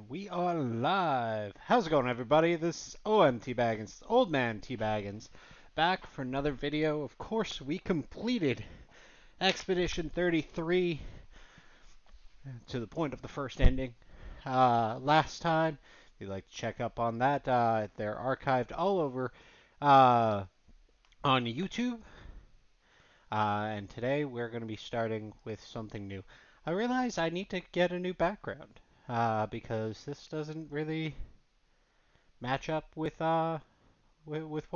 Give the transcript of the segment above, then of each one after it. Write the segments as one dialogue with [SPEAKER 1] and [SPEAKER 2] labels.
[SPEAKER 1] We are live. How's it going, everybody? This is OMTBaggens, Old Man T-Baggins, back for another video. Of course, we completed Expedition 33 to the point of the first ending last time. If you'd like to check up on that, they're archived all over uh, on YouTube. And today we're going to be starting with something new. I realize I need to get a new background because this doesn't really match up with what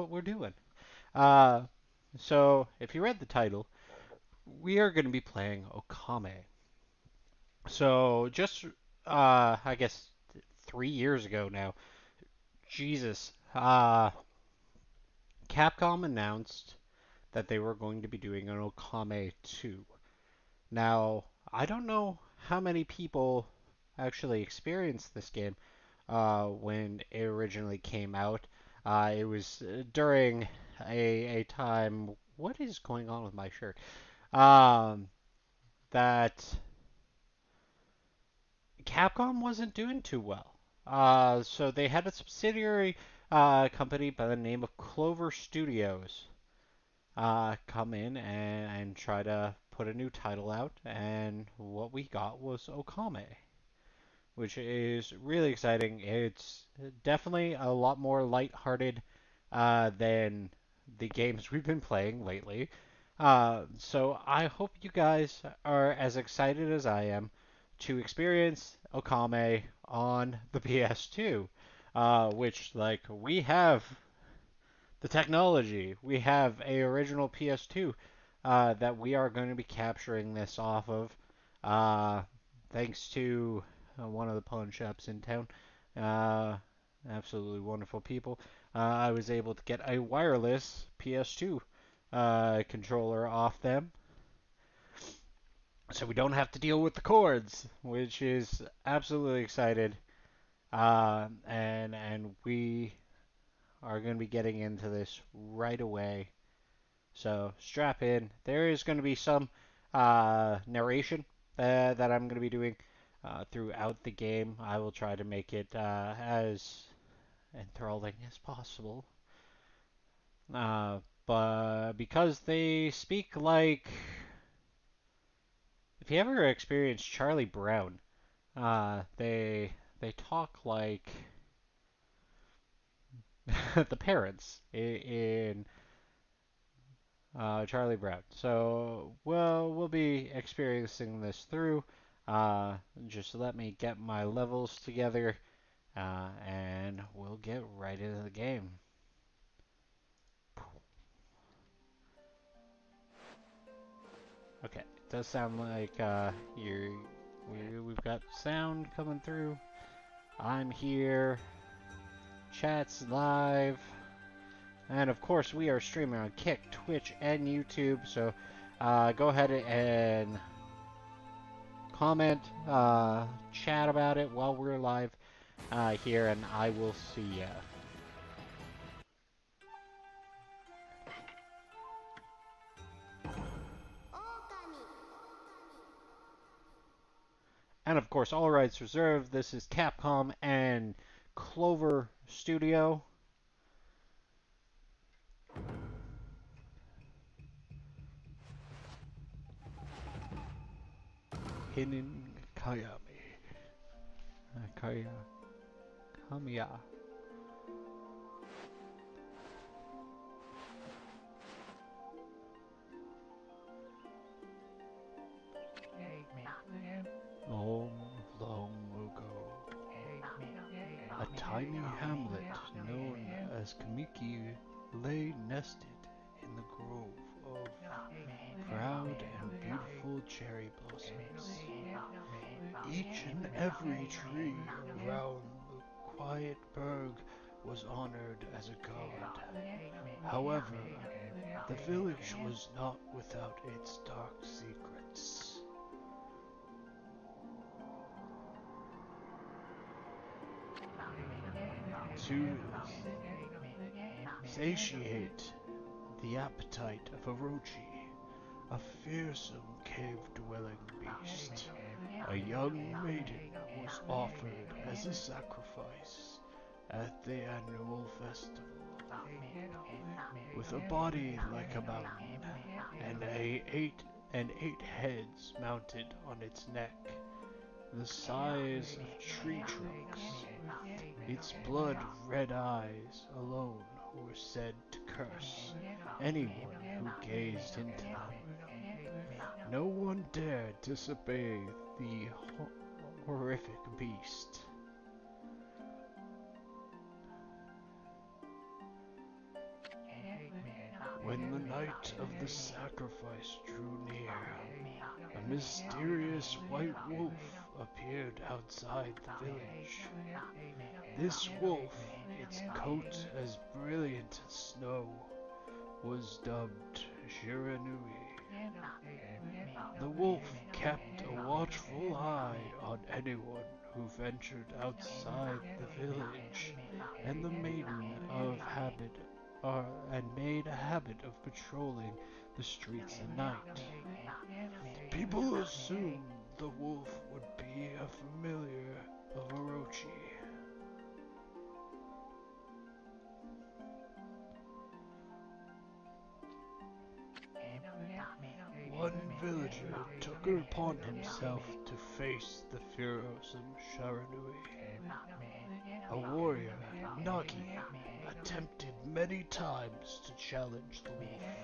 [SPEAKER 1] we're doing. Uh, so if you read the title, we are going to be playing Okami. So just I guess 3 years ago now, Jesus, Capcom announced that they were going to be doing an Okami 2. Now, I don't know how many people actually experienced this game when it originally came out. It was during a time. What is going on with my shirt? Um, that Capcom wasn't doing too well. So they had a subsidiary company by the name of Clover Studios come in and try to put a new title out, and what we got was Okami, which is really exciting. It's definitely a lot more lighthearted than the games we've been playing lately. So I hope you guys are as excited as I am to experience Okame on the PS2, which like we have the technology, we have a original PS2 that we are going to be capturing this off of, uh, thanks to one of the pawn shops in town. Uh, Absolutely wonderful people. I was able to get a wireless PS2 controller off them, so we don't have to deal with the cords, which is absolutely excited. And we are going to be getting into this right away. So strap in. There is going to be some narration that I'm going to be doing throughout the game. I will try to make it as enthralling as possible. But because they speak like, if you ever experienced Charlie Brown, they talk like the parents in Charlie Brown. So we'll be experiencing this through. Just let me get my levels together, and we'll get right into the game. Okay, it does sound like we've got sound coming through. I'm here. Chat's live. And of course, we are streaming on Kick, Twitch, and YouTube. So go ahead and comment, chat about it while we're live here, and I will see ya. And of course, all rights reserved. This is Capcom and Clover Studio. Hinin Kayami. Kamiya. Long, long ago, a tiny hamlet known as Kamiki lay nested in the grove of proud and beautiful cherry blossoms. Each and every tree around the quiet burg was honored as a god. However, the village was not without its dark secrets. To satiate the appetite of Orochi,
[SPEAKER 2] a fearsome cave-dwelling beast. A young maiden was offered as a sacrifice at the annual festival. With a body like a mountain and eight heads mounted on its neck, the size of tree trunks, its blood-red eyes alone were said to curse anyone who gazed into them. No one dared disobey the horrific beast. When the night of the sacrifice drew near, a mysterious white wolf appeared outside the village. This wolf, its coat as brilliant as snow, was dubbed Shiranui. The wolf kept a watchful eye on anyone who ventured outside the village, and made a habit of patrolling the streets at night. People assumed the wolf would be a familiar of Orochi. One villager took it upon himself to face the fearsome Shiranui. A warrior, Nagi, attempted many times to challenge the wolf,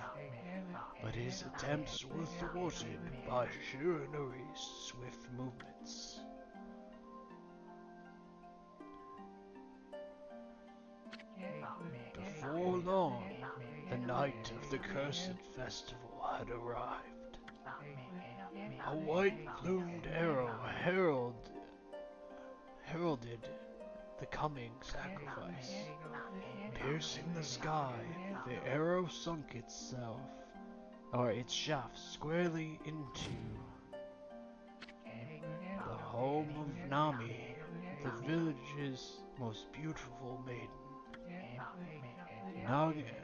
[SPEAKER 2] but his attempts were thwarted by Shiranui's swift movements. Before long, the night of the cursed festival had arrived. A white-plumed arrow heralded the coming sacrifice. Piercing the sky, the arrow sunk its shaft squarely into the home of Nami, the village's most beautiful maiden.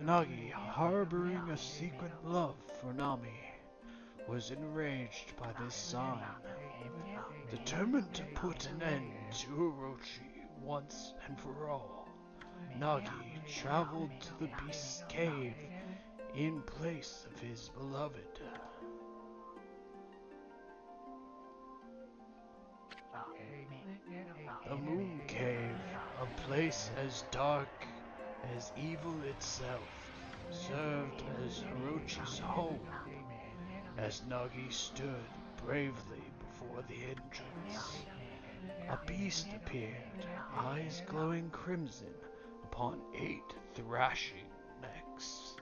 [SPEAKER 2] Nagi, harboring a secret love for Nami, was enraged by this sign. Determined to put an end to Orochi once and for all, Nagi traveled to the beast's cave in place of his beloved. The Moon Cave, a place as dark as evil itself, served as Orochi's home. As Nagi stood bravely before the entrance, a beast appeared, eyes glowing crimson upon 8 thrashing necks.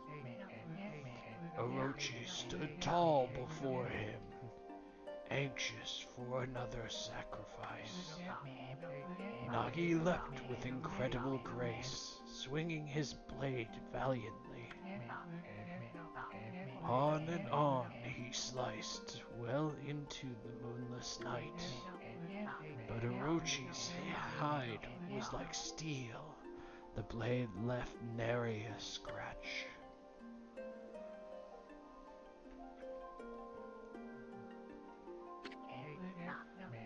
[SPEAKER 2] Orochi stood tall before him, anxious for another sacrifice. Nagi leapt with incredible grace, swinging his blade valiantly. On and on he sliced, well into the moonless night. But Orochi's hide was like steel. The blade left nary a scratch.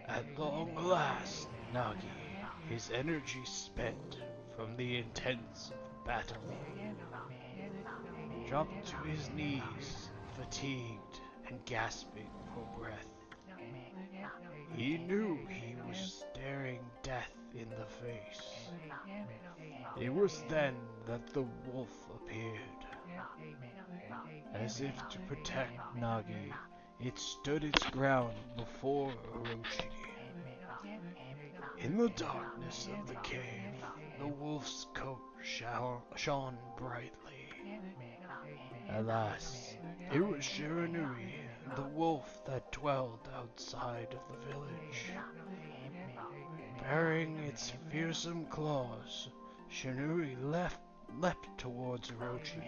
[SPEAKER 2] At long last, Nagi, his energy spent from the intense battle, dropped to his knees, fatigued and gasping for breath. He knew he was staring death in the face. It was then that the wolf appeared. As if to protect Nagi, it stood its ground before Orochi. In the darkness of the cave, the wolf's coat shone brightly. Alas, it was Shiranui, the wolf that dwelled outside of the village. Bearing its fearsome claws, Shiranui leapt towards Orochi.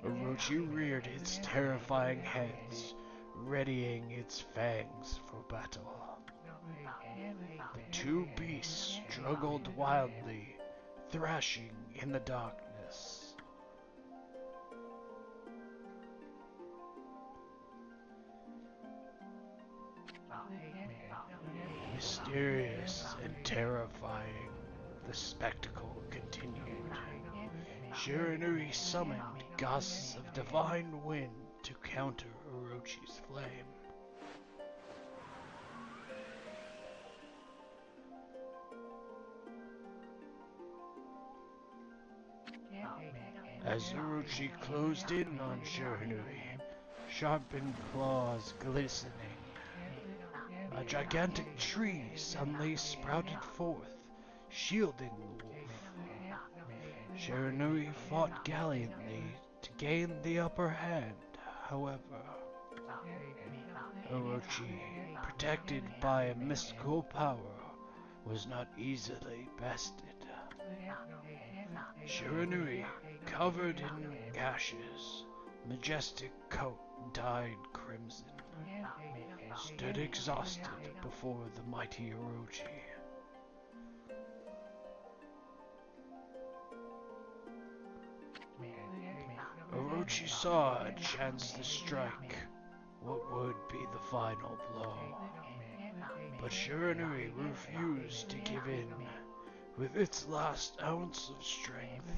[SPEAKER 2] Orochi reared its terrifying heads, readying its fangs for battle. The two beasts struggled wildly, thrashing in the darkness. mysterious and terrifying, the spectacle continued. Shiranui summoned gusts of divine wind to counter Orochi's flame. As Orochi closed in on Shiranui, sharpened claws glistening, a gigantic tree suddenly sprouted forth, shielding the wolf. Shiranui fought gallantly to gain the upper hand, however. Orochi, protected by a mystical power, was not easily bested. Shiranui, covered in gashes, majestic coat dyed crimson, stood exhausted before the mighty Orochi. Orochi saw a chance to strike what would be the final blow, but Shiranui refused to give in. With its last ounce of strength,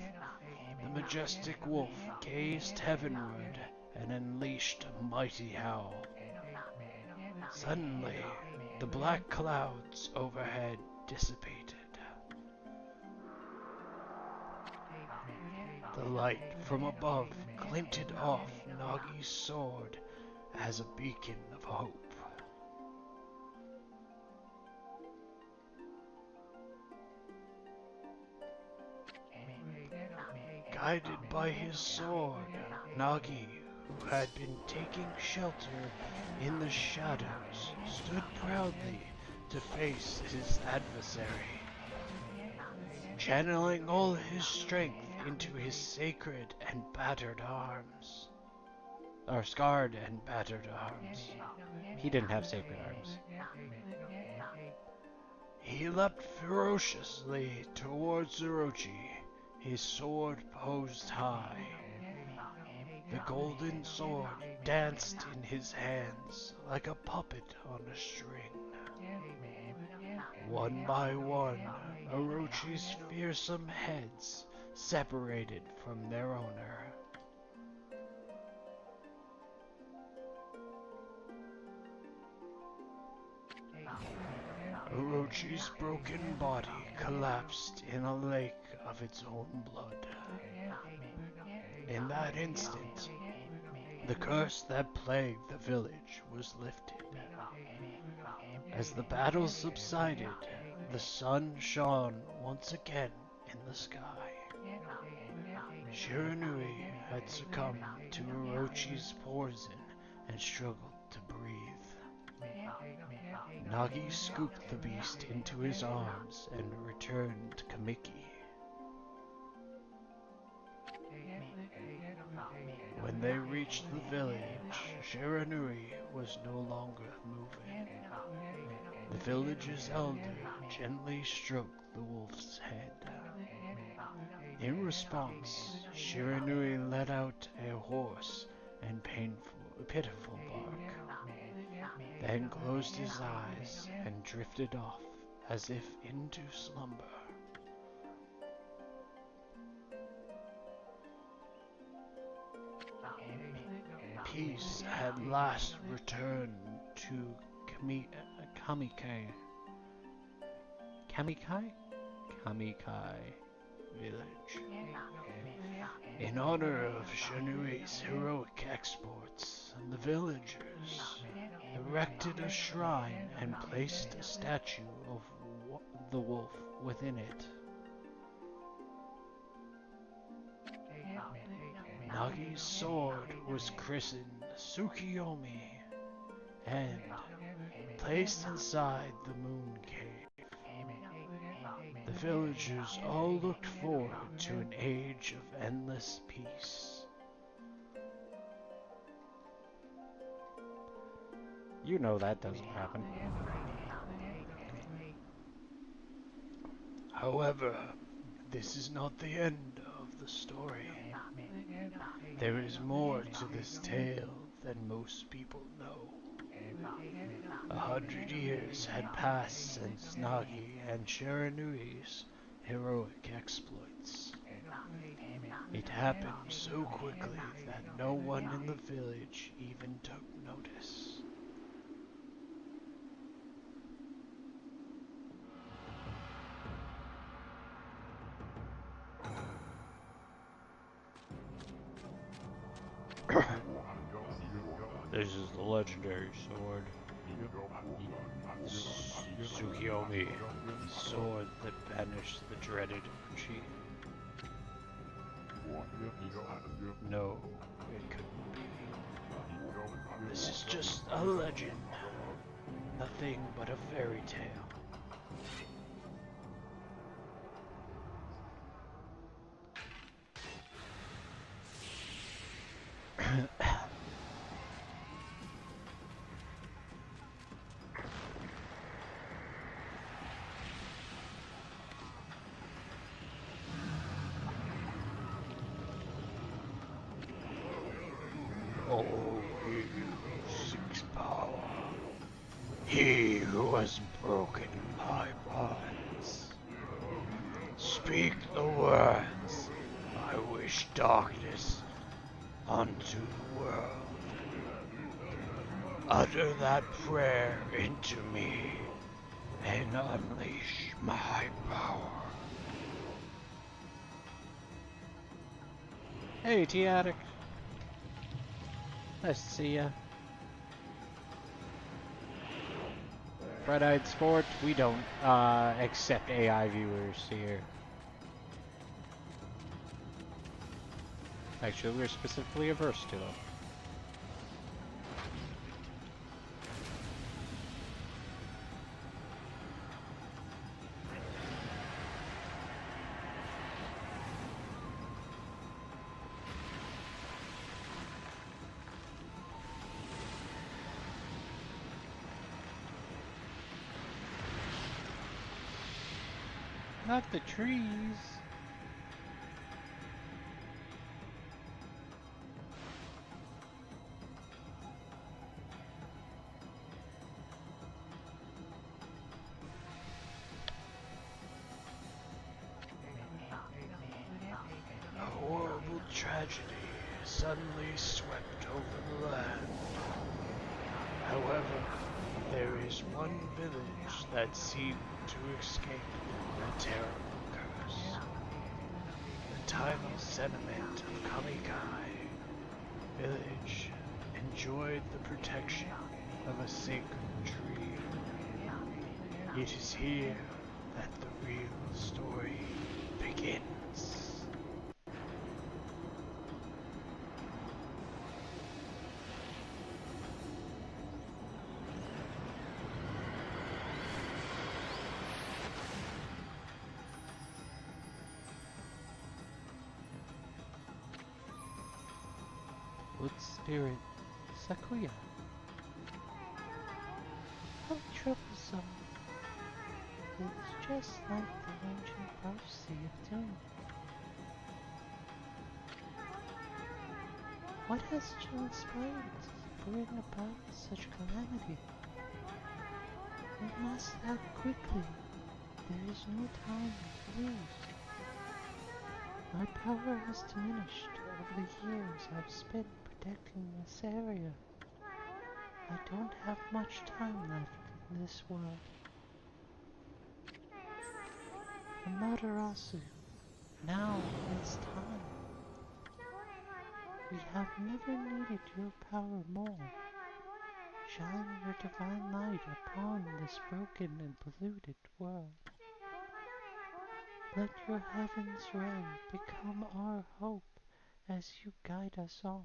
[SPEAKER 2] the majestic wolf gazed heavenward and unleashed a mighty howl. Suddenly, the black clouds overhead dissipated. The light from above glinted off Nagi's sword as a beacon of hope. Guided by his sword, Nagi, who had been taking shelter in the shadows, stood proudly to face his adversary, channeling all his strength into his sacred and battered arms. Or scarred and battered arms.
[SPEAKER 1] He didn't have sacred arms.
[SPEAKER 2] He leapt ferociously towards Orochi, his sword posed high. The golden sword danced in his hands like a puppet on a string. One by one, Orochi's fearsome heads separated from their owner. Orochi's broken body collapsed in a lake of its own blood. In that instant, the curse that plagued the village was lifted. As the battle subsided, the sun shone once again in the sky. Shiranui had succumbed to Orochi's poison and struggled to breathe. Nagi scooped the beast into his arms and returned to Kamiki. When they reached the village, Shiranui was no longer moving. The village's elder gently stroked the wolf's head. In response, Shiranui let out a hoarse and pitiful bark, then closed his eyes and drifted off as if into slumber. Peace at last returned to Kamikai village. In honor of Shinui's heroic exploits, the villagers erected a shrine and placed a statue of the wolf within it. Nagi's sword was christened Tsukiyomi and placed inside the moon cave. The villagers all looked forward to an age of endless peace.
[SPEAKER 1] You know that doesn't happen.
[SPEAKER 2] However, this is not the end of the story. There is more to this tale than most people know. 100 years had passed since Nagi and Shiranui's heroic exploits. It happened so quickly that no one in the village even took notice. This is the legendary sword. Tsukiyomi, the sword that banished the dreaded Uchi. No, it couldn't be. This is just a legend. Nothing but a fairy tale. Oh, he who seeks power. He who has broken my bonds. Speak the words. I wish darkness unto the world. Utter that prayer into me and unleash my power.
[SPEAKER 1] Hey, T-Addict. Nice to see ya. Red-Eyed Sport, we don't accept AI viewers here. Actually, we're specifically averse to them. Not the trees.
[SPEAKER 2] A horrible tragedy suddenly swept over the land. However, there is one village that seemed to escape the terrible curse. The tiny settlement of Kamikai village enjoyed the protection of a sacred tree. It is here that the real story begins.
[SPEAKER 1] Wood Spirit, Sakuya. How troublesome. It's just like the ancient prophecy of doom. What has transpired to bring about such calamity? We must act quickly. There is no time to lose. My power has diminished over the years I've spent protecting this area. I don't have much time left in this world. Amaterasu, now is time. We have never needed your power more. Shine your divine light upon this broken and polluted world. Let your heaven's ray become our hope as you guide us on.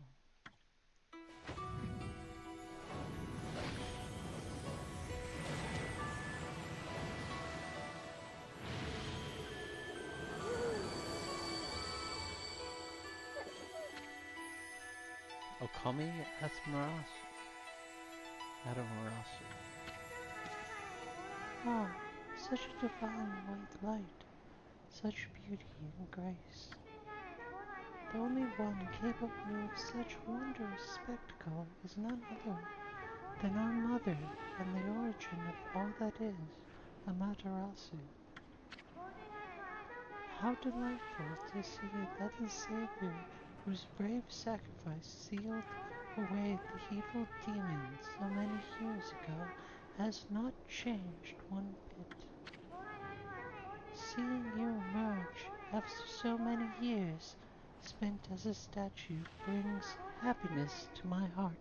[SPEAKER 1] Okami Atamarasu. Ah, such a divine white light, such beauty and grace. The only one capable of such wondrous spectacle is none other then our mother and the origin of all that is, Amaterasu. How delightful to see a loving Savior whose brave sacrifice sealed away the evil demons so many years ago has not changed one bit. Seeing you emerge after so many years spent as a statue brings happiness to my heart.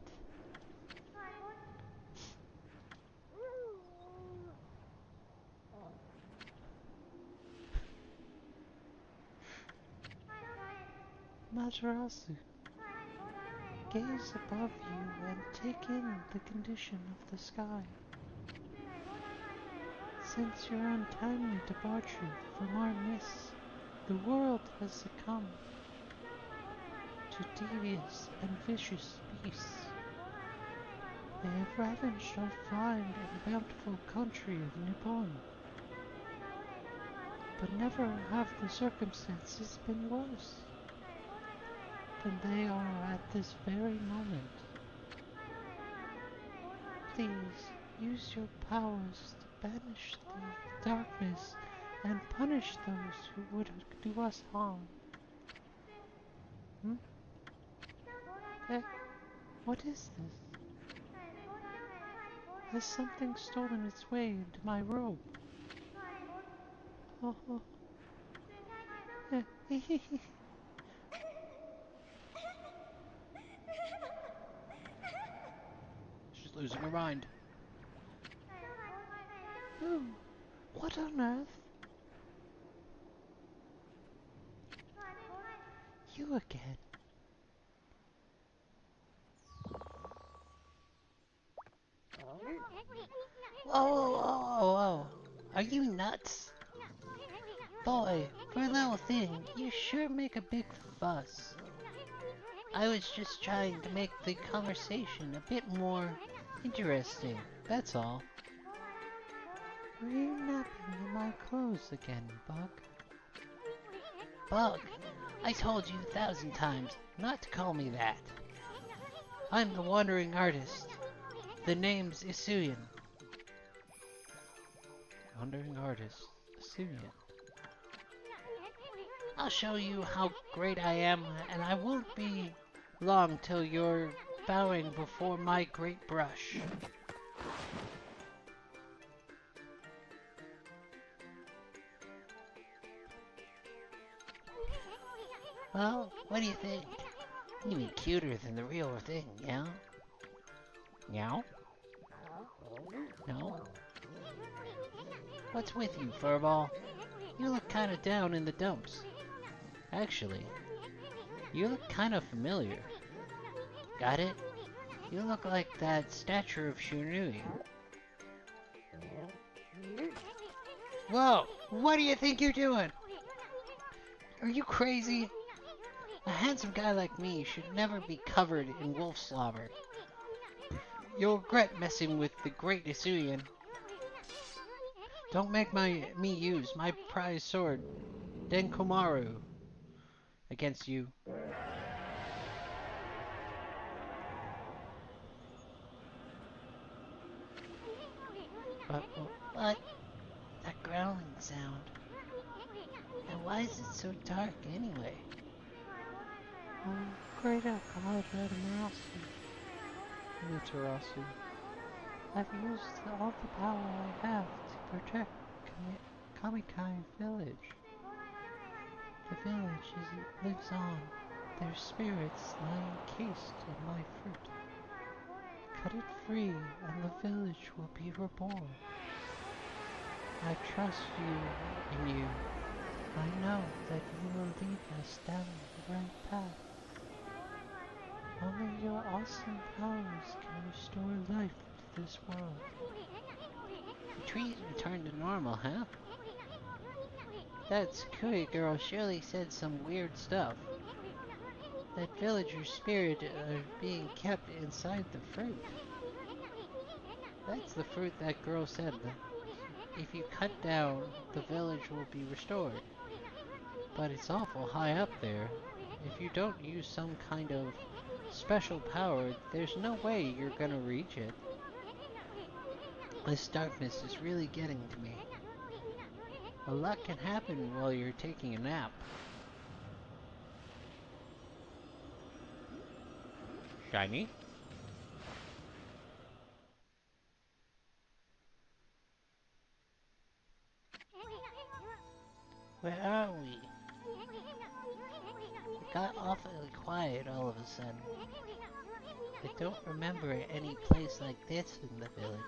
[SPEAKER 1] Matarasu, gaze above you and take in the condition of the sky. Since your untimely departure from our midst, the world has succumbed to devious and vicious beasts. They have ravaged our fine and bountiful country of Nippon. But never have the circumstances been worse than they are at this very moment. Please use your powers to banish the darkness and punish those who would do us harm. What is this? Has something stolen its way into my robe? Oh, oh.
[SPEAKER 2] She's losing her mind.
[SPEAKER 1] Oh, what on earth? You again.
[SPEAKER 3] Whoa. Are you nuts? Boy, for a little thing, you sure make a big fuss. I was just trying to make the conversation a bit more interesting, that's all.
[SPEAKER 1] Were you napping in my clothes again, Bug?
[SPEAKER 3] Bug, I told you 1,000 times not to call me that. I'm the wandering artist. The name's Isuyan.
[SPEAKER 1] Wandering artist, Isuyan.
[SPEAKER 3] I'll show you how great I am, and I won't be long till you're bowing before my great brush. Well, what do you think? Even cuter than the real thing, yeah? Meow? No? What's with you, Furball? You look kinda down in the dumps. Actually, you look kinda familiar. Got it? You look like that statue of Shunui. Whoa! What do you think you're doing? Are you crazy? A handsome guy like me should never be covered in wolf slobber. You'll regret messing with the great Isuyan. Don't make me use my prized sword, Denkomaru, against you. What? That growling sound. And why is it so dark anyway?
[SPEAKER 1] Great alcohol Amaterasu. I've used all the power I have to protect Kamikai village. The village lives on, their spirits lie encased in my fruit. Cut it free and the village will be reborn. I trust in you. I know that you will lead us down the right path. Only your awesome powers can restore life to this world.
[SPEAKER 3] The trees returned to normal, huh? That Sakui girl surely said some weird stuff. That villager's spirit are being kept inside the fruit. That's the fruit that girl said that if you cut down, the village will be restored. But it's awful high up there. If you don't use some kind of special power, there's no way you're gonna reach it. This darkness is really getting to me. A lot can happen while you're taking a nap.
[SPEAKER 1] Shiny?
[SPEAKER 3] Where are we? It got awfully quiet all of a sudden. I don't remember any place like this in the village.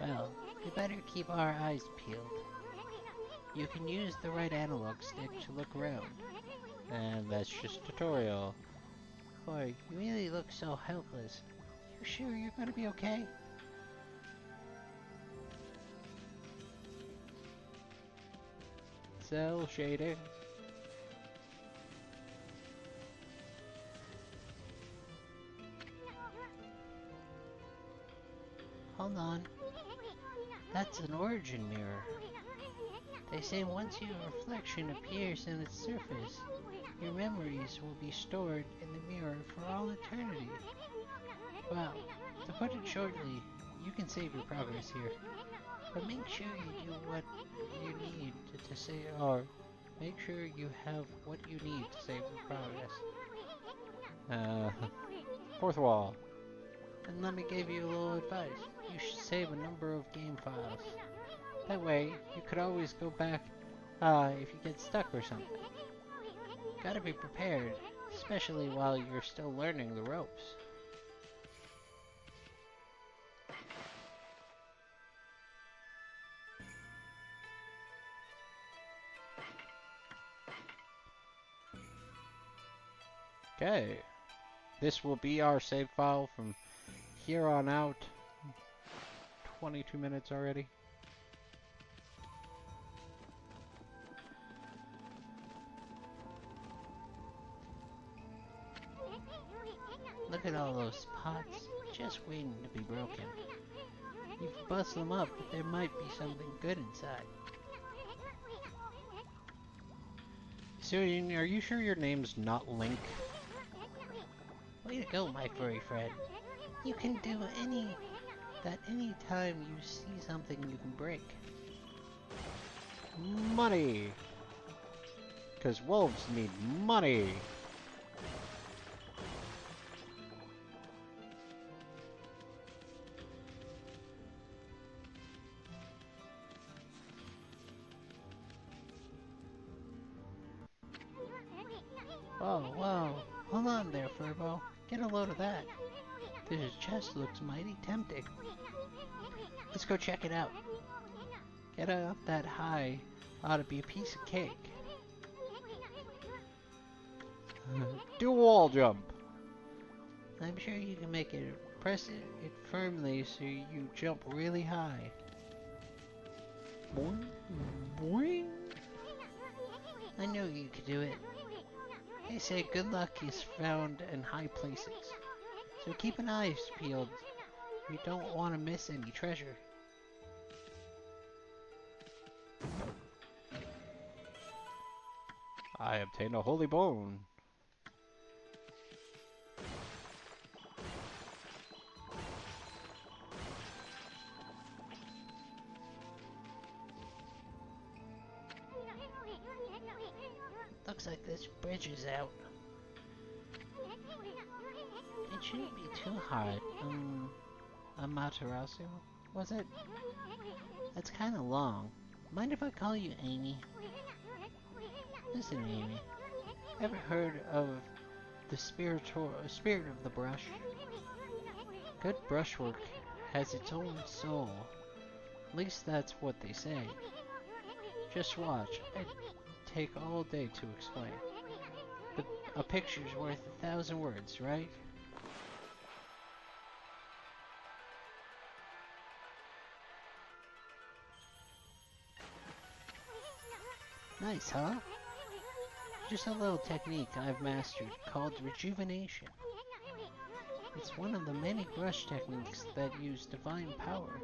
[SPEAKER 3] Well, we better keep our eyes peeled. You can use the right analog stick to look around.
[SPEAKER 1] And that's just tutorial.
[SPEAKER 3] Boy, you really look so helpless. You sure you're gonna be okay?
[SPEAKER 1] Cell shading.
[SPEAKER 3] Hold on. That's an origin mirror. They say once your reflection appears in its surface, your memories will be stored in the mirror for all eternity. Well, to put it shortly, you can save your progress here. But make sure you do what you need to save, or make sure you have what you need to save your progress.
[SPEAKER 1] Fourth wall.
[SPEAKER 3] And let me give you a little advice. You should save a number of game files. That way, you could always go back if you get stuck or something. Gotta be prepared, especially while you're still learning the ropes.
[SPEAKER 1] Okay. This will be our save file from here on out. 22 minutes already.
[SPEAKER 3] Look at all those pots, just waiting to be broken. You can bust them up, but there might be something good inside.
[SPEAKER 1] So, are you sure your name's not Link?
[SPEAKER 3] Way to go, my furry friend. You can do that any time you see something you can break.
[SPEAKER 1] Money! Because wolves need money!
[SPEAKER 3] Whoa, whoa. Hold on there, Furbo. Get a load of that. This chest looks mighty tempting. Let's go check it out. Get up that high. Ought to be a piece of cake.
[SPEAKER 1] Do a wall jump!
[SPEAKER 3] I'm sure you can make it. Press it firmly so you jump really high.
[SPEAKER 1] Boing, boing.
[SPEAKER 3] I knew you could do it. They say good luck is found in high places. So keep an eye peeled. You don't want to miss any treasure.
[SPEAKER 1] I obtained a holy bone.
[SPEAKER 3] Looks like this bridge is out. It shouldn't be too hard. Amaterasu, was it? That's kinda long. Mind if I call you Amy? Listen, Amy. Ever heard of the spirit of the brush? Good brushwork has its own soul. At least that's what they say. Just watch. It'd take all day to explain. A picture's worth 1,000 words, right? Nice, huh? Just a little technique I've mastered called rejuvenation. It's one of the many brush techniques that use divine power.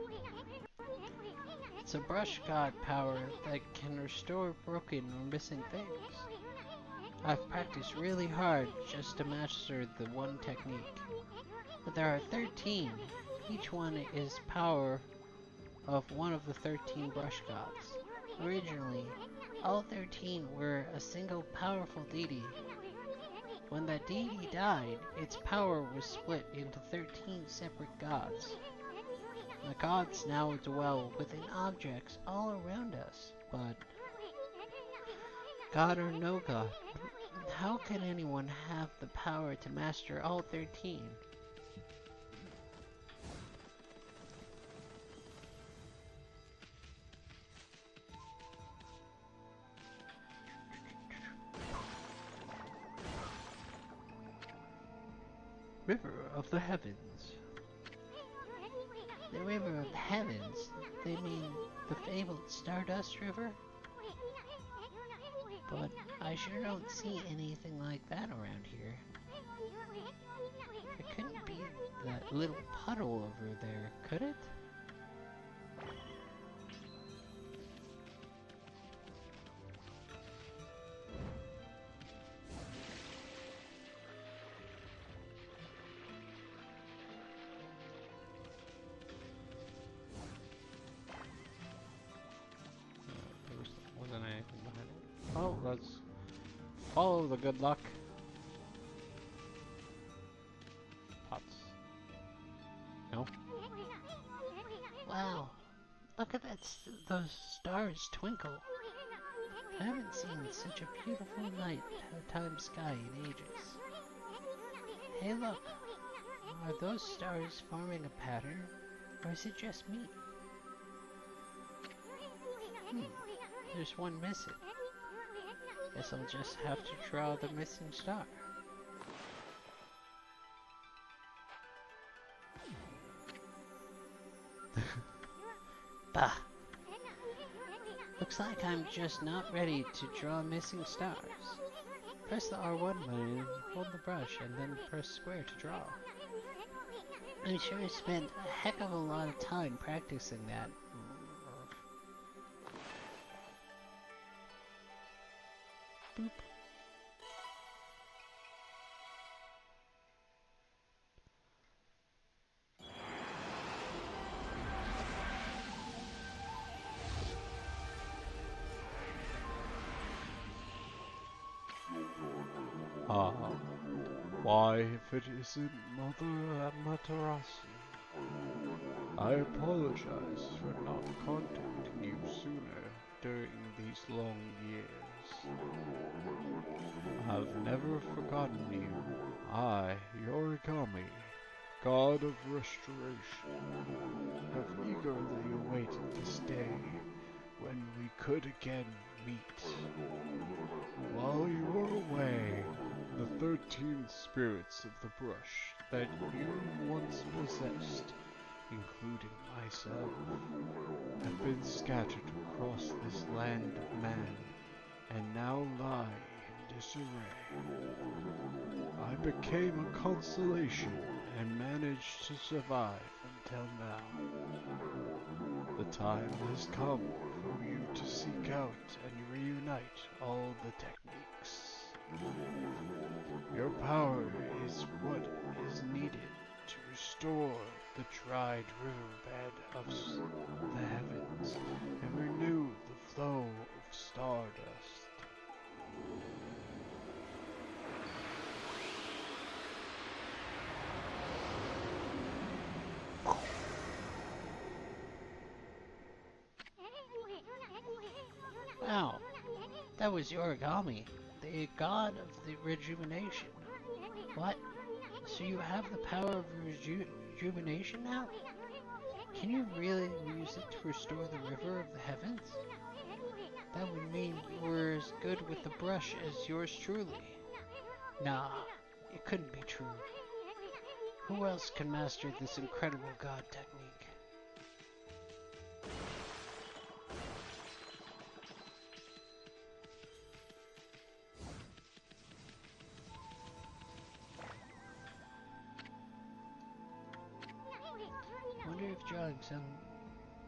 [SPEAKER 3] It's a brush god power that can restore broken or missing things. I've practiced really hard just to master the one technique. But there are 13. Each one is power of one of the 13 brush gods. Originally, all 13 were a single powerful deity. When that deity died, its power was split into 13 separate gods. The gods now dwell within objects all around us, but God or no God, how can anyone have the power to master all 13?
[SPEAKER 1] River of the Heavens.
[SPEAKER 3] The River of the Heavens? They mean the fabled Stardust River? But I sure don't see anything like that around here. It couldn't be that little puddle over there, could it?
[SPEAKER 1] There wasn't anything behind it. Oh, let's follow the good luck. Pots. No?
[SPEAKER 3] Wow, look at that, those stars twinkle. I haven't seen such a beautiful nighttime sky in ages. Hey look, are those stars forming a pattern, or is it just me? There's one missing. Guess I'll just have to draw the missing star. Bah! Looks like I'm just not ready to draw missing stars. Press the R1 button, hold the brush, and then press square to draw. I'm sure I spent a heck of a lot of time practicing that. Boop.
[SPEAKER 2] Why, if it isn't Mother Amaterasu? I apologize for not contacting you sooner during these long years. I've never forgotten you. I, your Okami, God of Restoration, have eagerly awaited this day when we could again meet. While you were away, the 13 spirits of the brush that you once possessed, including myself, have been scattered across this land of man, and now lie in disarray. I became a consolation and managed to survive until now. The time has come for you to seek out and reunite all the techniques. Your power is what is needed to restore the dried riverbed of the heavens and renew the flow of stardust.
[SPEAKER 3] Wow, that was your Okami, the god of the rejuvenation. What? So you have the power of rejuvenation now? Can you really use it to restore the river of the heavens? That would mean you were as good with the brush as yours truly. Nah, it couldn't be true. Who else can master this incredible god technique? Wonder if drawing some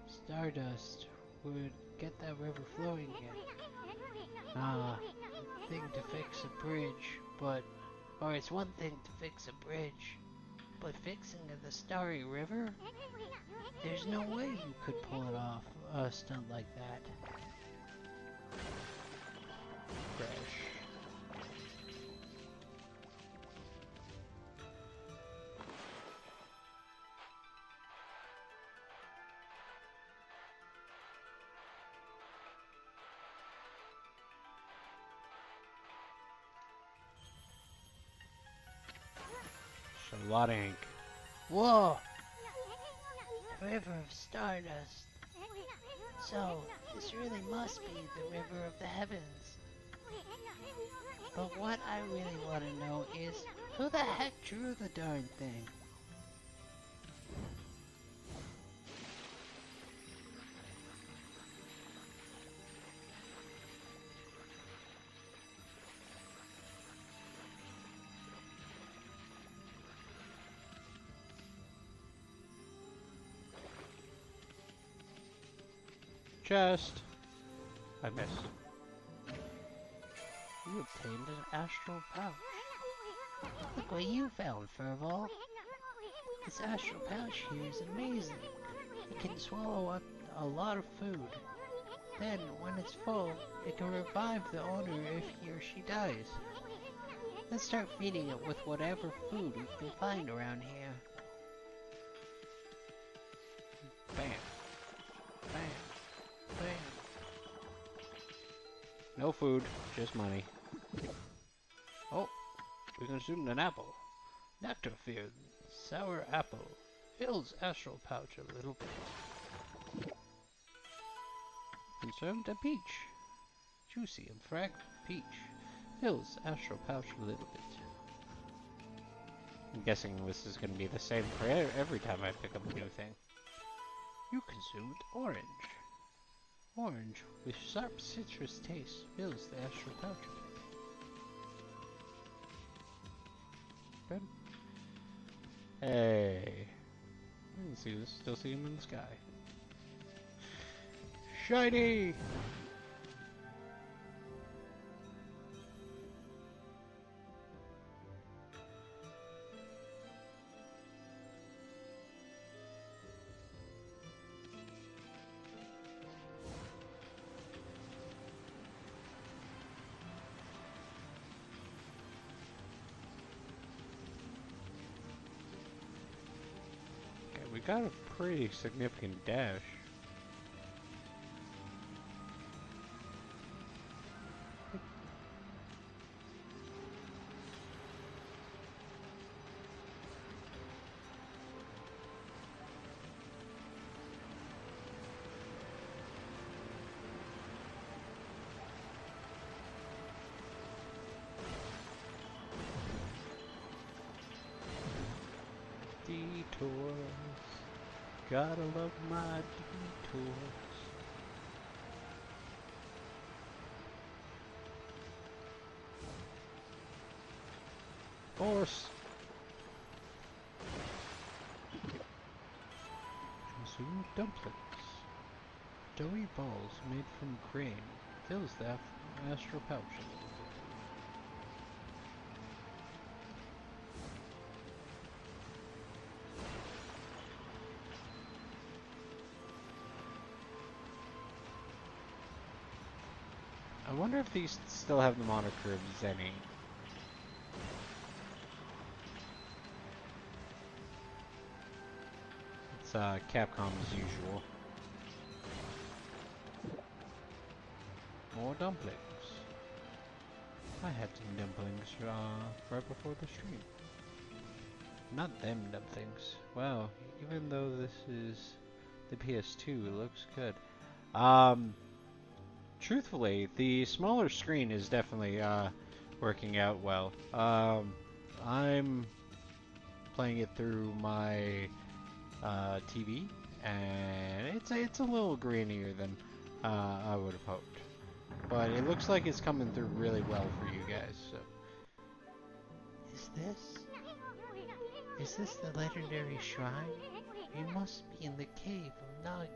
[SPEAKER 3] stardust would get that river flowing again. Thing to fix a bridge, but... Or it's one thing to fix a bridge, But fixing the Starry River? There's no way you could pull it off, a stunt like that.
[SPEAKER 1] Crash. A lot of ink.
[SPEAKER 3] Whoa! The River of Stardust. So, this really must be the River of the Heavens. But what I really want to know is, who the heck drew the darn thing?
[SPEAKER 1] Chest. I missed.
[SPEAKER 3] You obtained an astral pouch. Look what you found, Furval. This astral pouch here is amazing. It can swallow up a lot of food. Then, when it's full, it can revive the owner if he or she dies. Let's start feeding it with whatever food we can find around here.
[SPEAKER 1] Bam. Bam. Bam. No food, just money. Oh, we consumed an apple.
[SPEAKER 2] Nectar feared. Sour apple. Fills astral pouch a little bit.
[SPEAKER 1] Consumed a peach.
[SPEAKER 2] Juicy and fragrant peach. Fills astral pouch a little bit.
[SPEAKER 1] I'm guessing this is going to be the same for every time I pick up a new thing.
[SPEAKER 2] You consumed orange. Orange with sharp citrus taste fills the astral pouch again.
[SPEAKER 1] Hey. I can see this. Still see him in the sky. Shiny! We got a pretty significant dash. Detours. Gotta love my detours. Force. Consume dumplings. Doughy balls made from grain. Fills the astral pouch. I wonder if these still have the moniker of Zenny. It's Capcom as usual. More dumplings. I had some dumplings right before the stream. Not them dumplings. Wow, even though this is the PS2, it looks good. Truthfully, the smaller screen is definitely working out well. I'm playing it through my TV, and it's a little grainier than I would have hoped. But it looks like it's coming through really well for you guys. So.
[SPEAKER 3] Is this the legendary shrine? You must be in the cave of Nagi.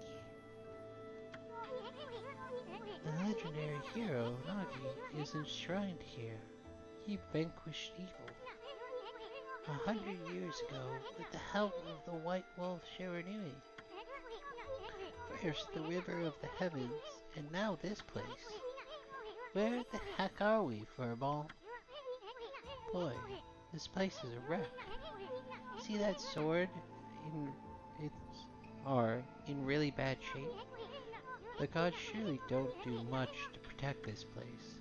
[SPEAKER 3] The legendary hero, Nagi, is enshrined here. He vanquished evil. 100 years ago with the help of the White Wolf Shiranui. First the River of the Heavens, and now this place. Where the heck are we, Furball? Boy, this place is a wreck. See that sword? In really bad shape. The gods surely don't do much to protect this place.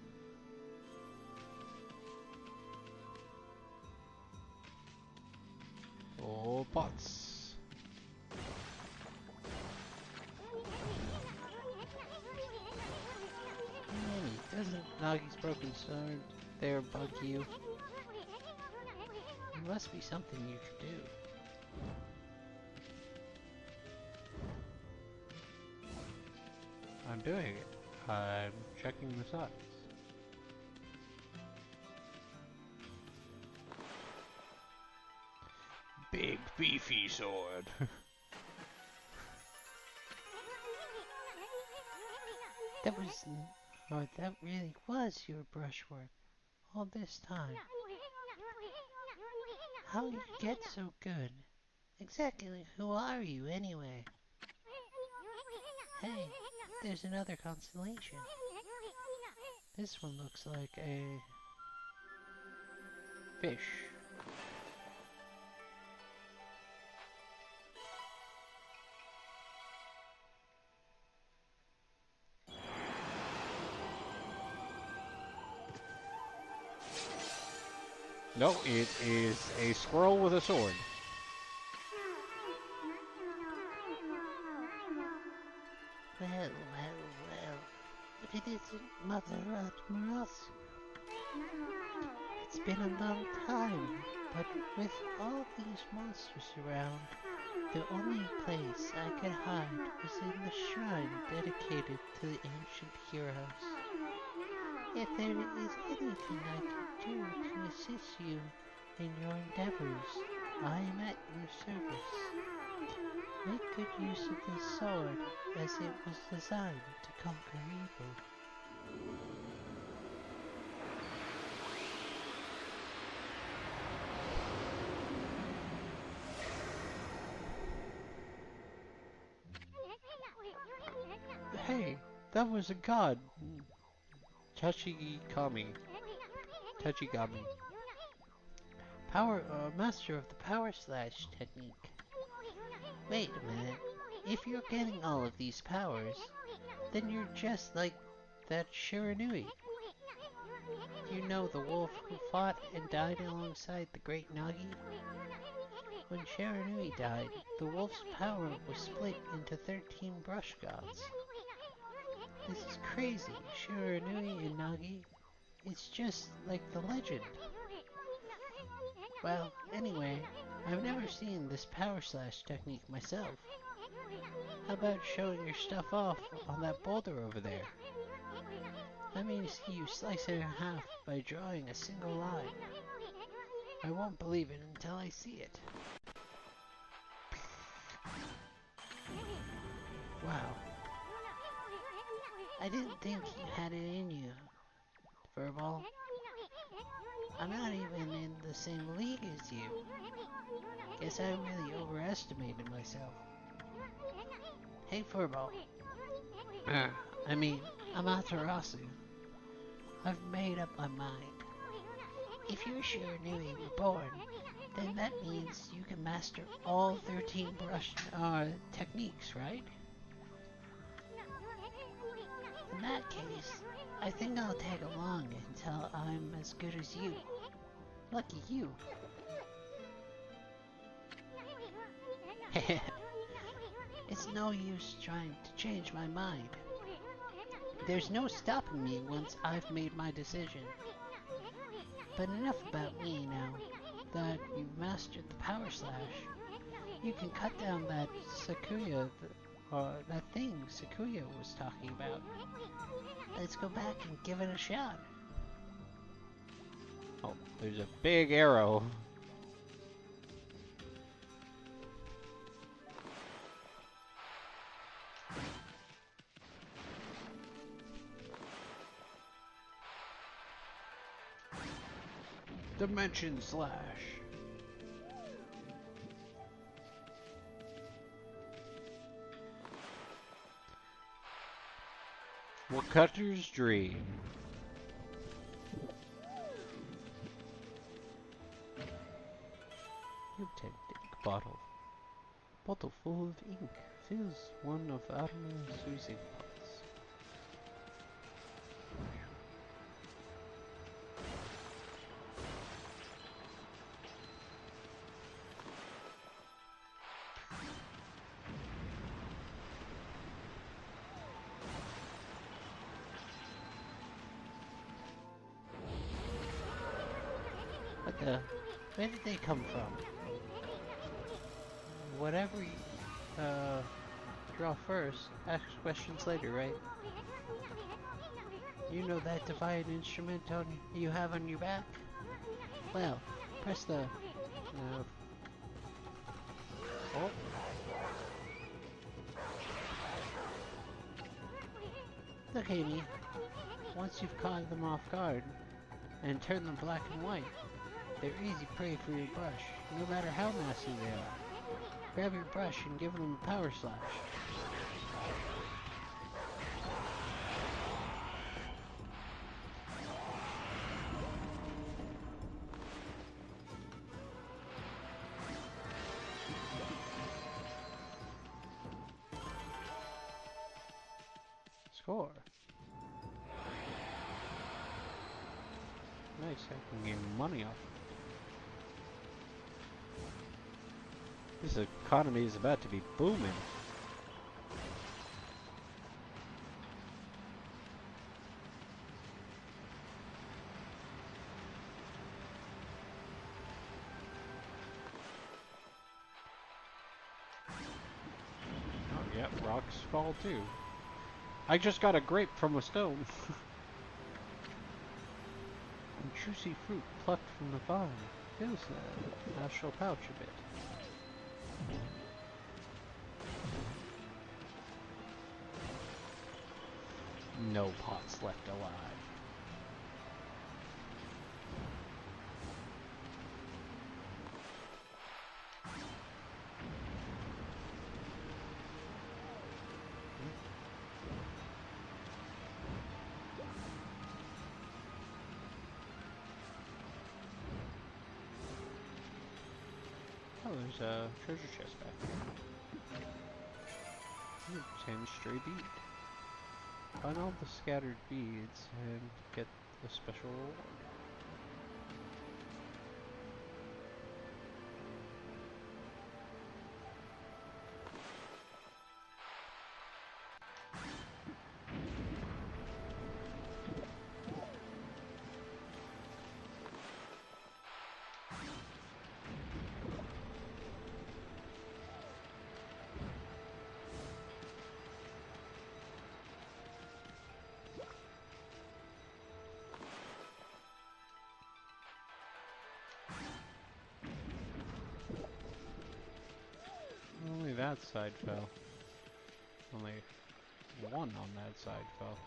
[SPEAKER 1] Oh, pots.
[SPEAKER 3] Nanny, doesn't Nagi's broken sword there bug you? There must be something you can do.
[SPEAKER 1] I'm doing it. I'm checking the sides. Big beefy sword.
[SPEAKER 3] That really was your brushwork all this time. How did you get so good? Exactly who are you anyway? Hey, there's another constellation. This one looks like a
[SPEAKER 1] Fish. No, it is a squirrel with a sword.
[SPEAKER 3] well. But it isn't Mother Admiral. It's been a long time, but with all these monsters around, the only place I could hide was in the shrine dedicated to the ancient heroes. If there is anything I can do to assist you in your endeavors, I am at your service. Make good use of this sword, as it was designed to conquer evil.
[SPEAKER 1] Hey, that was a god. Tachigami.
[SPEAKER 3] Master of the power slash technique. Wait a minute. If you're getting all of these powers, then you're just like that Shiranui. You know the wolf who fought and died alongside the great Nagi? When Shiranui died, the wolf's power was split into 13 brush gods. This is crazy, Shiranui and Nagi. It's just like the legend. Well, anyway, I've never seen this power slash technique myself. How about showing your stuff off on that boulder over there? Let me see you slice it in half by drawing a single line. I won't believe it until I see it. Wow. I didn't think you had it in you, Furball. I'm not even in the same league as you. Guess I really overestimated myself. Hey, Furball. Amaterasu. I've made up my mind. If you're Shiranui reborn, then that means you can master all 13 brush techniques, right? In that case, I think I'll tag along until I'm as good as you. Lucky you. It's no use trying to change my mind. There's no stopping me once I've made my decision. But enough about me now that you've mastered the power slash. You can cut down that that thing Sakuya was talking about. Let's go back and give it a shot.
[SPEAKER 1] Oh, there's a big arrow. Dimension slash. Woodcutter's dream. Lieutenant ink bottle. Bottle full of ink. Fills one of Arma's oozing pots.
[SPEAKER 3] What the? Where did they come from? Whatever you, draw first, ask questions later, right? You know that divine instrument you have on your back? Well, press the... oh. Look, Amy. Once you've caught them off guard and turned them black and white, they're easy prey for your brush, no matter how nasty they are. Grab your brush and give them a power slash. Score. Nice, I can gain money off. This economy is about to be booming. Oh, yeah, rocks fall too. I just got a grape from a stone. And juicy fruit plucked from the vine. Feels the astral pouch a bit. No pots left alive. Oh, there's a treasure chest back here. 10 stray bead. Find all the scattered beads and get the special reward. Only that side fell. Only one on that side fell.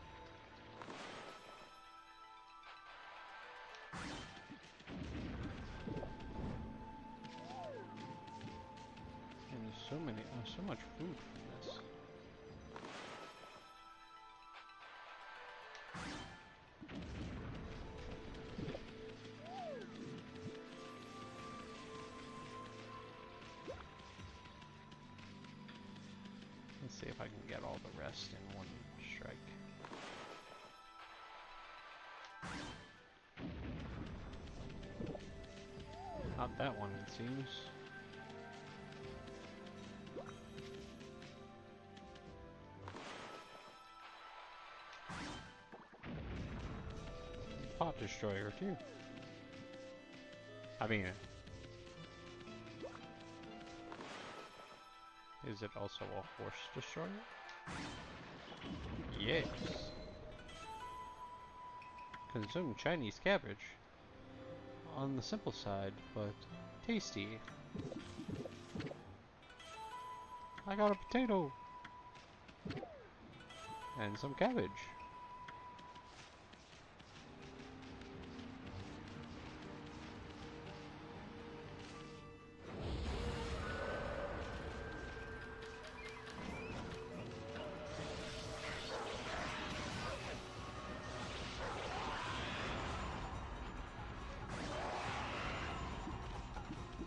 [SPEAKER 3] And there's so many, so much food from this. Let's see if I can get all the rest in one strike. Not that one, it seems. Pot destroyer too. I mean, is it also a horse destroyer? Yes. Consume Chinese cabbage. On the simple side, but tasty. I got a potato. And some cabbage.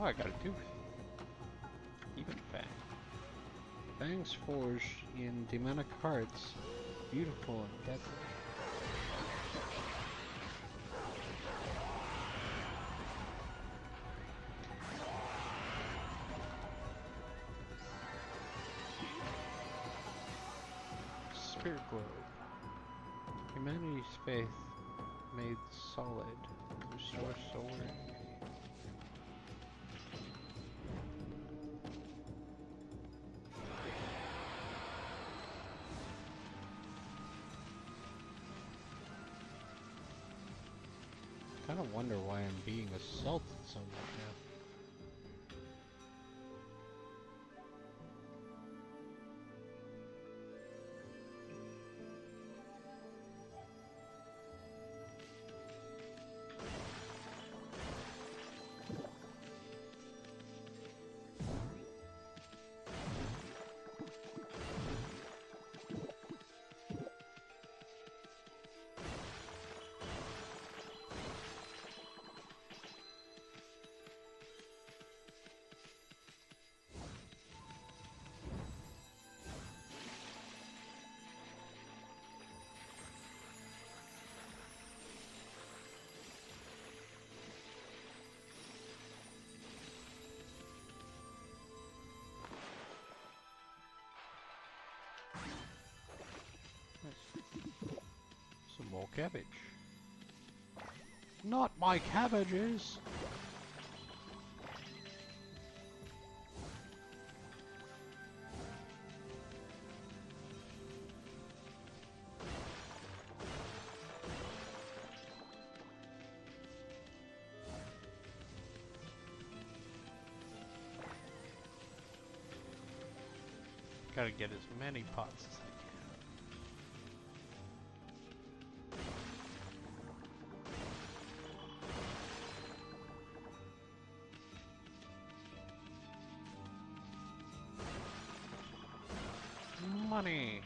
[SPEAKER 1] Oh, I got a tooth. Even fang. Fangs forged in demonic hearts. Beautiful and deadly. Spirit globe. Humanity's faith made solid. Restore solar energy. Kind of wonder why I'm being assaulted so much now. Some more cabbage. Not my cabbages! Gotta get as many pots as I can. Money!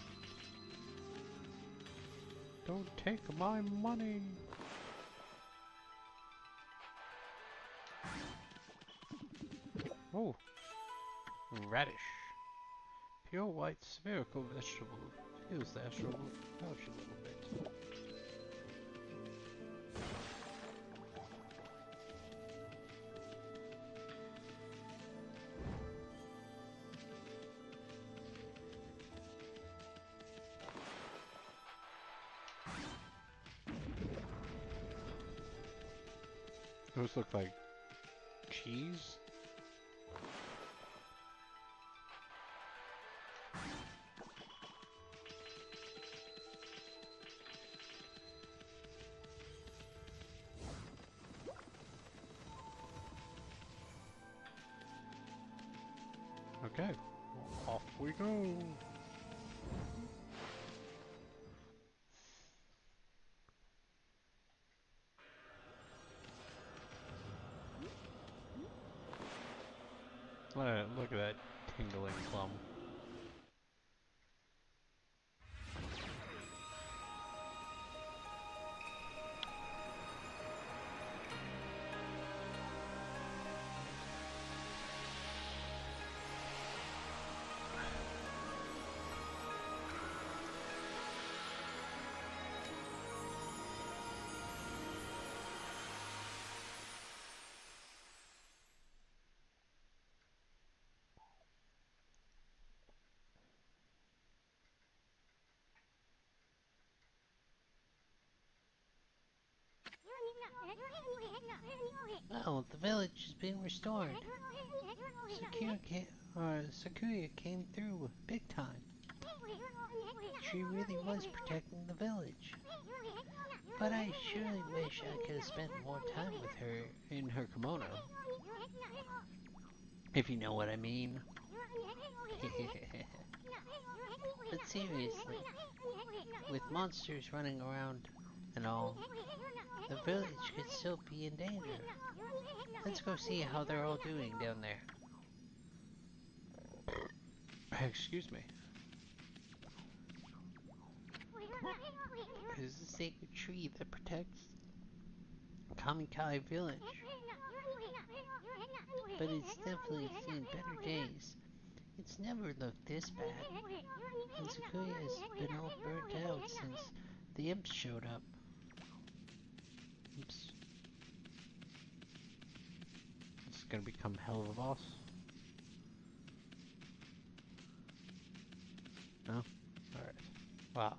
[SPEAKER 1] Don't take my money! Oh! Radish. Pure white spherical vegetable. Feels the astral pouch a little bit. Those look like cheese. Okay, well, off we go. Look at that tingling plum.
[SPEAKER 3] Well, the village is being restored. Sakuya came through big time. She really was protecting the village. But I surely wish I could have spent more time with her in her kimono. If you know what I mean. But seriously, with monsters running around and all, the village could still be in danger. Let's go see how they're all doing down there.
[SPEAKER 1] Excuse me.
[SPEAKER 3] It is the sacred tree that protects Kamikai village. but it's definitely seen better days. It's never looked this bad, and Sakuya's been all burnt out since the imps showed up.
[SPEAKER 1] Oops. This is gonna become hell of a boss. No? Alright. Wow.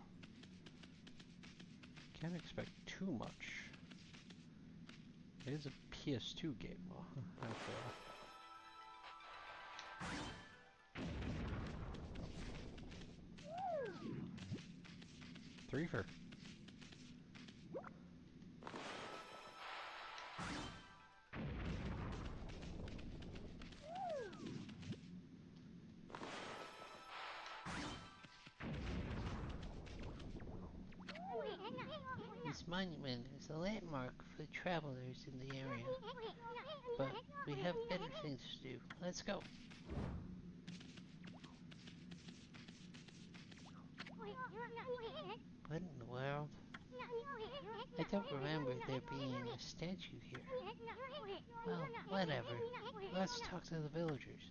[SPEAKER 1] Can't expect too much. It is a PS2 game, well, after all. Threefer.
[SPEAKER 3] This monument is a landmark for travelers in the area, but we have better things to do. Let's go. What in the world? I don't remember there being a statue here. Well, whatever. Let's talk to the villagers.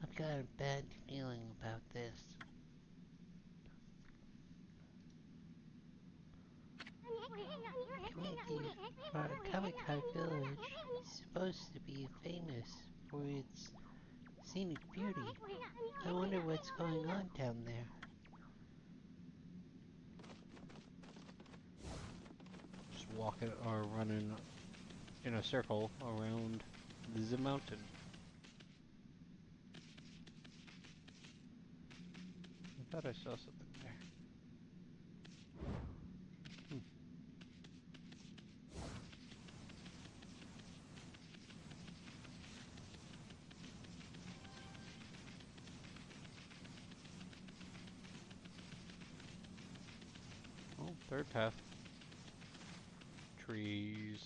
[SPEAKER 3] I've got a bad feeling about this. Okami village is supposed to be famous for its scenic beauty. I wonder what's going on down there.
[SPEAKER 1] Just walking or running in a circle around the mountain. I thought I saw something there. Oh, third path. Trees.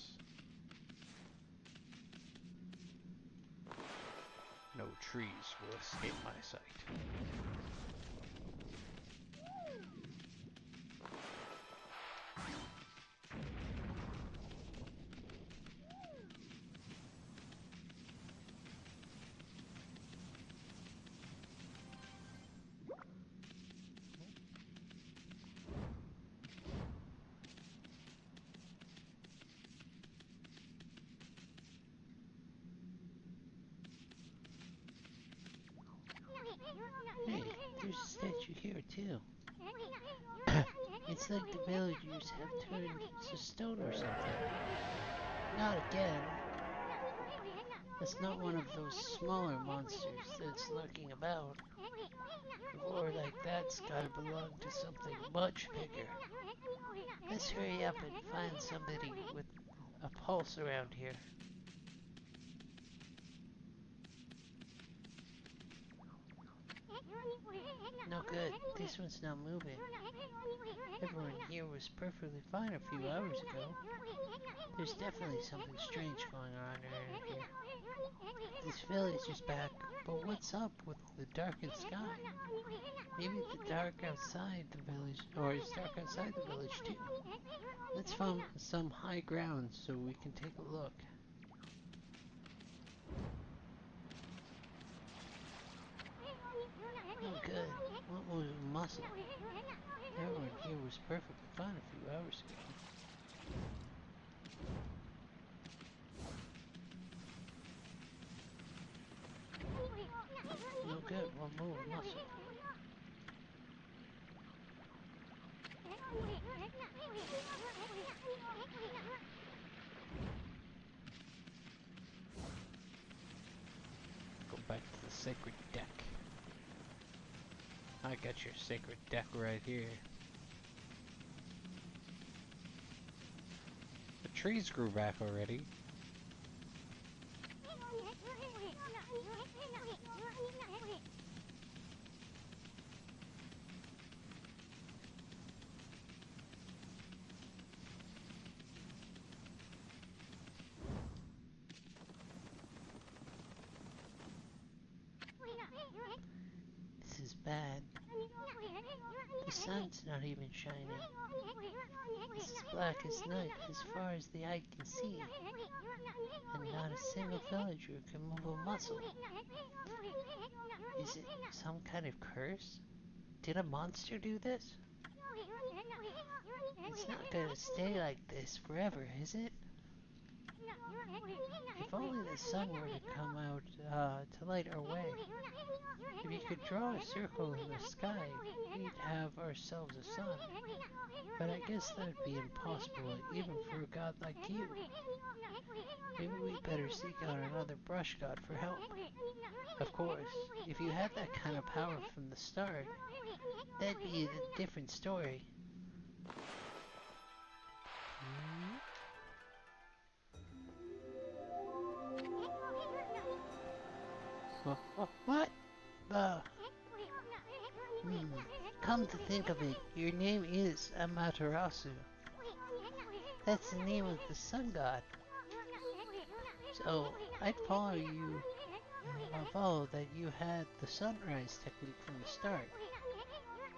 [SPEAKER 1] No trees will escape my sight.
[SPEAKER 3] Hey, there's a statue here too. It's like the villagers have turned to stone or something. Not again. It's not one of those smaller monsters that's lurking about. A roar like that's gotta belong to something much bigger. Let's hurry up and find somebody with a pulse around here. No good. This one's not moving. Everyone here was perfectly fine a few hours ago. There's definitely something strange going on around here. This village is back, but what's up with the darkened sky? Maybe the dark outside the village, or it's dark outside the village too. Let's find some high ground so we can take a look. Oh good, what was a muscle? Everyone here was perfectly fine a few hours ago. No good, one more muscle.
[SPEAKER 1] Go back to the sacred deck. I got your sacred deck right here. The trees grew back already.
[SPEAKER 3] This is bad. The sun's not even shining. It's as black as night as far as the eye can see. And not a single villager can move a muscle. Is it some kind of curse? Did a monster do this? It's not gonna stay like this forever, is it? If only the sun were to come out to light our way. If you could draw a circle in the sky, we'd have ourselves a sun. But I guess that would be impossible even for a god like you. Maybe we'd better seek out another brush god for help. Of course, if you had that kind of power from the start, that'd be a different story. What? Come to think of it, your name is Amaterasu. That's the name of the sun god. So, I'd follow that you had the sunrise technique from the start.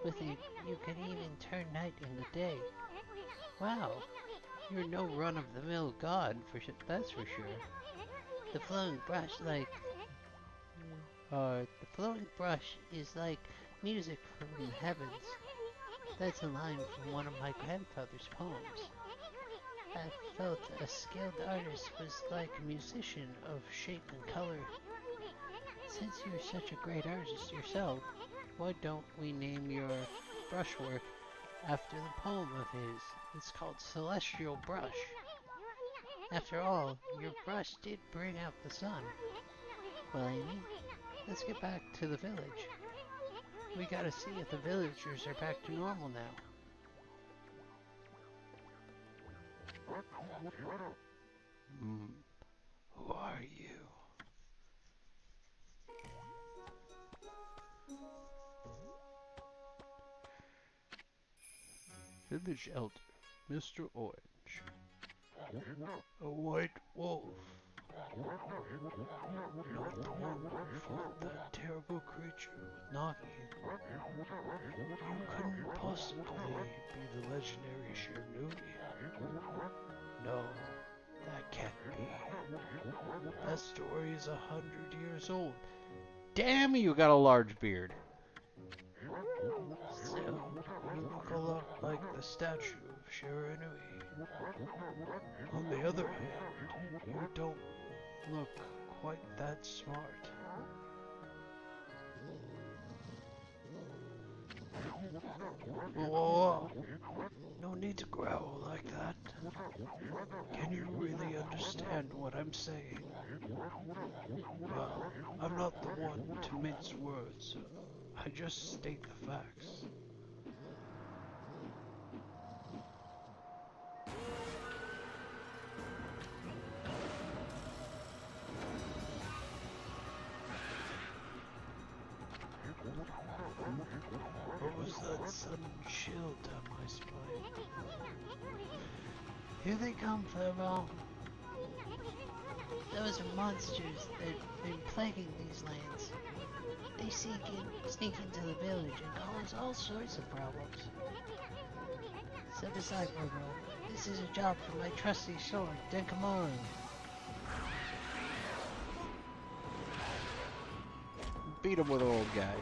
[SPEAKER 3] With it, you can even turn night into day. Wow, you're no run-of-the-mill god, that's for sure. The flowing brush is like music from the heavens. That's a line from one of my grandfather's poems. I felt a skilled artist was like a musician of shape and color. Since you're such a great artist yourself, why don't we name your brushwork after the poem of his? It's called Celestial Brush. After all, your brush did bring out the sun. Well, Amy, let's get back to the village. We gotta see if the villagers are back to normal now.
[SPEAKER 1] Who are you?
[SPEAKER 2] Village elder, Mr. Orange. A white wolf. Not the one who fought that terrible creature with Nagi. You couldn't possibly be the legendary Shirnui. No, that can't be. That story is 100 years old.
[SPEAKER 1] Damn, you got a large beard.
[SPEAKER 2] Still, you look a lot like the statue of Shiranui. On the other hand, you don't look quite that smart. Whoa, no need to growl like that. Can you really understand what I'm saying? Well, I'm not the one to mince words. I just state the facts. What was that sudden chill down my spine?
[SPEAKER 3] Here they come, Furbo. Those are monsters that have been plaguing these lands. They sneak into the village and cause all sorts of problems. Step aside, Furbo. This is a job for my trusty sword, Denkamaru.
[SPEAKER 1] Beat him with an old guy.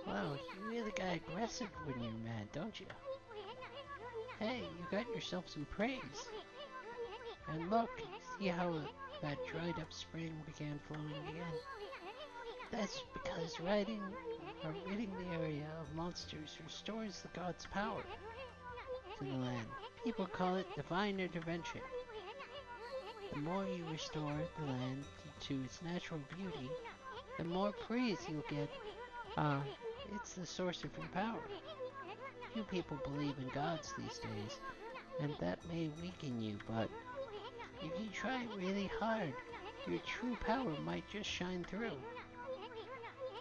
[SPEAKER 3] Wow, you really got aggressive when you're mad, don't you? Hey, you got yourself some praise. And look, see how that dried up spring began flowing again? That's because ridding the area of monsters restores the god's power to the land. People call it divine intervention. The more you restore the land to its natural beauty, the more praise you'll get. It's the source of your power. Few people believe in gods these days, and that may weaken you, but if you try really hard, your true power might just shine through.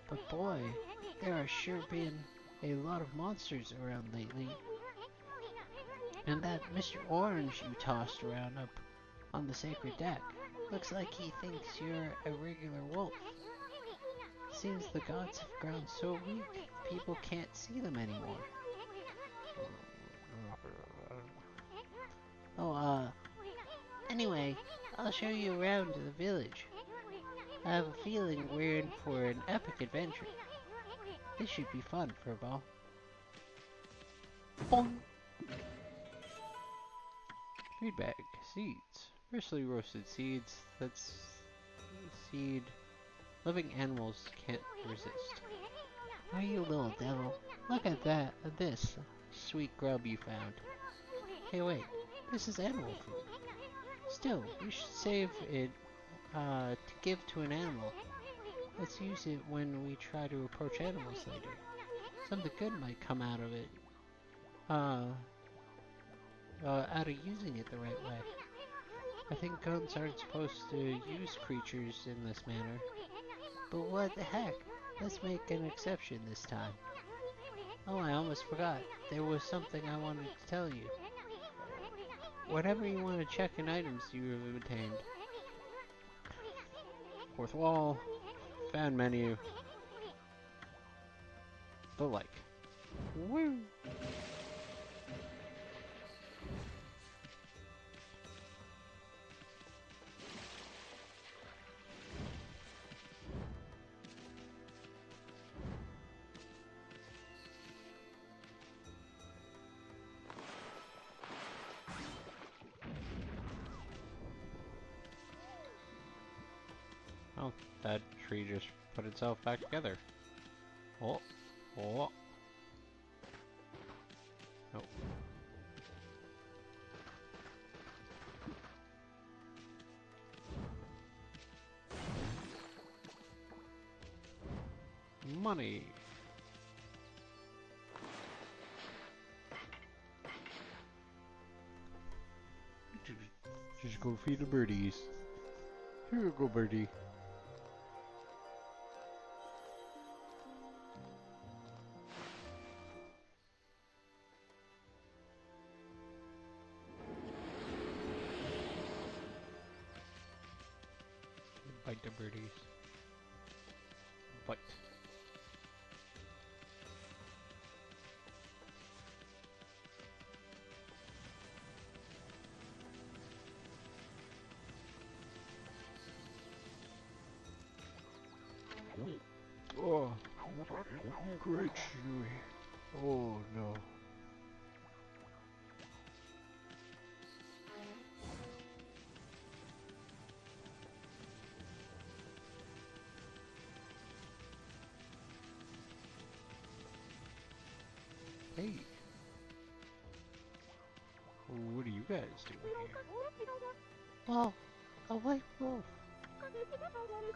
[SPEAKER 3] But boy, there are sure been a lot of monsters around lately. And that Mr. Orange you tossed around up on the sacred deck looks like he thinks you're a regular wolf. Seems the gods have grown so weak, people can't see them anymore. Oh, anyway, I'll show you around to the village. I have a feeling we're in for an epic adventure. This should be fun, Furball. Boing!
[SPEAKER 1] Feed bag. Seeds. Freshly roasted seeds. That's seed living animals can't resist.
[SPEAKER 3] Are you a little devil? Look at that, at this sweet grub you found. Hey wait, this is animal food. Still, we should save it to give to an animal. Let's use it when we try to approach animals later. Something good might come out of it. Out of using it the right way. I think guns aren't supposed to use creatures in this manner. But what the heck? Let's make an exception this time. Oh, I almost forgot. There was something I wanted to tell you. Whatever you want to check in items you have obtained.
[SPEAKER 1] Fourth wall. Found menu. The like. Woo! Oh, that tree just put itself back together. Oh, oh. Oh. Money. Just go feed the birdies. Here you go, birdie. Bite the birdies. Bite. Oh, great chewy. Oh no. Hey. What are you guys doing here?
[SPEAKER 3] Whoa, a white wolf.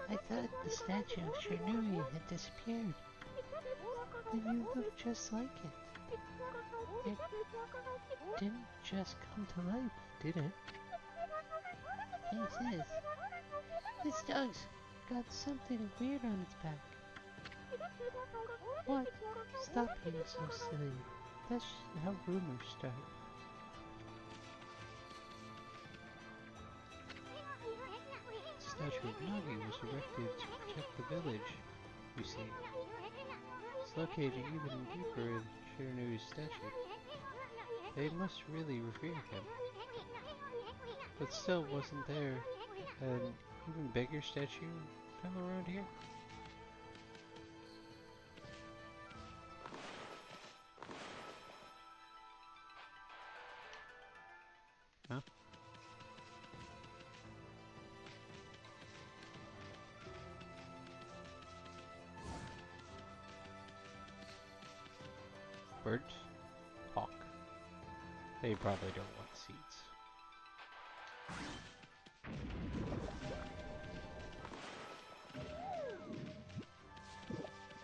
[SPEAKER 3] I thought the statue of Chernui had disappeared. But you look just like it. It didn't just come to life, did it? Yes, it is. This dog's got something weird on its back. What? Stop being so silly. That's how rumors start. The statue of Nagi was erected to protect the village, you see. It's located even deeper in Shiranui's statue. They must really revere him. But still, wasn't there an even bigger statue found around here? Huh?
[SPEAKER 1] Birds talk. They probably don't want seats.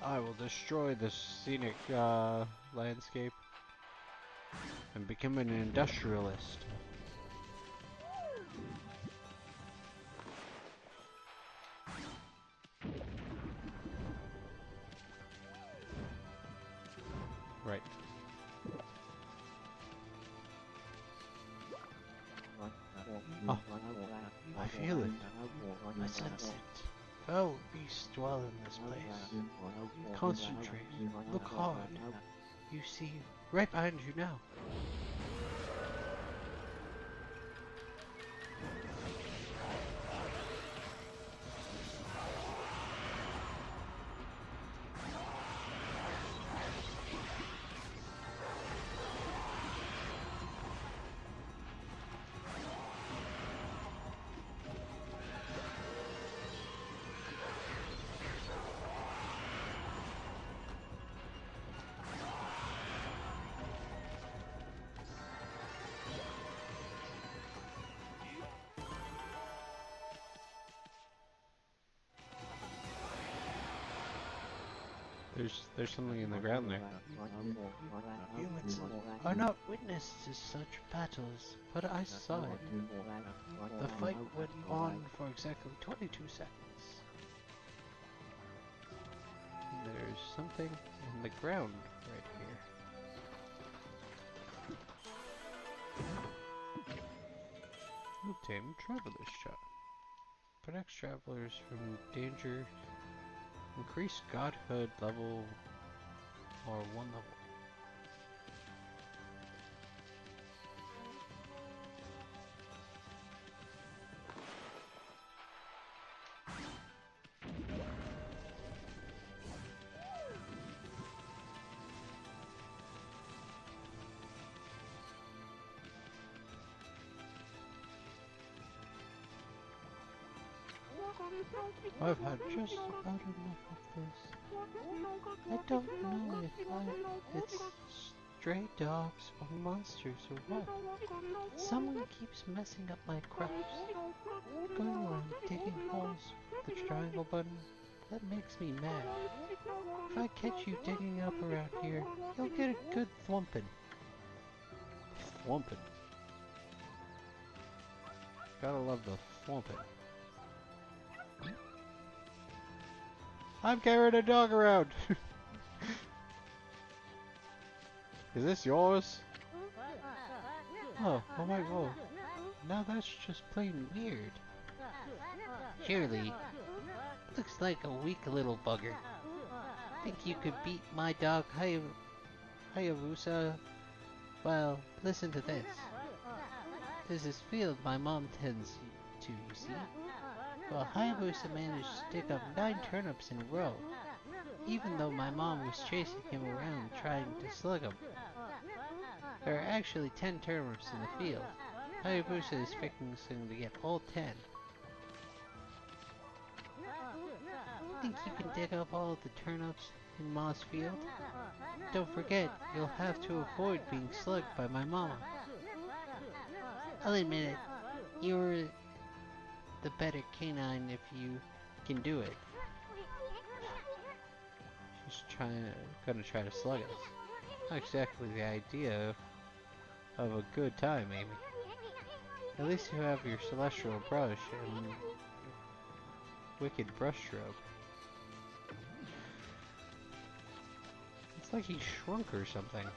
[SPEAKER 1] I will destroy this scenic landscape and become an industrialist. Right. Oh, I feel it.
[SPEAKER 3] I sense it. Foul beasts dwell in this place. Concentrate. Look hard. You see, right behind you now.
[SPEAKER 1] There's something in the ground there.
[SPEAKER 3] Humans are not witness to such battles, but I saw it. The fight went on for exactly 22 seconds.
[SPEAKER 1] There's something in the ground right here. Obtain Traveler's Shot. Protects travelers from danger. Increase Godhood level or 1 level. I've had just about enough of this. I don't know if it's stray dogs or monsters or what. Someone keeps messing up my crops. Going around digging holes with the triangle button, that makes me mad. If I catch you digging up around here, you'll get a good thwumpin'. Thwumpin'. Gotta love the thwumpin'. I'm carrying a dog around! Is this yours? Oh my god. Now that's just plain weird.
[SPEAKER 3] Surely, looks like a weak little bugger. Think you could beat my dog Hayabusa? Well, listen to this. There's this field my mom tends to, you see? Well, Hayabusa managed to dig up 9 turnips in a row, even though my mom was chasing him around trying to slug him. There are actually 10 turnips in the field. Hayabusa is fixing to get all 10. Think you can dig up all of the turnips in Ma's field? Don't forget, you'll have to avoid being slugged by my mama. I'll admit it, you're the better canine if you can do it.
[SPEAKER 1] She's gonna try to slug us. Not exactly the idea of a good time, Amy. At least you have your celestial brush and wicked brushstroke. It's like he shrunk or something.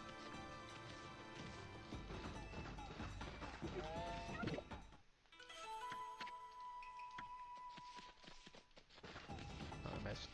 [SPEAKER 1] Oh, I missed.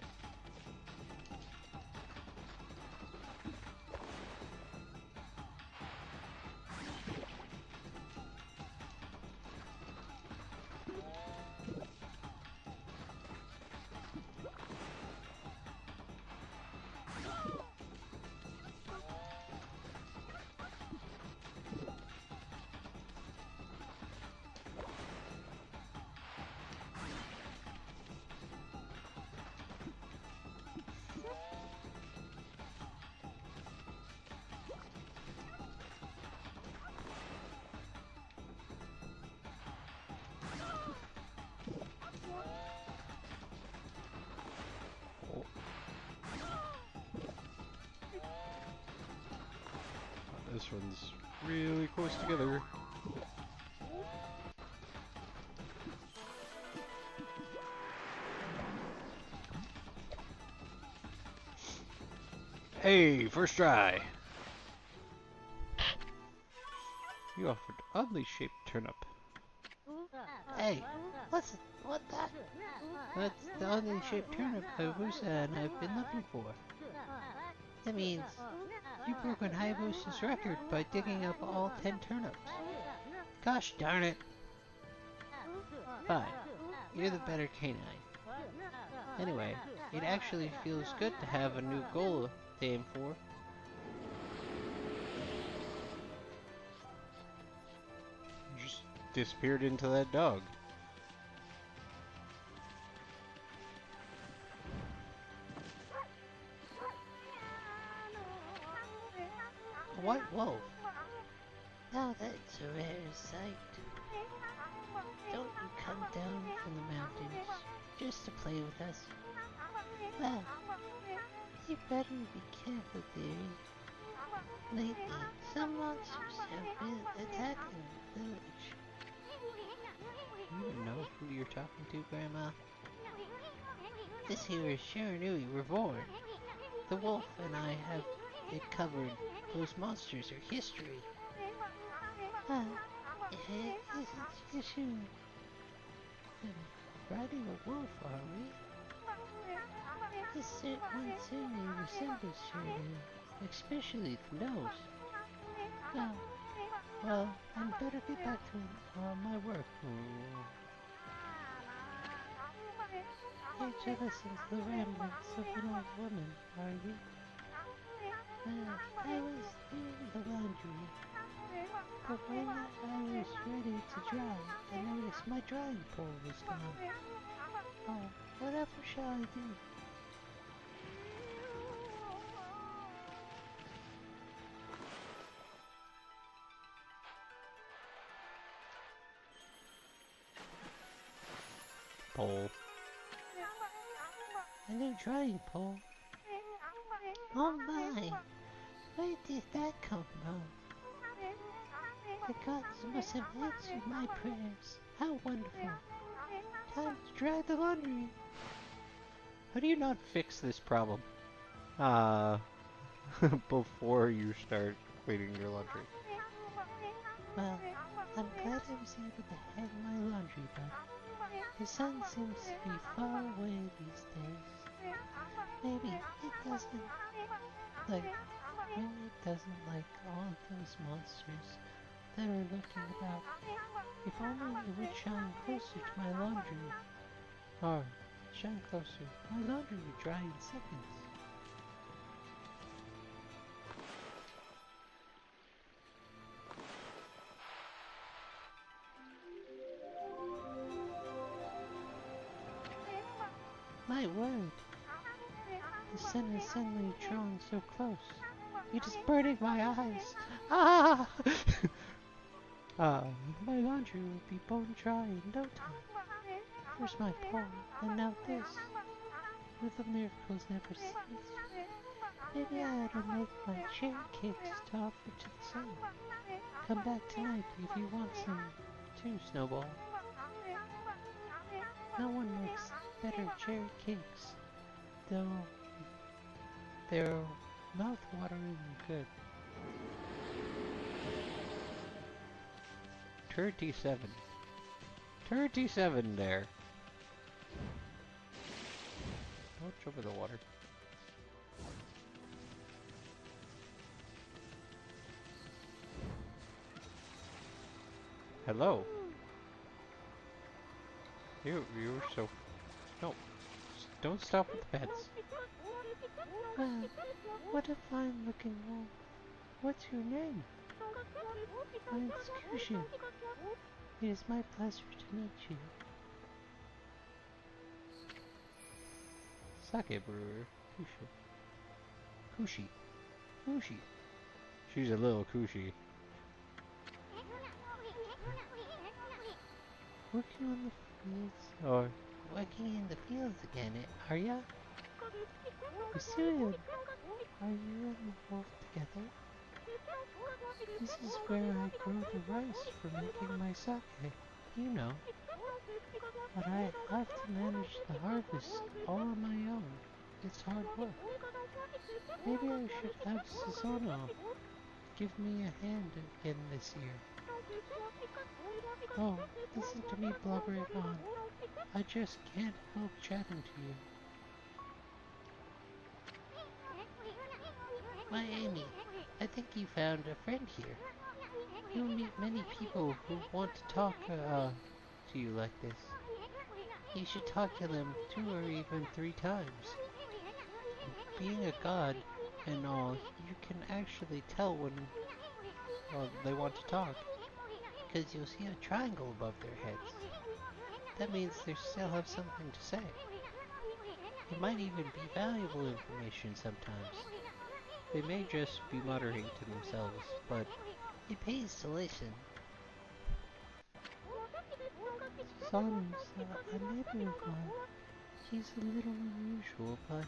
[SPEAKER 1] one's really close together. Hey, first try. You offered oddly shaped turnip.
[SPEAKER 3] Hey, what that? That's the oddly shaped turnip Hayabusa and I've been looking for. That means you broke Hayabusa's record by digging up all 10 turnips. Gosh darn it. Fine, you're the better canine. Anyway, it actually feels good to have a new goal to aim for.
[SPEAKER 1] You just disappeared into that dog.
[SPEAKER 3] A white wolf. Now that's a rare sight. Don't you come down from the mountains just to play with us? Well, you better be careful, dearie. Lately, some monsters have been attacking the village.
[SPEAKER 1] You don't know who you're talking to, Grandma?
[SPEAKER 3] This here is Shiranui Reborn. The wolf and I have it covered. Those monsters are history. Yes, riding a wolf, are we? This one certainly resembles Shiranui, especially the nose. Well, I'd better get back to my work. You're jealous of the ramblings of an old woman, are you? I was doing the laundry, but when I was ready to dry, I noticed my drying pole was gone. Oh, whatever shall I do?
[SPEAKER 1] Pole.
[SPEAKER 3] A new drying pole? Oh my! Where did that come from? The gods must have answered my prayers. How wonderful. Time to dry the laundry.
[SPEAKER 1] How do you not fix this problem? Before you start cleaning your laundry.
[SPEAKER 3] Well, I'm glad I was able to hang my laundry up. The sun seems to be far away these days. Maybe it doesn't like all of those monsters that are looking about. If only it would shine closer to my laundry. Or, shine closer. My laundry would dry in seconds. My word! The sun is suddenly drawn so close. It is burning my eyes. Ah! My laundry will be bone dry in no time. First my pole, and now this. Will the miracles never cease? Maybe I ought to make my cherry cakes to offer to the sun. Come back tonight if you want some too, Snowball. No one makes better cherry cakes, though they're mouth-watering good.
[SPEAKER 1] 37. 37 there. Watch over the water. Hello. You're so... No. Don't stop with the pets.
[SPEAKER 3] Well, what a fine-looking wolf. What's your name? Mine's Kushin. It is my pleasure to meet you.
[SPEAKER 1] Sake brewer. Kushi. Kushi. She's a little Kushi.
[SPEAKER 3] Working on the fields, or working in the fields again, are ya? Soon. Are you and the wolf together? This is where I grow the rice for making my sake. You know. But I have to manage the harvest all on my own. It's hard work. Maybe I should have Susanoo give me a hand again this year. Oh, listen to me blubbering on. I just can't help chatting to you. Why, Amy, I think you found a friend here. You'll meet many people who want to talk to you like this. You should talk to them 2 or even 3 times. Being a god and all, you can actually tell when they want to talk, because you'll see a triangle above their heads. That means they still have something to say. It might even be valuable information sometimes. They may just be muttering to themselves, but it pays to listen. Susanoo's a neighbor of mine. He's a little unusual, but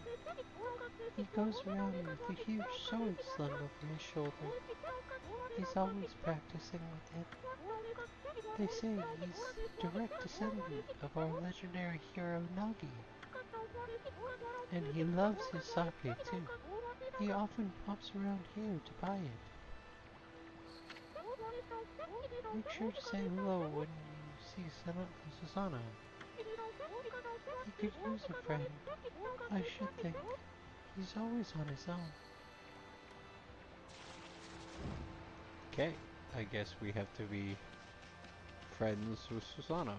[SPEAKER 3] he goes around with a huge sword slung over his shoulder. He's always practicing with it. They say he's direct descendant of our legendary hero Nagi. And he loves his sake too. He often pops around here to buy it. Make sure to say hello when you see Susanoo. He could use a friend, I should think. He's always on his own.
[SPEAKER 1] Okay, I guess we have to be friends with Susanoo.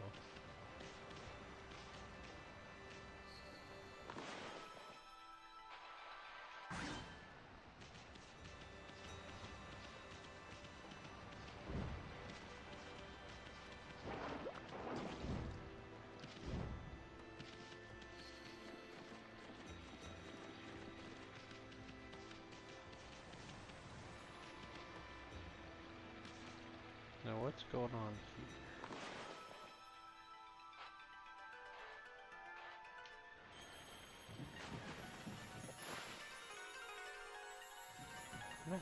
[SPEAKER 1] Now what's going on here? Nice.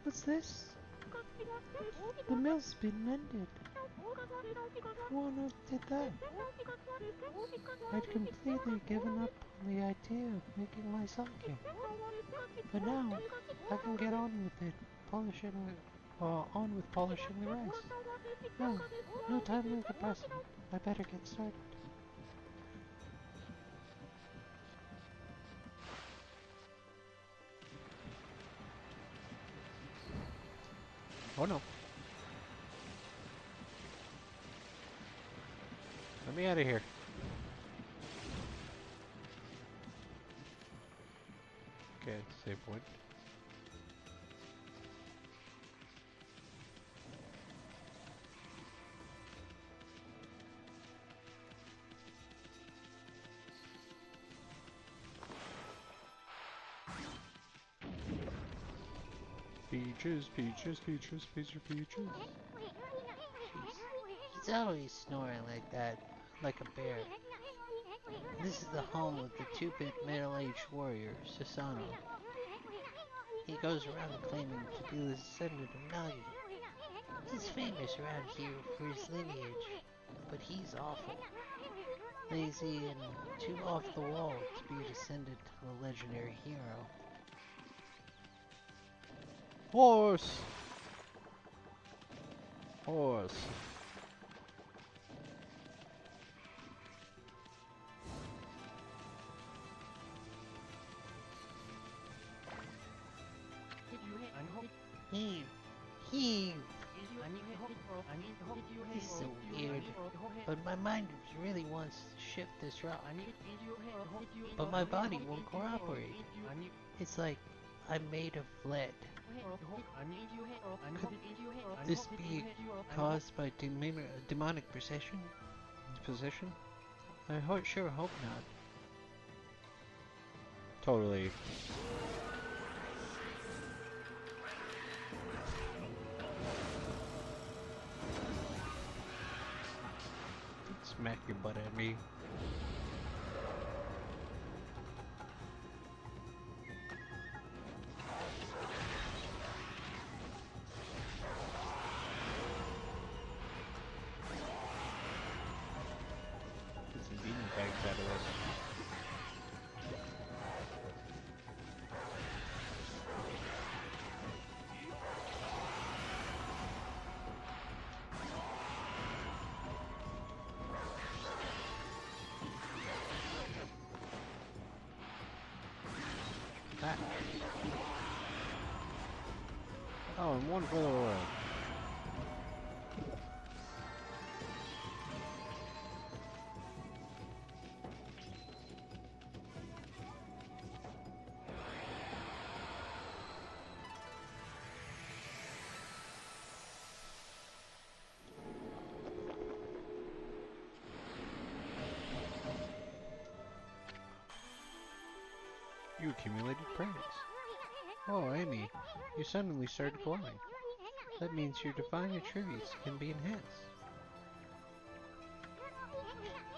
[SPEAKER 3] What's this? The mill's been mended. Who on earth did that? I'd completely given up on the idea of making my sake. But now, I can get on with it, polishing the rice. No time like the present. I better get started.
[SPEAKER 1] Oh no. Let me out of here. Okay, save point. Peaches, peaches, peaches, peaches, peaches.
[SPEAKER 3] He's always snoring like that, like a bear. This is the home of the 2-bit middle-aged warrior, Susanoo. He goes around claiming to be the descendant of Nagi. He's famous around here for his lineage, but he's awful. Lazy and too off the wall to be a descendant of a legendary hero.
[SPEAKER 1] Horse! Horse.
[SPEAKER 3] Heave. This is so weird, but my mind really wants to shift this rock, but my body won't cooperate. It's like I'm made of lead. Could this be caused by demonic possession? I sure hope not.
[SPEAKER 1] Totally. Smack your butt at me. Oh, and one further away. You accumulated praise. Oh, Amy, you suddenly started glowing. That means your divine attributes can be enhanced.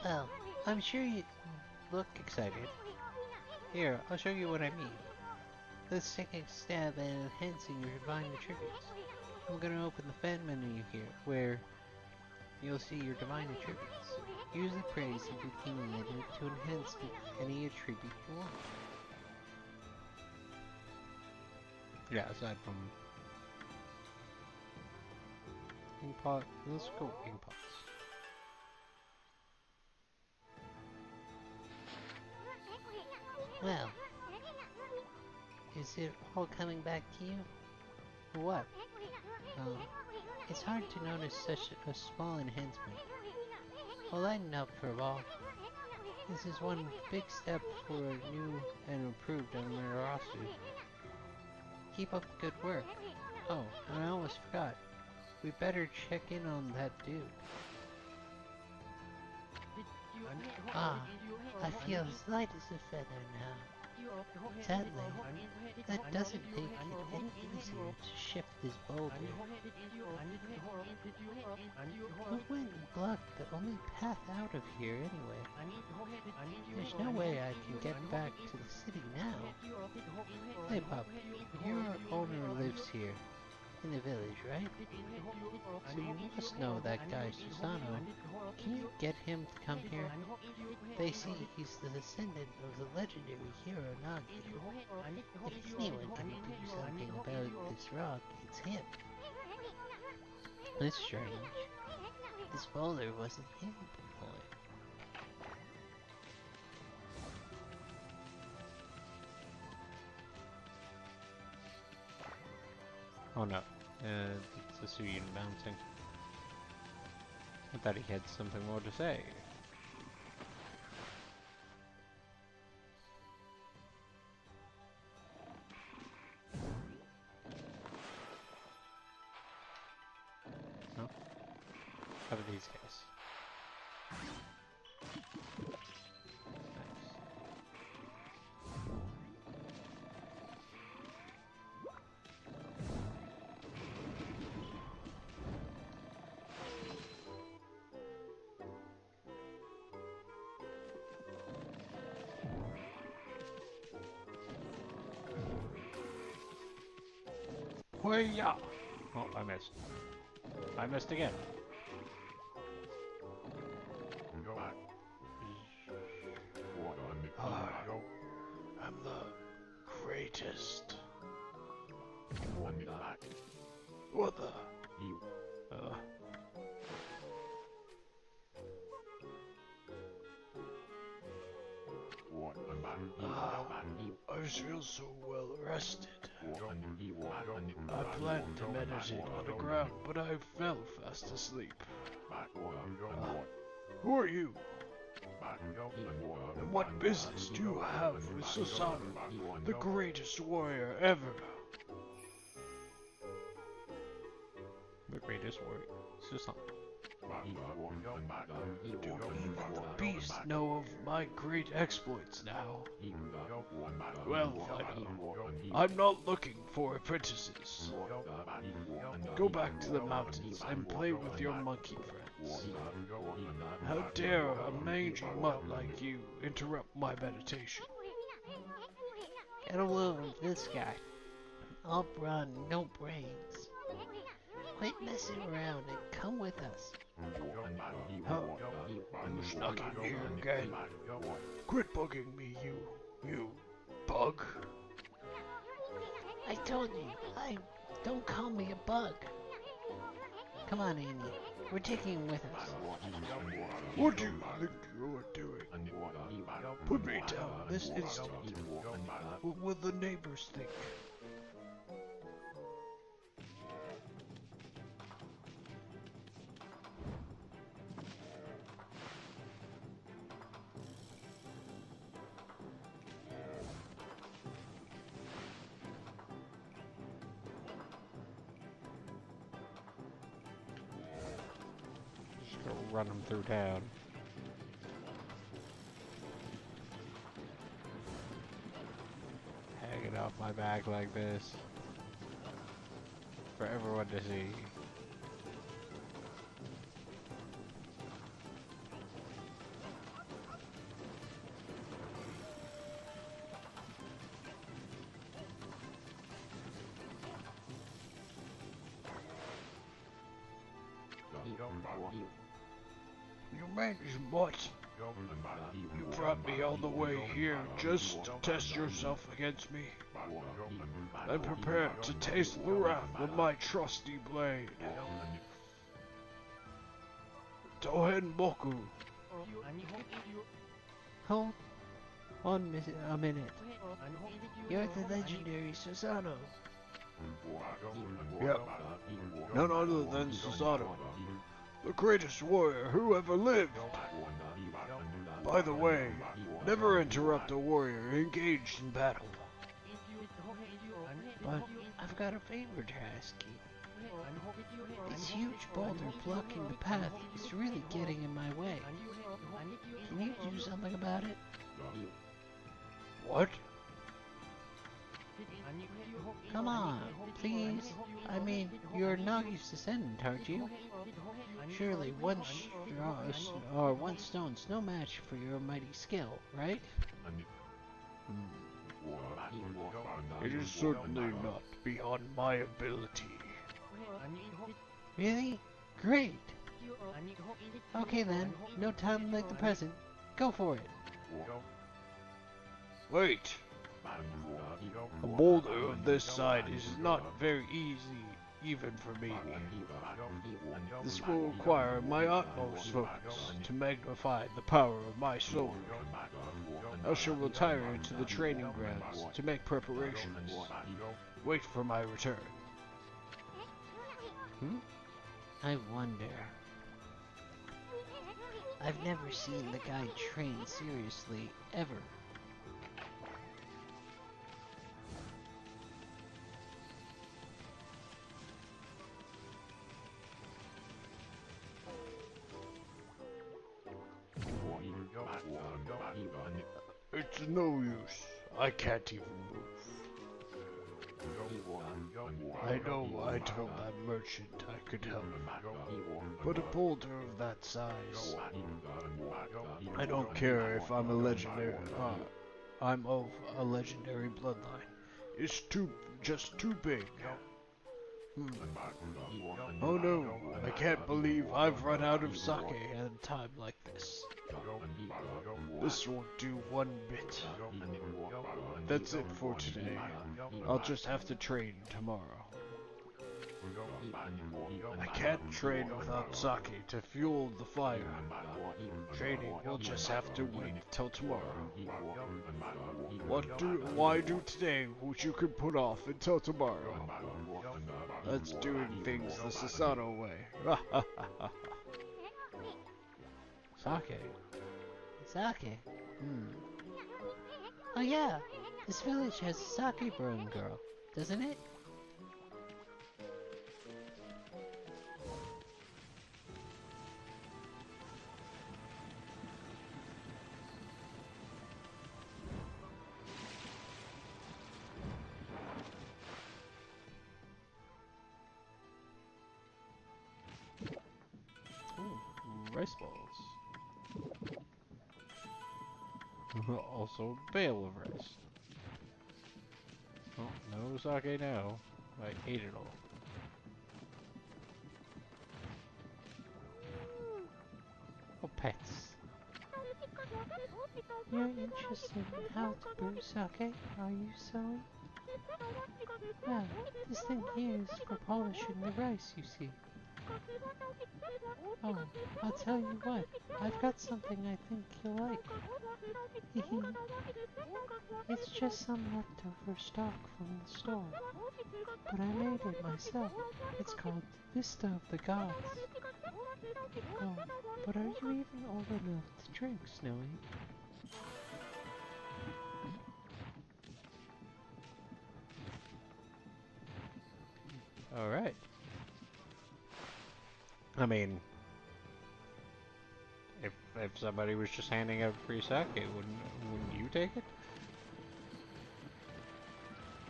[SPEAKER 3] Well, I'm sure you look excited. Here, I'll show you what I mean. Let's take a stab at enhancing your divine attributes. I'm gonna open the fan menu here, where you'll see your divine attributes. Use the praise you've accumulated to enhance any attribute you want.
[SPEAKER 1] Yeah, aside from Inkpot, let's go Inkpots.
[SPEAKER 3] Well, is it all coming back to you? Or what? It's hard to notice such a small enhancement. Well, lighten up for a ball. This is one big step for a new and improved roster. Keep up the good work. Oh, and I almost forgot. We better check in on that dude. Ah, I feel as light as a feather now. Sadly, that doesn't make it any easier to shift this boulder. What went and blocked the only path out of here anyway? There's no way I can get back to the city now. Hey pup, your owner lives here, in the village, right? So you must know that guy Susano. Can you get him to come here? They say he's the descendant of the legendary hero Nagi. If anyone can do something about this rock, it's him. That's strange. This boulder wasn't him before.
[SPEAKER 1] Oh no, it's a Suyin bouncing. I thought he had something more to say. No? How about these guys? Nice. Hoi-ya! Oh, I missed. I missed again.
[SPEAKER 2] I'm the greatest. What the? I feel so well rested. I planned to meditate on the ground, but I fell fast asleep. Who are you? And what business do you have with Susanoo, the greatest warrior ever?
[SPEAKER 1] The greatest warrior, Susanoo.
[SPEAKER 2] Do the beast know of my great exploits now? Well, I'm not looking for apprentices. Go back to the mountains and play with your monkey friends. How dare a mangy mutt like you interrupt my meditation?
[SPEAKER 3] Get along with this guy. All brawn, no brains. Quit messing around and come with us.
[SPEAKER 2] Huh? You snuck in here again. Quit bugging me, you bug.
[SPEAKER 3] I told you, don't call me a bug. Come on, Amy. We're taking him with us.
[SPEAKER 2] What do you think you're doing? Put me down this instant. What will the neighbors think?
[SPEAKER 1] run them through town. Hanging off my back like this for everyone to see.
[SPEAKER 2] You mean what? You brought me all the way here just to test yourself against me. And prepare to taste the wrath of my trusty blade. Tohen Boku.
[SPEAKER 3] Hold on a minute. You're the legendary Susanoo.
[SPEAKER 2] Yep. None other than Susanoo, the greatest warrior who ever lived. By the way, never interrupt a warrior engaged in battle.
[SPEAKER 3] But I've got a favor to ask you. This huge boulder blocking the path is really getting in my way. Can you do something about it?
[SPEAKER 2] What?
[SPEAKER 3] Come on, please. I mean, you're Nagi's descendant, aren't you? Surely one stone's no match for your mighty skill, right?
[SPEAKER 2] It is certainly not beyond my ability.
[SPEAKER 3] Really? Great! Okay then, no time like the present. Go for it.
[SPEAKER 2] Wait! A boulder of this size is not very easy, even for me. This will require my utmost focus to magnify the power of my sword. I shall retire to the training grounds to make preparations. Wait for my return.
[SPEAKER 3] I wonder. I've never seen the guy train seriously, ever.
[SPEAKER 2] It's no use. I can't even move. I know I told that merchant I could help, but a boulder of that size. I don't care if I'm a legendary. I'm of a legendary bloodline. It's just too big. Oh no, I can't believe I've run out of sake at a time like this. This won't do one bit. That's it for today. I'll just have to train tomorrow. I can't train without sake to fuel the fire. Training will just have to wait till tomorrow. Why do today what you can put off until tomorrow? That's doing things the Susanoo way.
[SPEAKER 3] Sake. Sake? Oh yeah, this village has a sake brewing girl, doesn't it?
[SPEAKER 1] Rice balls. Also a bale of rice. Oh, no sake now. I ate it all. Oh, pets.
[SPEAKER 3] You're interested in how to brew sake, are you, Zoe? Well, this thing here is for polishing the rice, you see. Oh, I'll tell you what, I've got something I think you'll like. It's just some leftover stock from the store, but I made it myself. It's called Vista of the Gods. Oh, but are you even old enough to drink, Snowy?
[SPEAKER 1] Alright. I mean, If somebody was just handing out free sake, wouldn't you take it?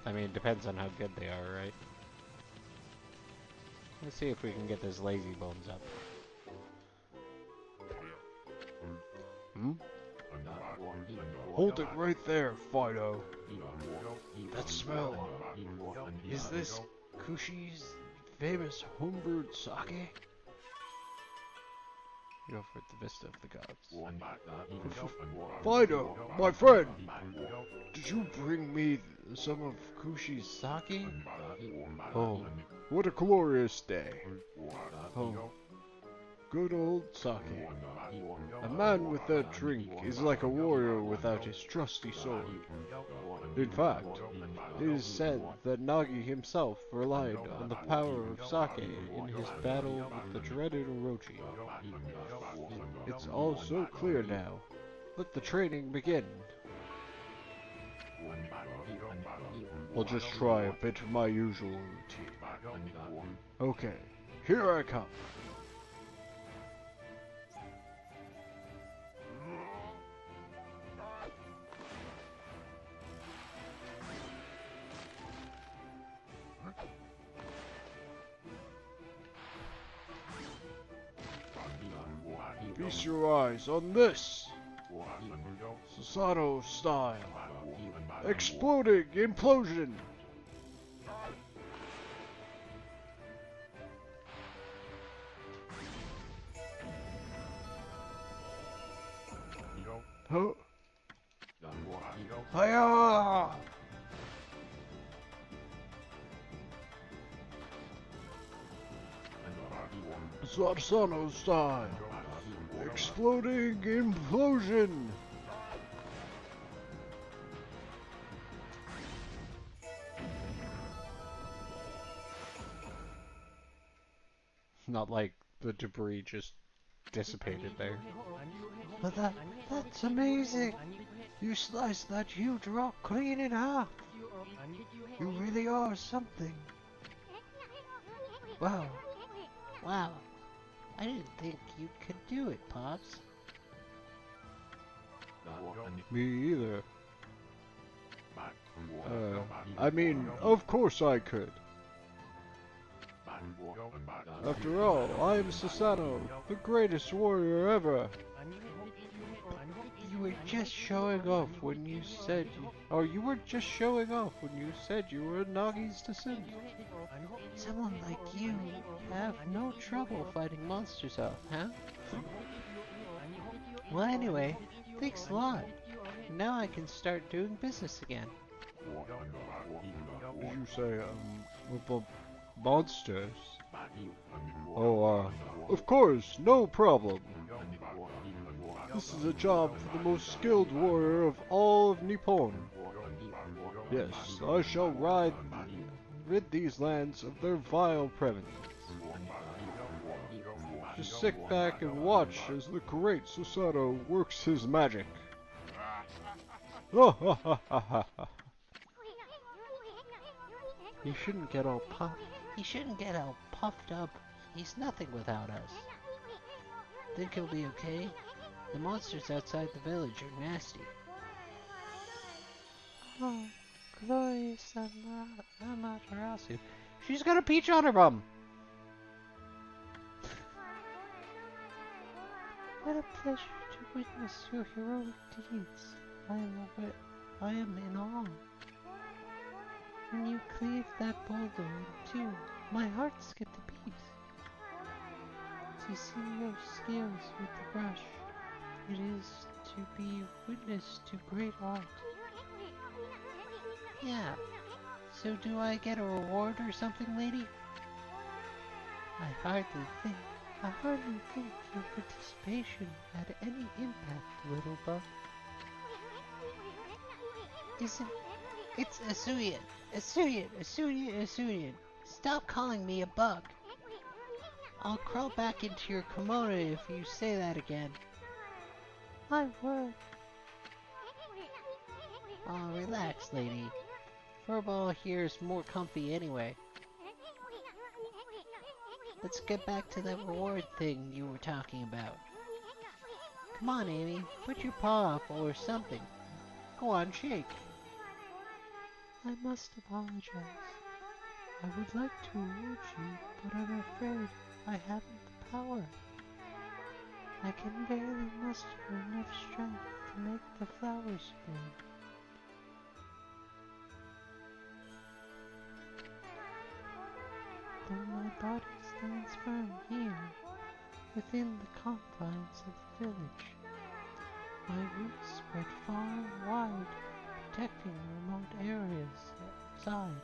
[SPEAKER 1] I mean, it depends on how good they are, right? Let's see if we can get this lazy bones up. Hmm?
[SPEAKER 2] Hold it right there, Fido. That smell. Is this Kushi's famous homebrewed sake?
[SPEAKER 1] Go for the vista of the gods.
[SPEAKER 2] Fido, my friend, did you bring me some of Kushi's sake? Oh, what a glorious day. Oh, good old sake. A man with that drink is like a warrior without his trusty sword. In fact, it is said that Nagi himself relied on the power of sake in his battle with the dreaded Orochi. It's all so clear now. Let the training begin. I'll just try a bit of my usual routine. Okay, here I come. Feast your eyes on this! Susanoo style. Exploding implosion! Huh? Hiya! Susanoo style. Exploding implosion!
[SPEAKER 1] Not like the debris just dissipated there.
[SPEAKER 3] But that's amazing. You sliced that huge rock clean in half. You really are something. Wow. Wow. I didn't think you could do it, Pops.
[SPEAKER 2] Me either. I mean, of course I could. After all, I am Susanoo, the greatest warrior ever.
[SPEAKER 3] You were just showing off when you said
[SPEAKER 1] You were just showing off when you said you were Nagi's descendant.
[SPEAKER 3] someone like you have no trouble fighting monsters off, huh? Well, anyway, thanks a lot. Now I can start doing business again.
[SPEAKER 2] Did you say, monsters? Oh, of course, no problem. This is a job for the most skilled warrior of all of Nippon. Yes, I shall rid these lands of their vile premises. Just sit back and watch as the great Susanoo works his magic. Ha ha ha ha ha ha.
[SPEAKER 3] He shouldn't get all puffed up. He's nothing without us. Think he'll be okay? The monsters outside the village are nasty.
[SPEAKER 1] Oh, glorious Amaterasu. She's got a peach on her bum.
[SPEAKER 3] What a pleasure to witness your heroic deeds. I am in awe. When you cleave that boulder in two, my heart skipped a beat. To see your skills with the brush, it is to be witness to great art. Yeah, so do I get a reward or something, lady? I hardly think your participation had any impact, little buck. It's Asuyan. Stop calling me a bug. I'll crawl back into your kimono if you say that again. I would. Oh, relax, lady. Furball here is more comfy anyway. Let's get back to that reward thing you were talking about. Come on, Amy. Put your paw up or something. Go on, shake. I must apologize. I would like to reward you, but I'm afraid I haven't the power. I can barely muster enough strength to make the flowers bloom. Though my body stands firm here, within the confines of the village, my roots spread far and wide, protecting remote areas outside.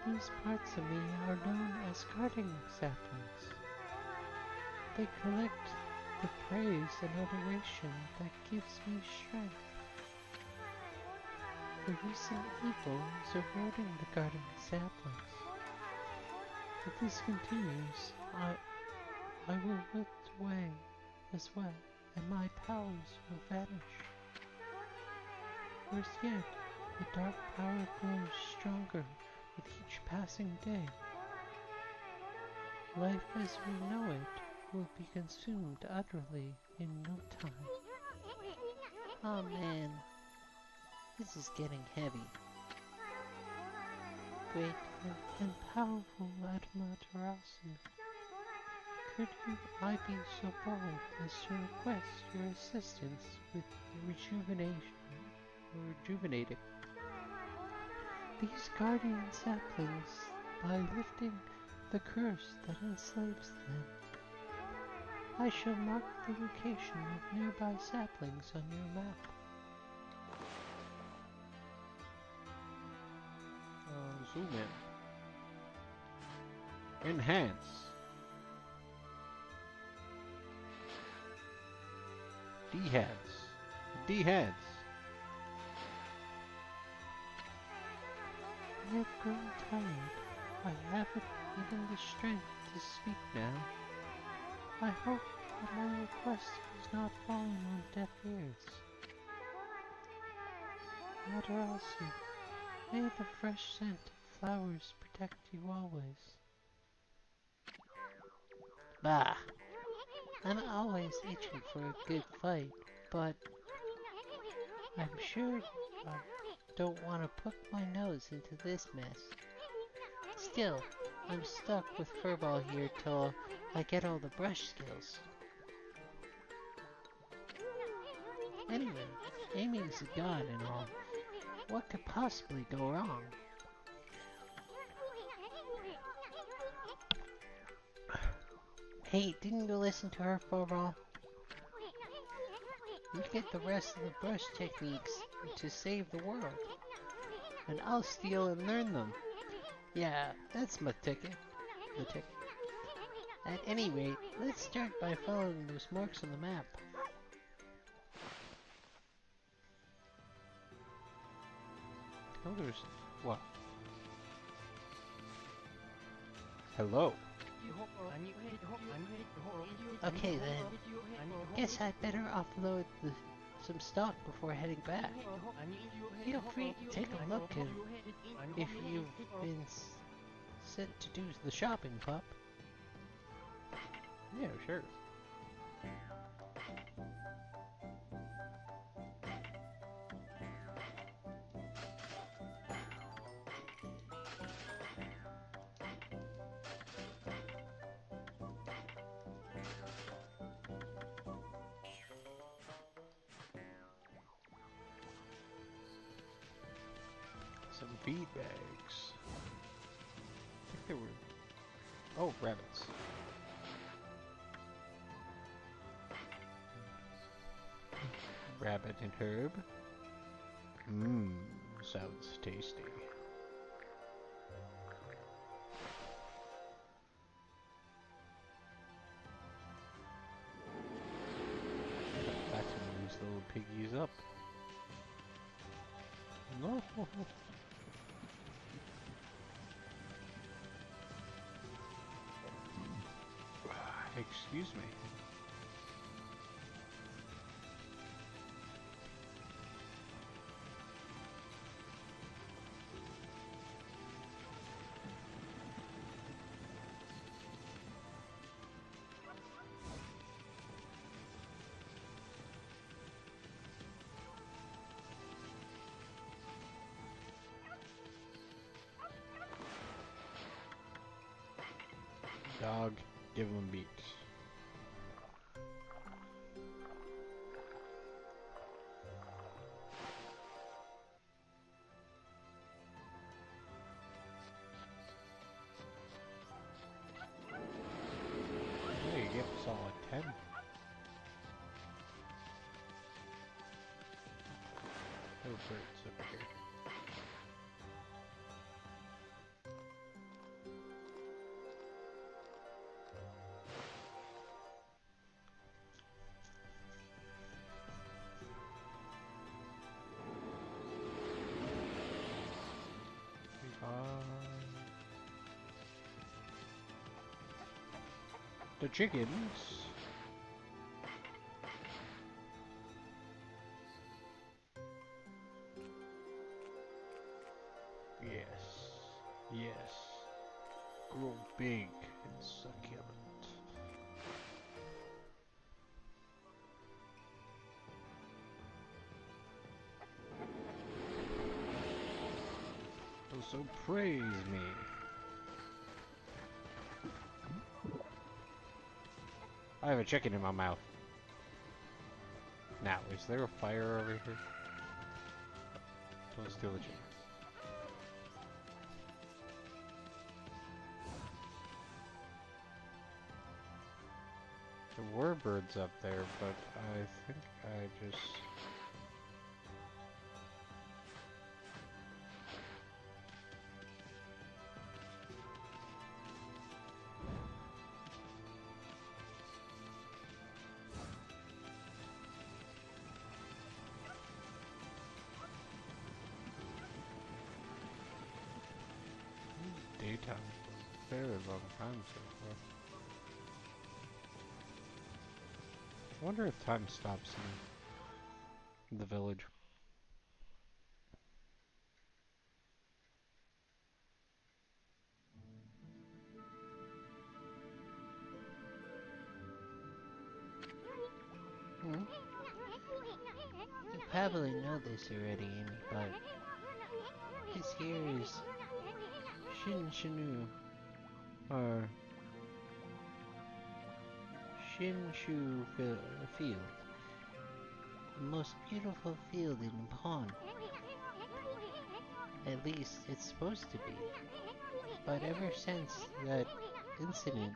[SPEAKER 3] These parts of me are known as guarding saplings. They collect the praise and adoration that gives me strength. The recent evil is eroding the garden saplings. If this continues, I will wilt away as well, and my powers will vanish. Worse yet, the dark power grows stronger with each passing day. Life as we know it will be consumed utterly in no time. Oh man, this is getting heavy. Great and powerful Amaterasu, could I be so bold as to request your assistance with rejuvenating these guardian saplings by lifting the curse that enslaves them? I shall mark the location of nearby saplings on your map.
[SPEAKER 1] Zoom in. Enhance. Dehance. Dehance.
[SPEAKER 3] I have grown tired. I haven't even the strength to speak now. I hope that my request has not fallen on deaf ears. Amaterasu, may the fresh scent of flowers protect you always. Bah! I'm always itching for a good fight, but I'm sure I don't want to put my nose into this mess. Still, I'm stuck with Furball here till I get all the brush skills. Anyway, Amy's a god and all. What could possibly go wrong? Hey, didn't you listen to her, Furball? You get the rest of the brush techniques to save the world, and I'll steal and learn them. Yeah, that's my ticket. The ticket. At any rate, let's start by following those marks on the map.
[SPEAKER 1] Oh, there's what? Hello.
[SPEAKER 3] Okay then, guess I'd better offload some stock before heading back. Feel free to take a look if you've been sent to do the shopping, pup.
[SPEAKER 1] Yeah, sure. Some feed bags. I think they were... Oh, rabbits. Rabbit and herb. Mmm, sounds tasty. Fatten these little piggies up. No. Excuse me. Dog, give him beats. Hey, you get a solid 10. No birds over here. The chickens. Yes. Yes. Grow big and succulent. So praise me. I have a chicken in my mouth. Now, is there a fire over here? Don't steal the chicken. There were birds up there, but I think I just... Daytime for a very long time so far. I wonder if time stops in the village.
[SPEAKER 3] Hmm? You probably know this already, Amy, but this here is Shinu, or Shinshu Field. The most beautiful field in Japan. At least it's supposed to be. But ever since that incident,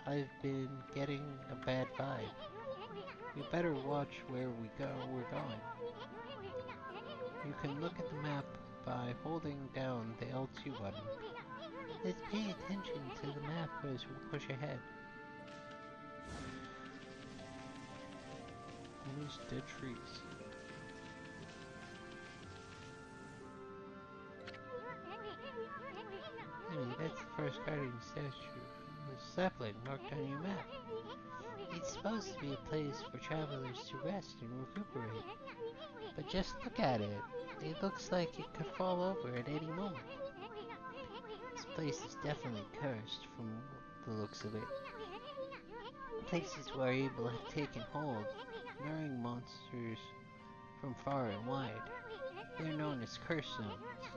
[SPEAKER 3] I've been getting a bad vibe. We better watch where we're going. You can look at the map by holding down the L2 button. Let's pay attention to the map as we push ahead.
[SPEAKER 1] Those dead trees.
[SPEAKER 3] Hey, that's the first guardian statue. The sapling marked on your map. It's supposed to be a place for travelers to rest and recuperate. But just look at it. It looks like it could fall over at any moment. This place is definitely cursed from the looks of it. Places where evil have taken hold, luring monsters from far and wide. They're known as curse zones,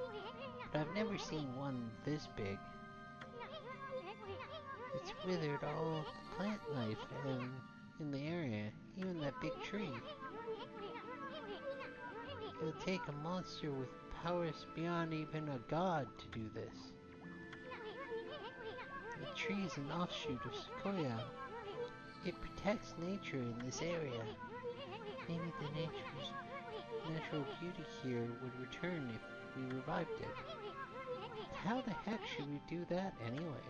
[SPEAKER 3] but I've never seen one this big. It's withered all the plant life in the area, even that big tree. It'll take a monster with powers beyond even a god to do this. The tree is an offshoot of Sequoia. It protects nature in this area. Maybe the natural beauty here would return if we revived it. How the heck should we do that anyway?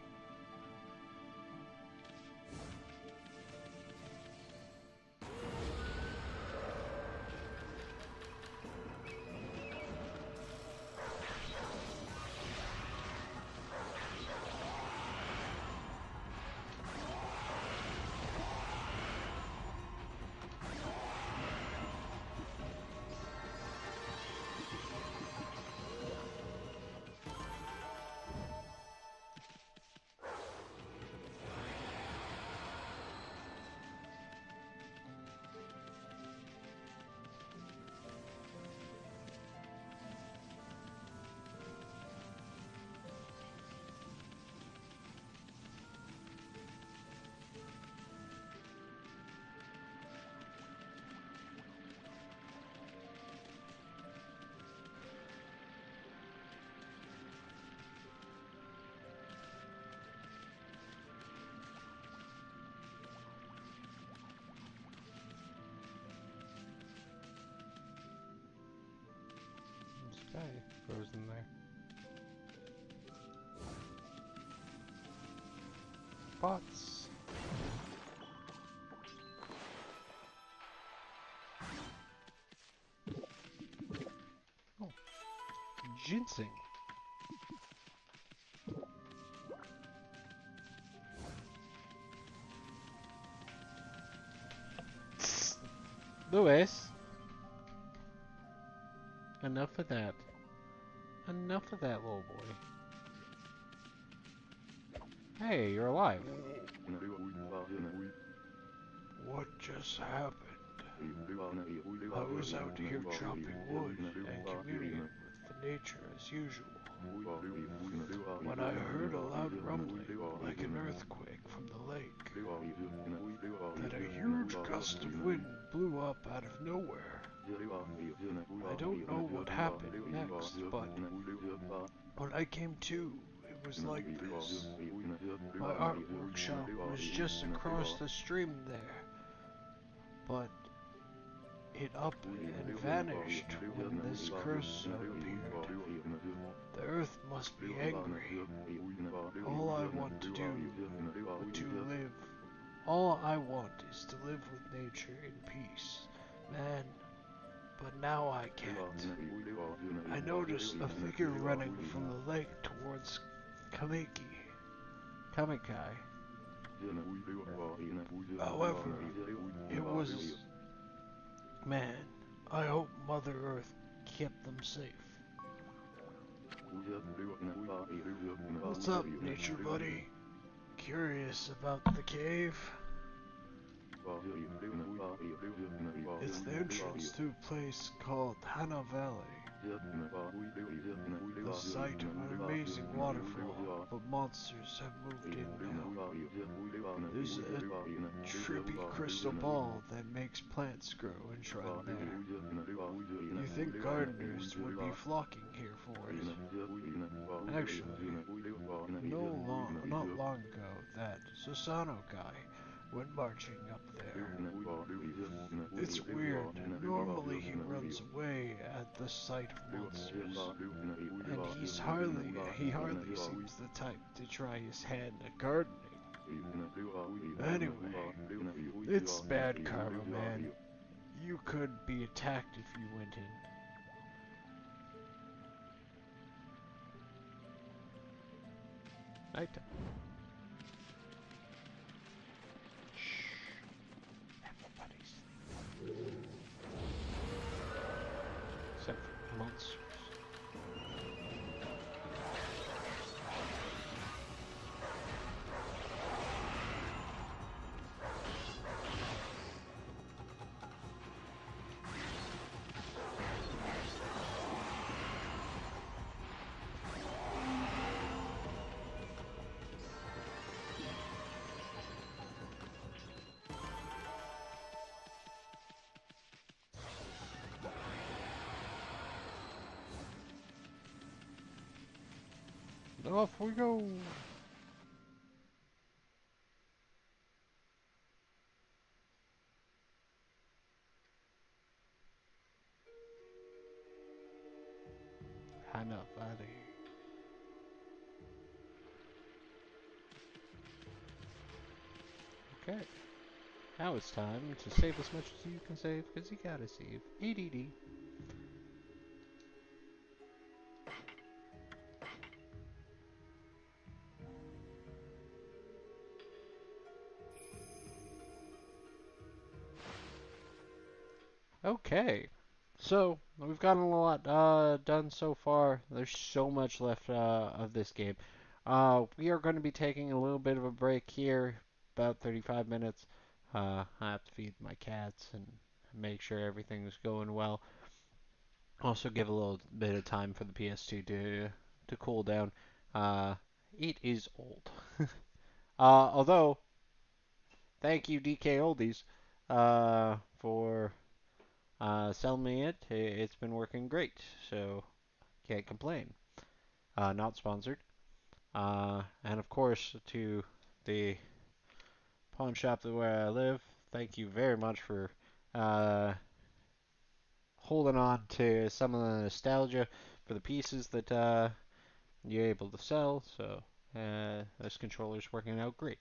[SPEAKER 1] goes in there. Pots. Oh, ginseng. Louis, enough of that. Enough of that, little boy. Hey, you're alive.
[SPEAKER 2] What just happened? I was out here chopping wood and communing with the nature as usual, when I heard a loud rumbling like an earthquake from the lake. Then a huge gust of wind blew up out of nowhere. I don't know what happened next, but when I came to, it was like this. My art workshop was just across the stream there, but it up and vanished when this curse appeared. The earth must be angry. All I want to do to live, all I want is to live with nature in peace, man. But now I can't. I noticed a figure running from the lake towards Kamiki.
[SPEAKER 1] Kamikai.
[SPEAKER 2] However, it was... Man, I hope Mother Earth kept them safe. What's up, nature buddy? Curious about the cave? It's the entrance to a place called Hana Valley, the site of an amazing waterfall, but monsters have moved in now. There's a trippy crystal ball that makes plants grow enshrined there. You think gardeners would be flocking here for it? Actually, not long ago, that Susano guy went marching up there. It's weird. Normally he runs away at the sight of monsters, and he hardly seems the type to try his hand at gardening. Anyway, it's bad karma, man. You could be attacked if you went in.
[SPEAKER 1] Nighttime. Except for monsters. Off we go. Hana Valley. Okay. Now it's time to save as much as you can save, because you gotta save. ADD. Okay. So, we've gotten a lot done so far. There's so much left of this game. We are going to be taking a little bit of a break here, about 35 minutes. I have to feed my cats and make sure everything's going well. Also give a little bit of time for the PS2 to cool down. It is old. Although, thank you DK Oldies for selling me it. It's been working great, so can't complain. Not sponsored. And of course, to the pawn shop where I live, thank you very much for uh, holding on to some of the nostalgia for the pieces that you're able to sell. So this controller's working out great.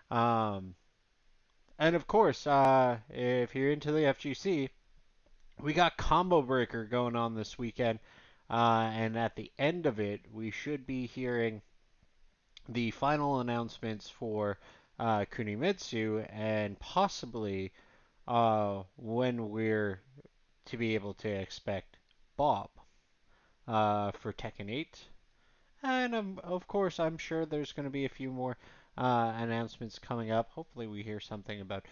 [SPEAKER 1] Um, and of course, if you're into the FGC, we got Combo Breaker going on this weekend. And at the end of it, we should be hearing the final announcements for Kunimitsu and possibly when we're to be able to expect Bob for Tekken 8. And of course, I'm sure there's going to be a few more announcements coming up. Hopefully, we hear something about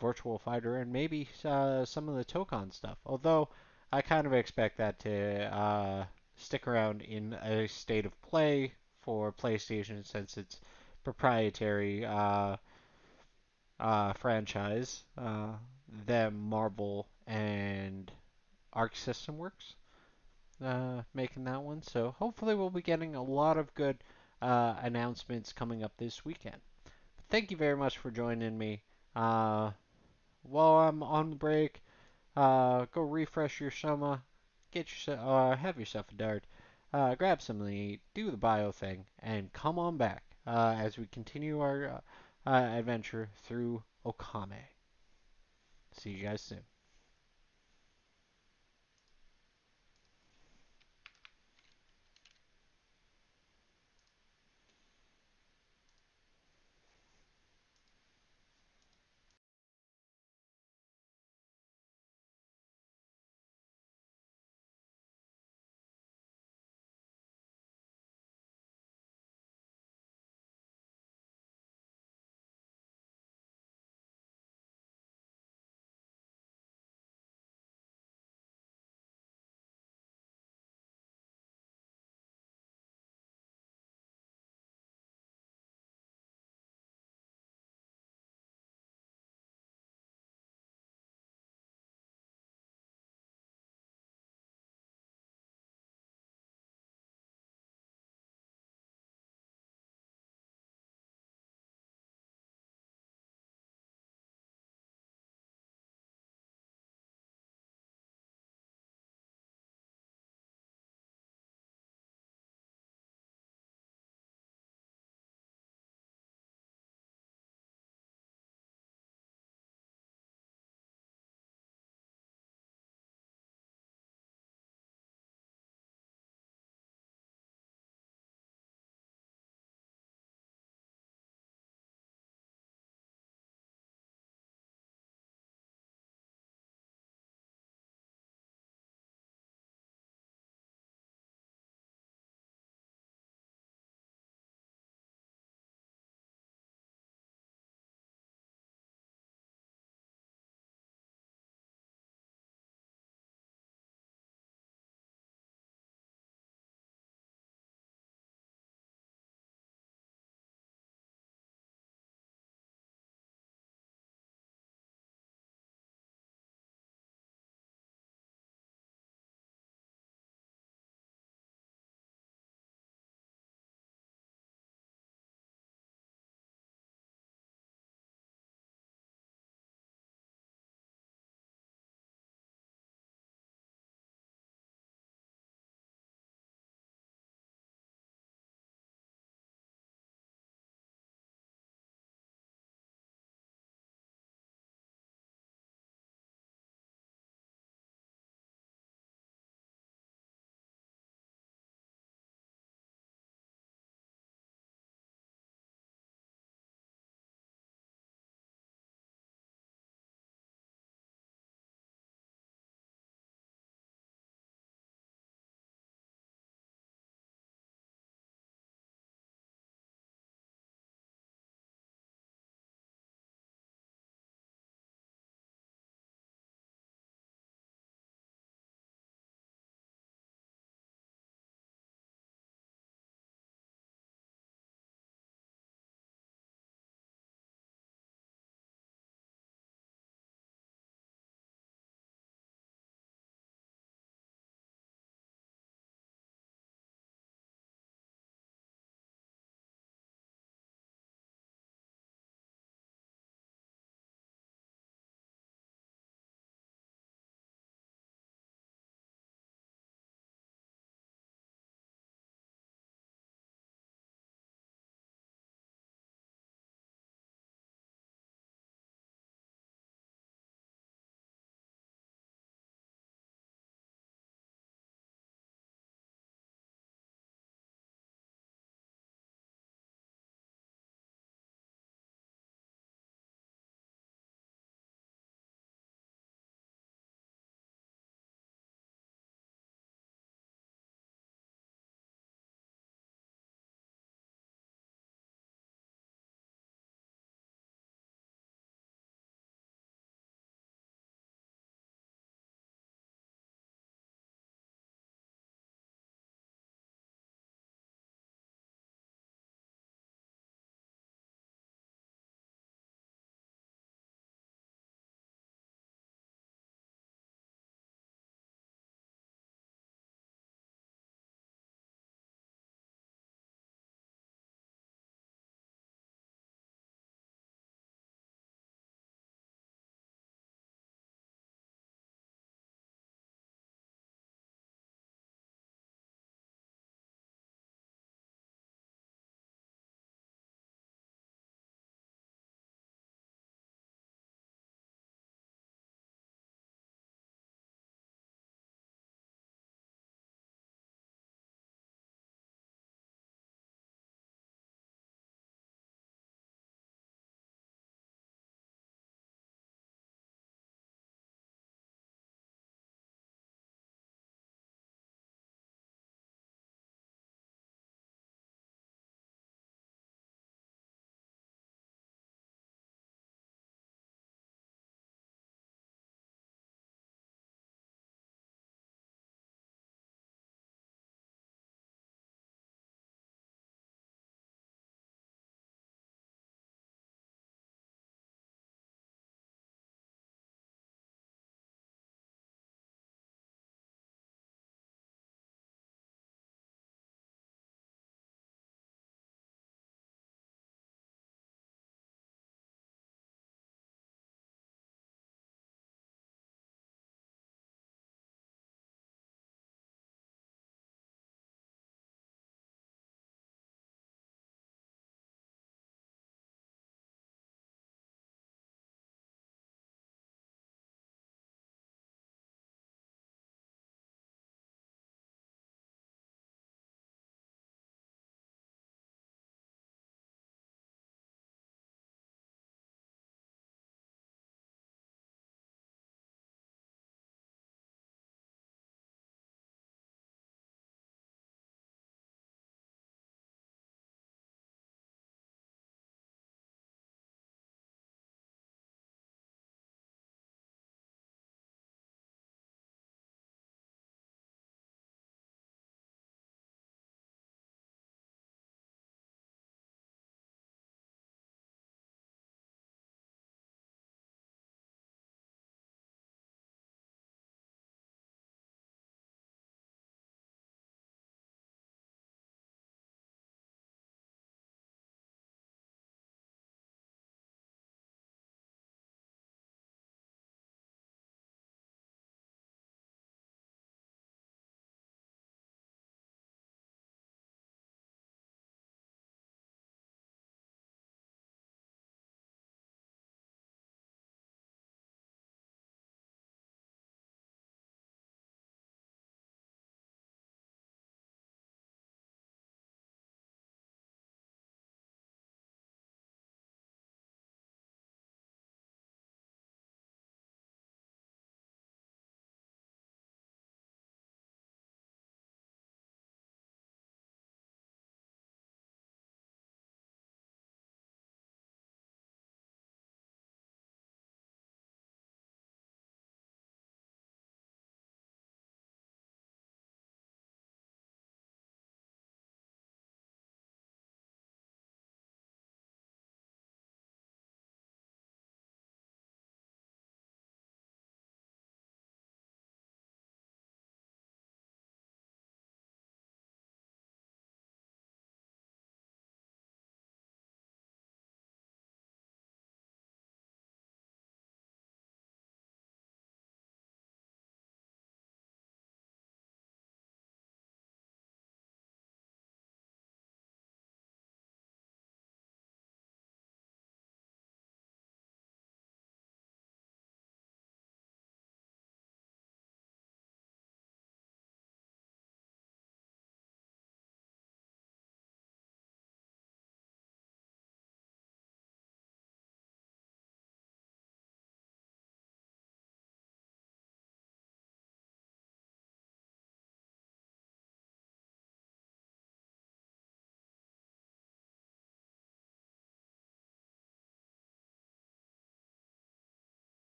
[SPEAKER 1] Virtual Fighter and maybe some of the Tokon stuff. Although, I kind of expect that to stick around in a state of play for PlayStation since it's proprietary franchise. Them, Marble, and Arc System Works making that one. So hopefully we'll be getting a lot of good announcements coming up this weekend. Thank you very much for joining me. Uh, while I'm on the break, go refresh your soma, have yourself a dart, grab something to eat, do the bio thing, and come on back as we continue our adventure through Okami. See you guys soon.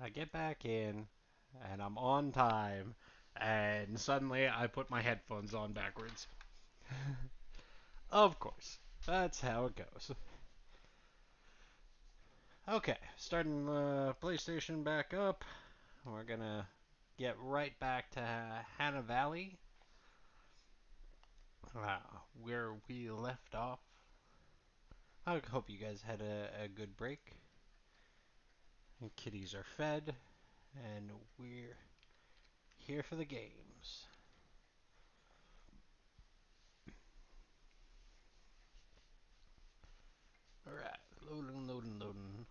[SPEAKER 1] I get back in, and I'm on time, and suddenly I put my headphones on backwards. Of course, that's how it goes. Okay, starting the PlayStation back up. We're gonna get right back to Hannah Valley, where we left off. I hope you guys had a good break. And kitties are fed, and we're here for the games. Alright, loading, loading, loading.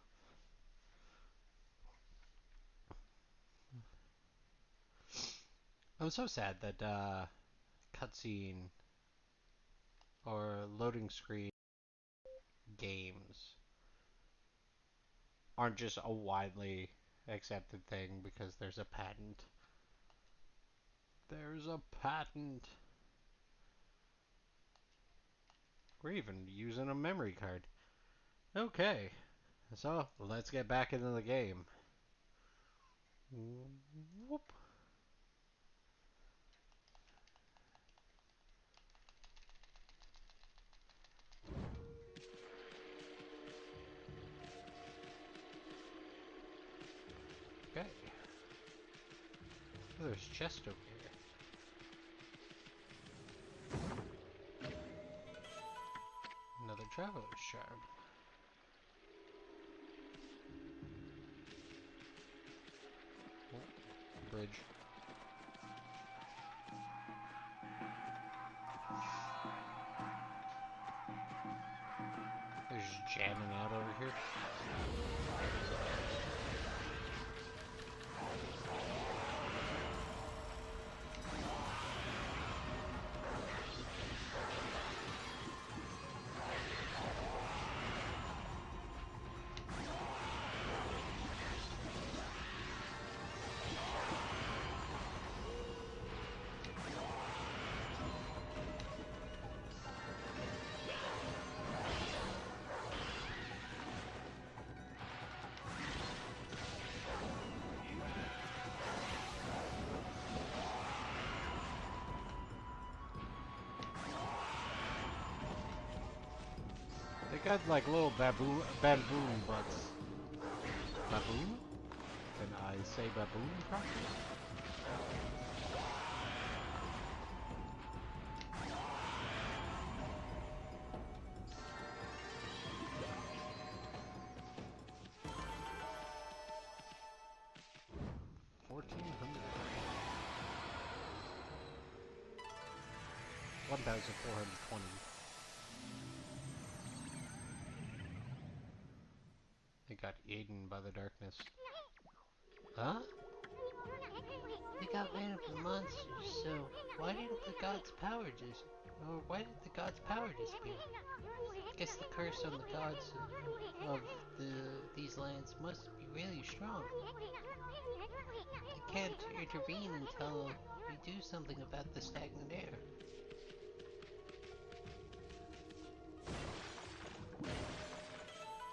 [SPEAKER 1] I'm so sad that cutscene or loading screen games aren't just a widely accepted thing because there's a patent. There's a patent. We're even using a memory card. Okay, so let's get back into the game. Whoop. Okay. Oh, there's a chest over here. Another traveler's charm. Oh, bridge. They're just jamming out over here. They got like little baboon butts. Baboon? Can I say baboon properly? $1,420. They got eaten by the darkness. Huh?
[SPEAKER 3] They got rid of the monsters, so why didn't the gods' power why did the gods' power disappear? Guess the curse on the gods of these lands must be really strong. They can't intervene until we do something about the stagnant air.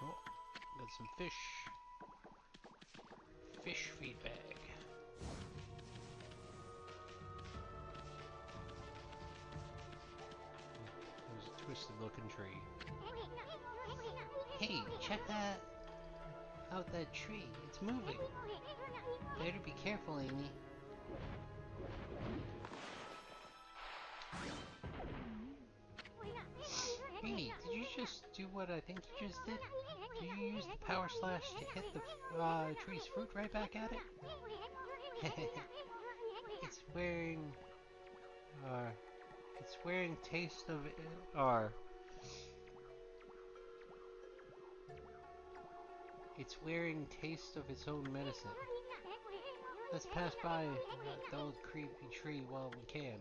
[SPEAKER 1] Oh, got some fish. Fish feed bag. There's a twisted looking tree.
[SPEAKER 3] Hey, check out that tree. It's moving. Better be careful, Amy. Amy, did you just do what I think you just did? Did you use the power slash to hit the tree's fruit right back at it? It's wearing taste of it's wearing taste of its own medicine. Let's pass by the old creepy tree while we can.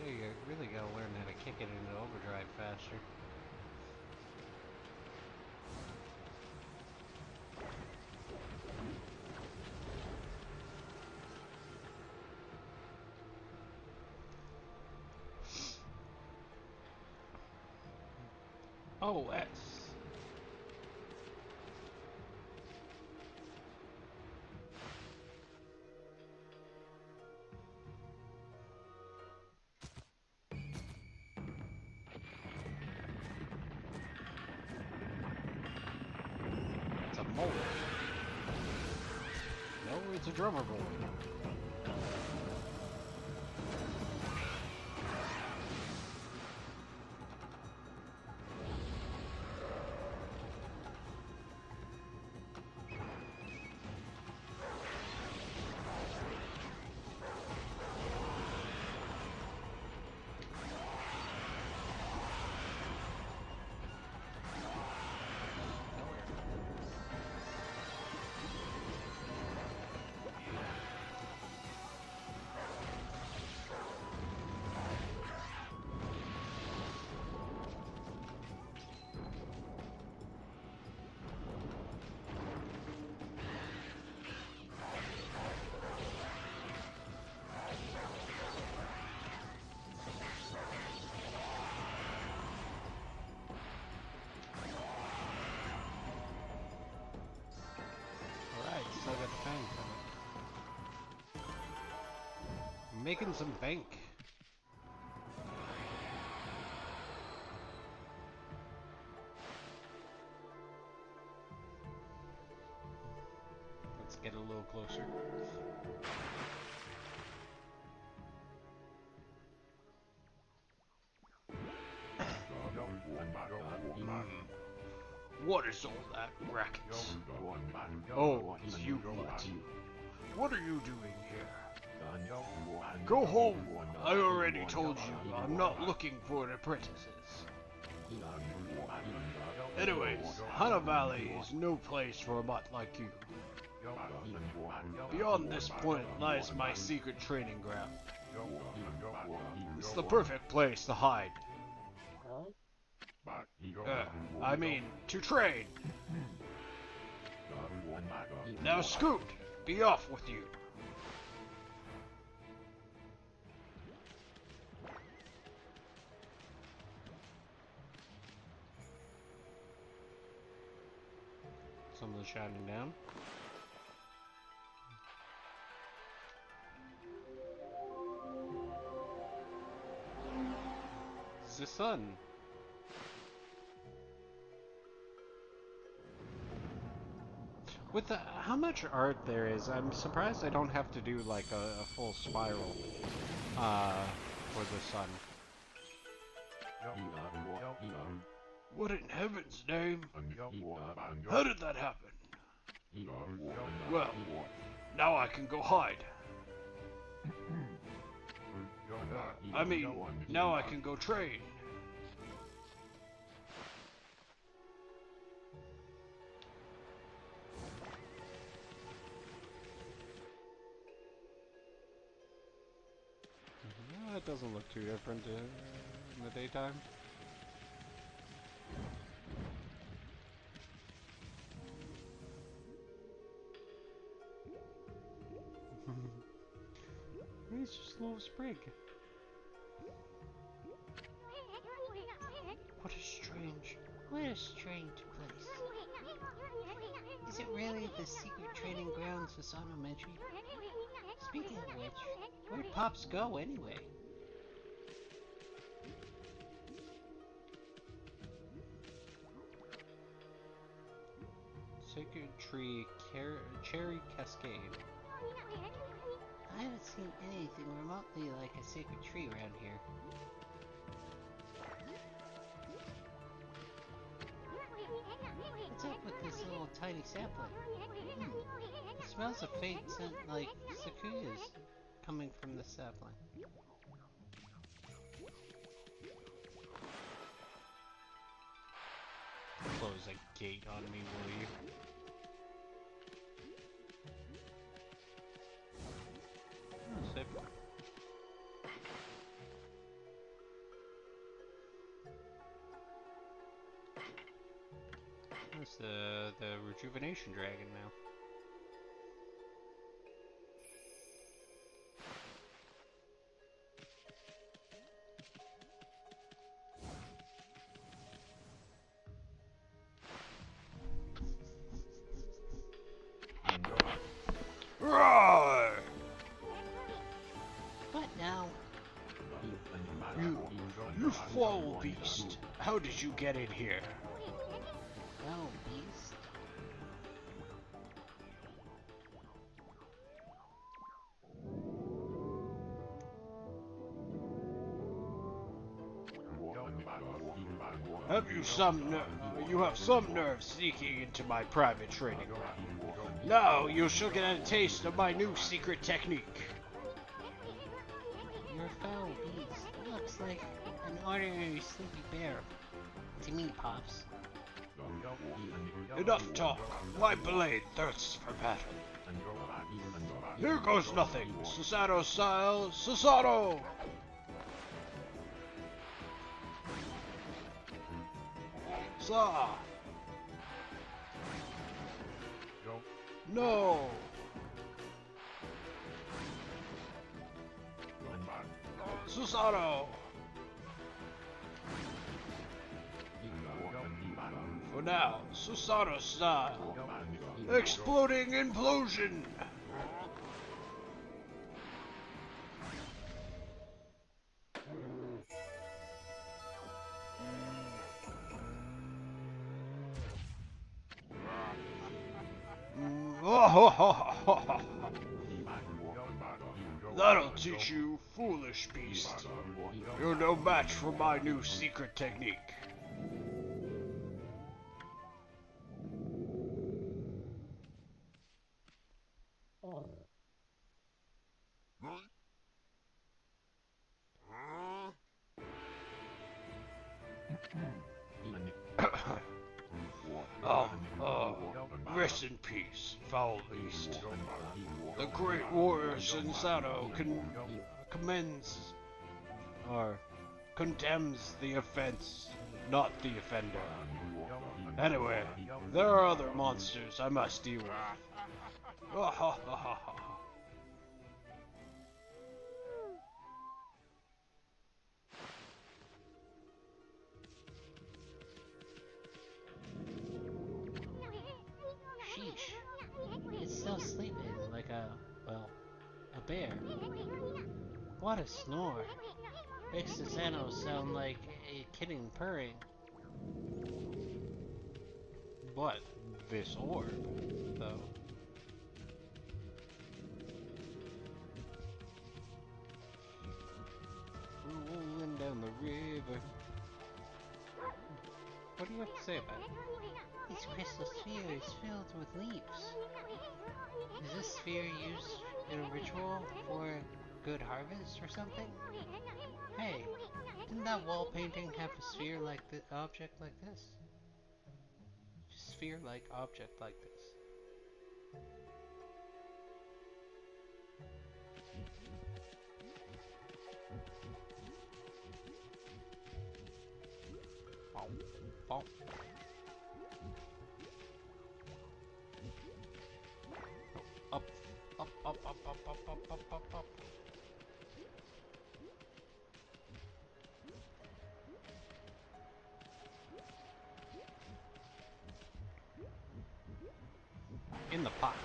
[SPEAKER 3] You really gotta learn how to kick it into overdrive faster.
[SPEAKER 1] OS. It's a mole. No, it's a drummer boy. Alright, still got the fang coming. Making some bank. Let's get a little closer. What is all that racket? Oh, it's you, Mutt. What are you doing here? Go home! I already told you, I'm not looking for apprentices. Anyways, Hana Valley is no place for a mutt like you. Beyond this point lies my secret training ground. It's the perfect place to hide. I mean, to train. Now scoot! Be off with you! Someone's shouting down. It's the sun. With how much art there is, I'm surprised I don't have to do like a full spiral for the sun. What in heaven's name? How did that happen? Well, now I can go hide. I mean, now I can go train. That doesn't look too different in the daytime. He's just a little sprig.
[SPEAKER 3] What a strange place. Is it really the secret training grounds for Sonometry? Speaking of which, where'd Pops go anyway?
[SPEAKER 1] Sacred Tree Cherry Cascade.
[SPEAKER 3] I haven't seen anything remotely like a sacred tree around here. What's up with this little tiny sapling? It smells a faint scent like cicadas coming from the sapling.
[SPEAKER 1] Close a gate on me, will you? Oh, sip. That's the rejuvenation dragon now.
[SPEAKER 2] Roar!
[SPEAKER 3] What now?
[SPEAKER 2] You, you foul beast! How did you get in here?
[SPEAKER 3] Well, beast.
[SPEAKER 2] You have some nerve sneaking into my private training ground. Now you shall get a taste of my new secret technique.
[SPEAKER 3] You're a foul beast. Looks like an ordinary sleepy bear. To me, Pops.
[SPEAKER 2] Enough talk. My blade thirsts for battle. Here goes nothing. Susato style, Susato! Sa! No! Susato! For now, Susato style. Exploding implosion! That'll teach you, foolish beast. You're no match for my new secret technique. Rest in peace, foul beast. The great warrior Sensato commends or condemns the offense, not the offender. Anyway, there are other monsters I must deal with.
[SPEAKER 3] Sheesh. It's still sleeping like a bear. What a snore. Makes the Xanos sound like a kitten purring.
[SPEAKER 1] But this orb, though. Rolling down the river. What do you have to say about it?
[SPEAKER 3] This crystal sphere is filled with leaves. Is this sphere used in a ritual for good harvest or something? Hey, didn't that wall painting have a sphere like this, object like this? Sphere-like object like this.
[SPEAKER 1] Bonk. Up, up, up, up, up, up, up, up, up, up. In the pot.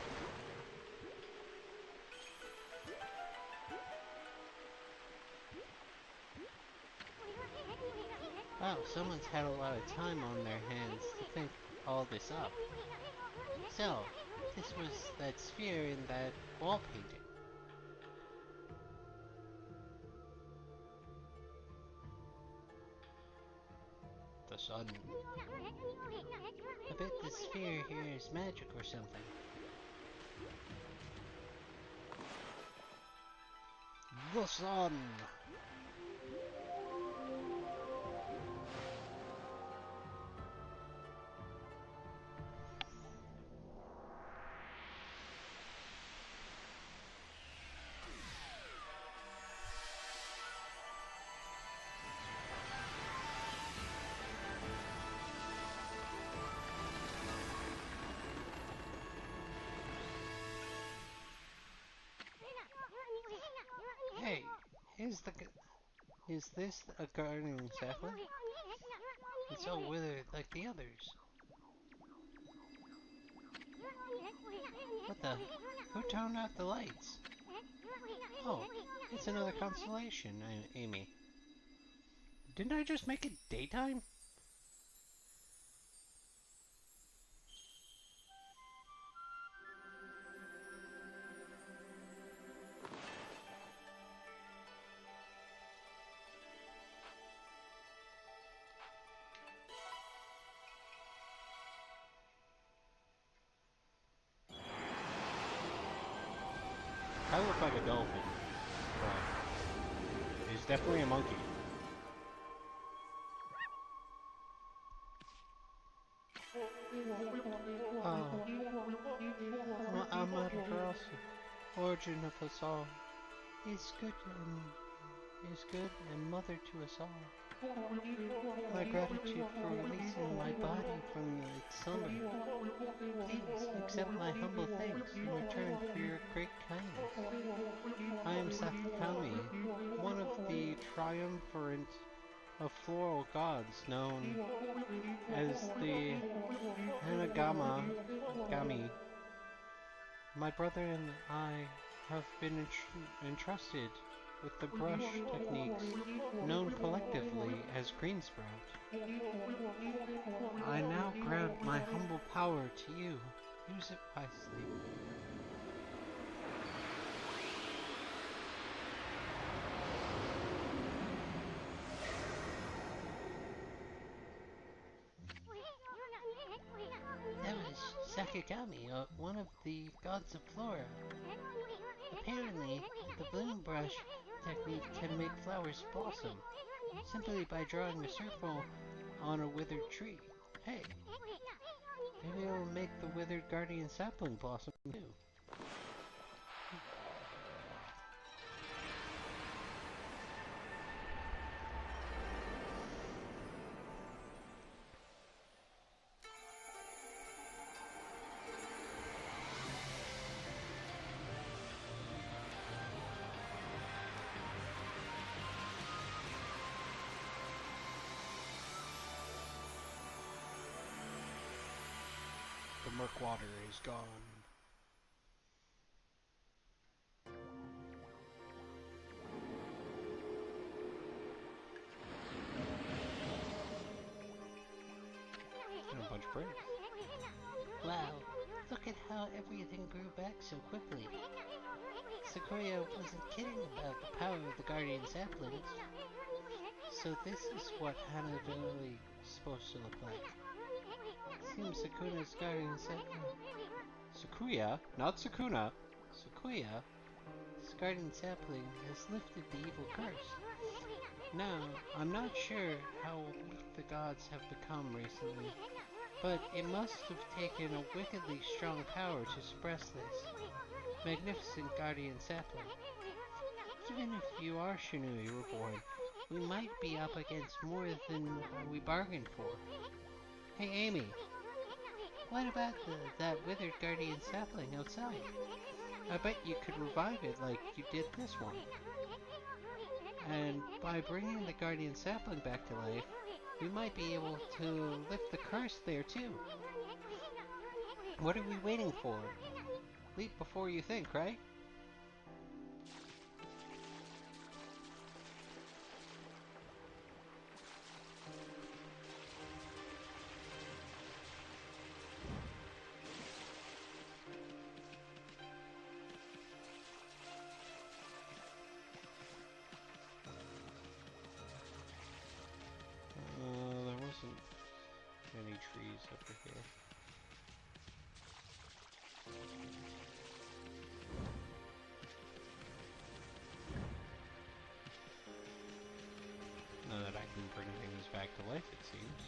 [SPEAKER 3] Wow, someone's had a lot of time on their hands to think all this up. So, this was that sphere in that wall painting.
[SPEAKER 1] The sun.
[SPEAKER 3] I bet the sphere here is magic or something.
[SPEAKER 1] The sun.
[SPEAKER 3] Hey, is this a garden sapling? It's all withered like the others. What the? Who turned out the lights? Oh, it's another constellation, Amy.
[SPEAKER 1] Didn't I just make it daytime? I look like a dolphin, but he's definitely a monkey.
[SPEAKER 3] Amaterasu, origin of us all, is good and mother to us all. My gratitude for releasing my body from its slumber. Please accept my humble thanks in return for your great kindness. I am Okami, one of the triumvirate of floral gods known as the Gami. My brother and I have been entrusted with the brush techniques known collectively as green sprout. I now grant my humble power to you. Use it wisely. That was Sakagami, one of the gods of flora. Apparently, the bloom brush technique can make flowers blossom simply by drawing a circle on a withered tree. Hey, maybe it'll make the withered guardian sapling blossom too.
[SPEAKER 2] The murk water is gone.
[SPEAKER 1] And a bunch of birds.
[SPEAKER 3] Wow, look at how everything grew back so quickly. Sakura wasn't kidding about the power of the guardian saplings. So this is what Hanabili is supposed to look like. Seems Sakuna's guardian sapling.
[SPEAKER 1] Sakuya, not Sukuna.
[SPEAKER 3] Sakuya's guardian sapling has lifted the evil curse. Now, I'm not sure how weak the gods have become recently, but it must have taken a wickedly strong power to suppress this magnificent guardian sapling. Even if you are Shinui Reborn, we might be up against more than we bargained for. Hey Amy, what about that withered guardian sapling outside? I bet you could revive it like you did this one. And by bringing the guardian sapling back to life, we might be able to lift the curse there too. What are we waiting for? Leap before you think, right?
[SPEAKER 1] There wasn't any trees over here. Now that I can bring things back to life, it seems.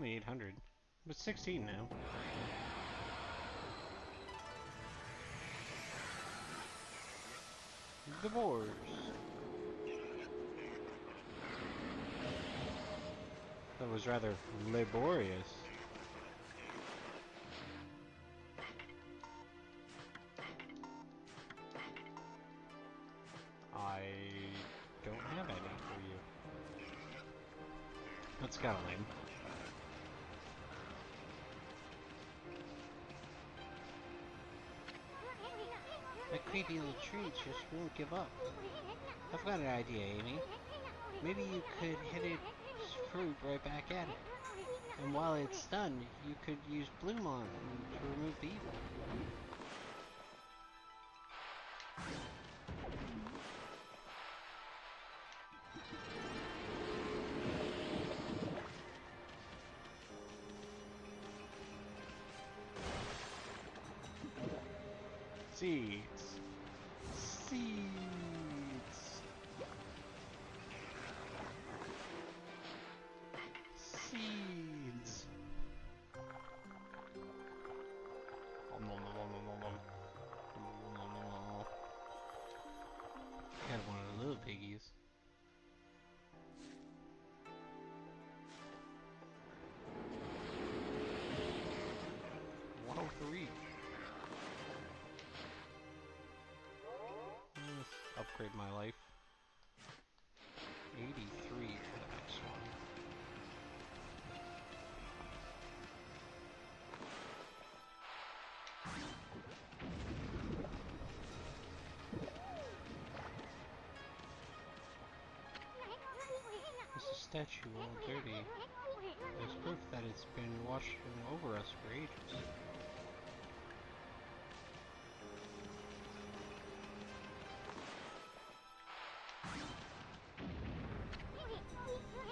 [SPEAKER 1] only 800. But 16 now. The boars. That was rather laborious. I don't have any for you. That's kind of lame.
[SPEAKER 3] That creepy little tree just won't give up. I've got an idea, Amy. Maybe you could hit its fruit right back at it. And while it's stunned, you could use Bloom on it to remove the evil.
[SPEAKER 1] Seeds. Seeds. Seeds. Nom, nom, nom, nom, nom, nom. Nom, nom, nom, nom. Had one of the little piggies. 103. Let's upgrade my life. 83 for the next one. This statue all dirty. There's proof that it's been watching over us for ages.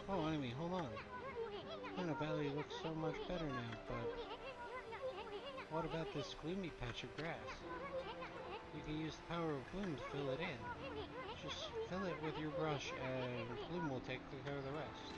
[SPEAKER 1] Oh, enemy, hold on. Mana Valley looks so much better now, but what about this gloomy patch of grass? You can use the power of Bloom to fill it in. Just fill it with your brush and Bloom will take care of the rest.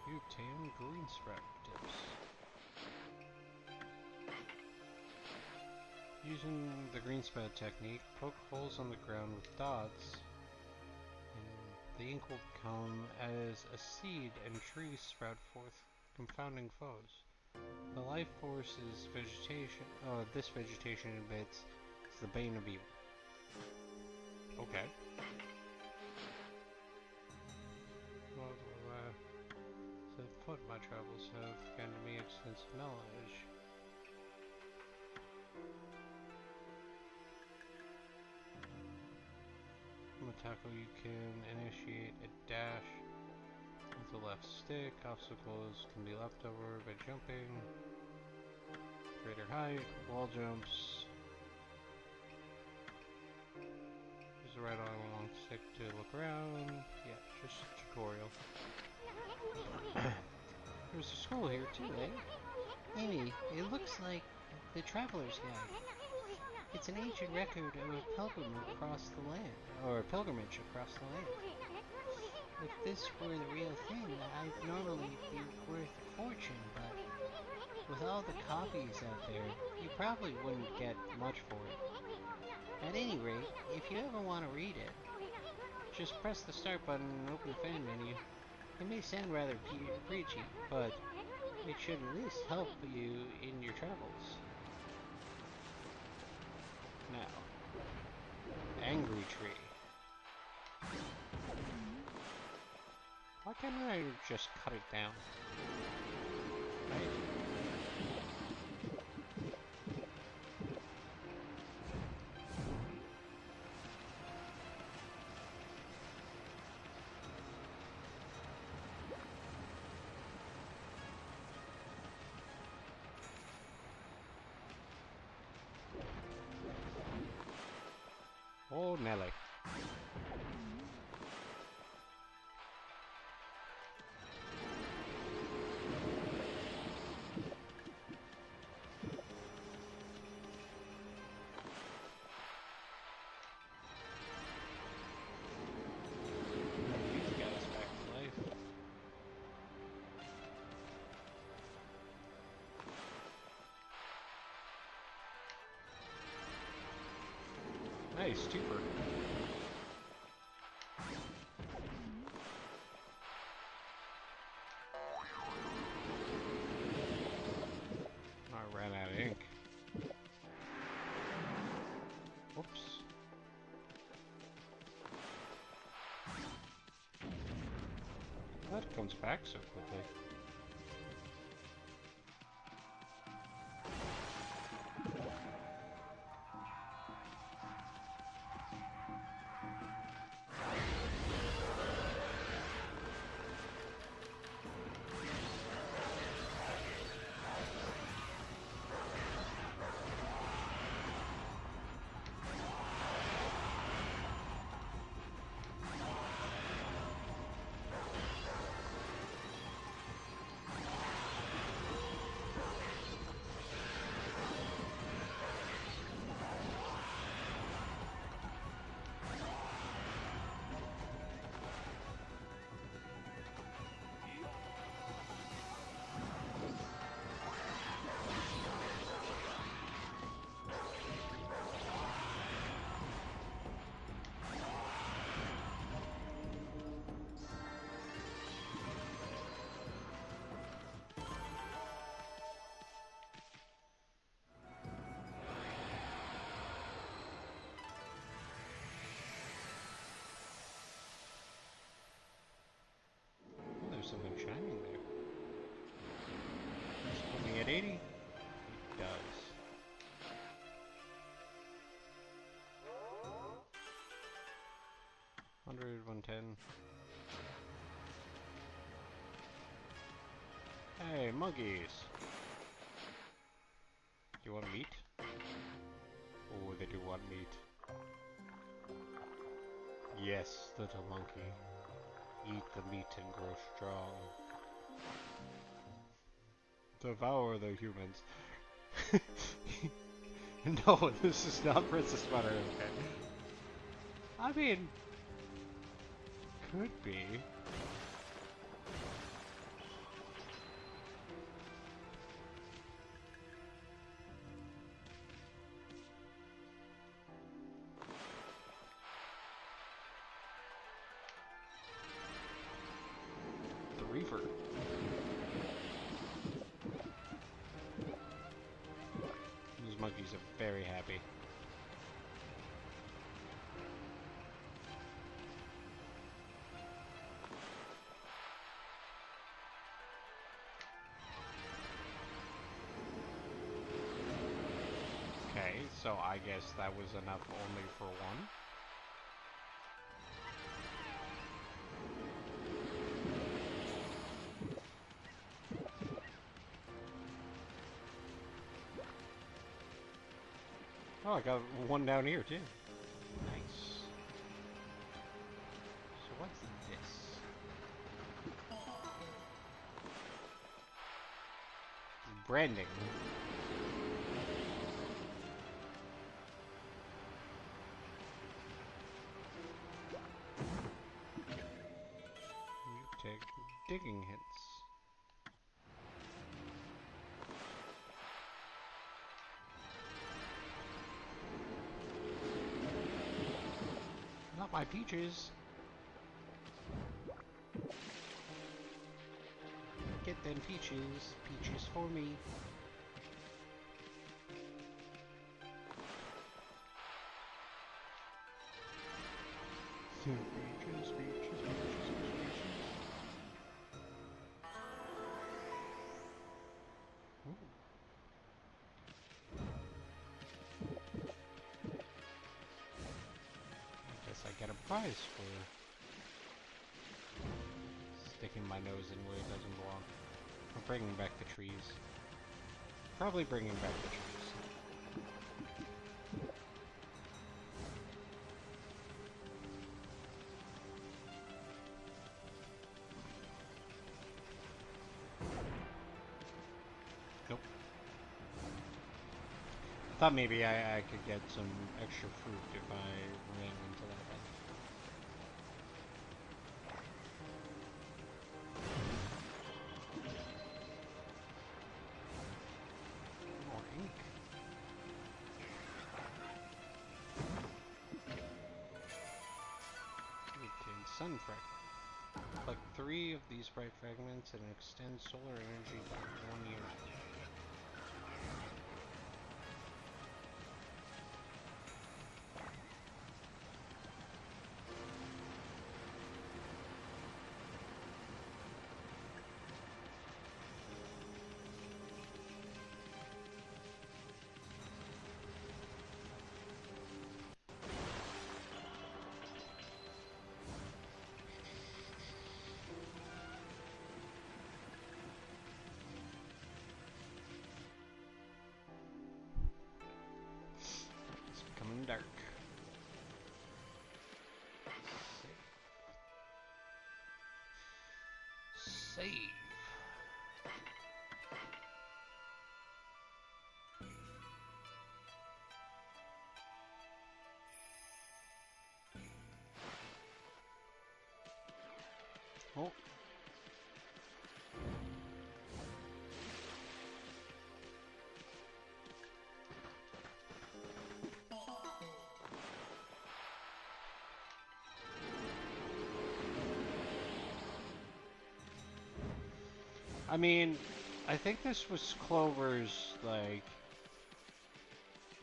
[SPEAKER 1] You obtain green sprout tips. Using the green sprout technique, poke holes on the ground with dots, and the ink will become as a seed and trees sprout forth, confounding foes. The life force is vegetation. This vegetation emits is the bane of evil. Okay. Well, so foot my travels have granted me extensive knowledge. From Taco, you can initiate a dash with the left stick. Obstacles can be leapt over by jumping. Greater height, wall jumps. Use the right arm and long stick to look around. Yeah, just a tutorial. There's a scroll here too, eh?
[SPEAKER 3] Amy, it looks like the Traveler's Guide. It's an ancient record of a pilgrimage across the land. If this were the real thing, I'd normally be worth a fortune, but with all the copies out there, you probably wouldn't get much for it. At any rate, if you ever want to read it, just press the start button and open the fan menu. It may sound rather preachy, but it should at least help you in your travels.
[SPEAKER 1] Now, Angry Tree. Why can't I just cut it down? Right? Nelly. These guys back to life. Nice, super. I ran out of ink. Whoops. That comes back so quickly. There's something shining there. Does it put me at 80? It does. $100, $110. Hey, monkeys! You want meat? Oh, they do want meat. Yes, little monkey. Eat the meat and grow strong. Devour the humans. No, this is not Princess Mononoke. I mean, could be. The Reaver. These monkeys are very happy. Okay, so I guess that was enough only for one. Oh, I got one down here too. Nice. So what's this? Branding. You take digging hints. Not my peaches. Get them peaches. Peaches for me. Peaches, peaches, peaches, peaches. Ooh. I guess I get a prize for sticking my nose in where it doesn't belong. Or bringing back the trees. Probably bringing back the trees. thought maybe I could get some extra fruit if I ran into that one. More ink. Contains sun fragment. Collect 3 of these bright fragments and extend solar energy by 1 year. It's becoming dark. Save. Oh. I mean, I think this was Clover's, like,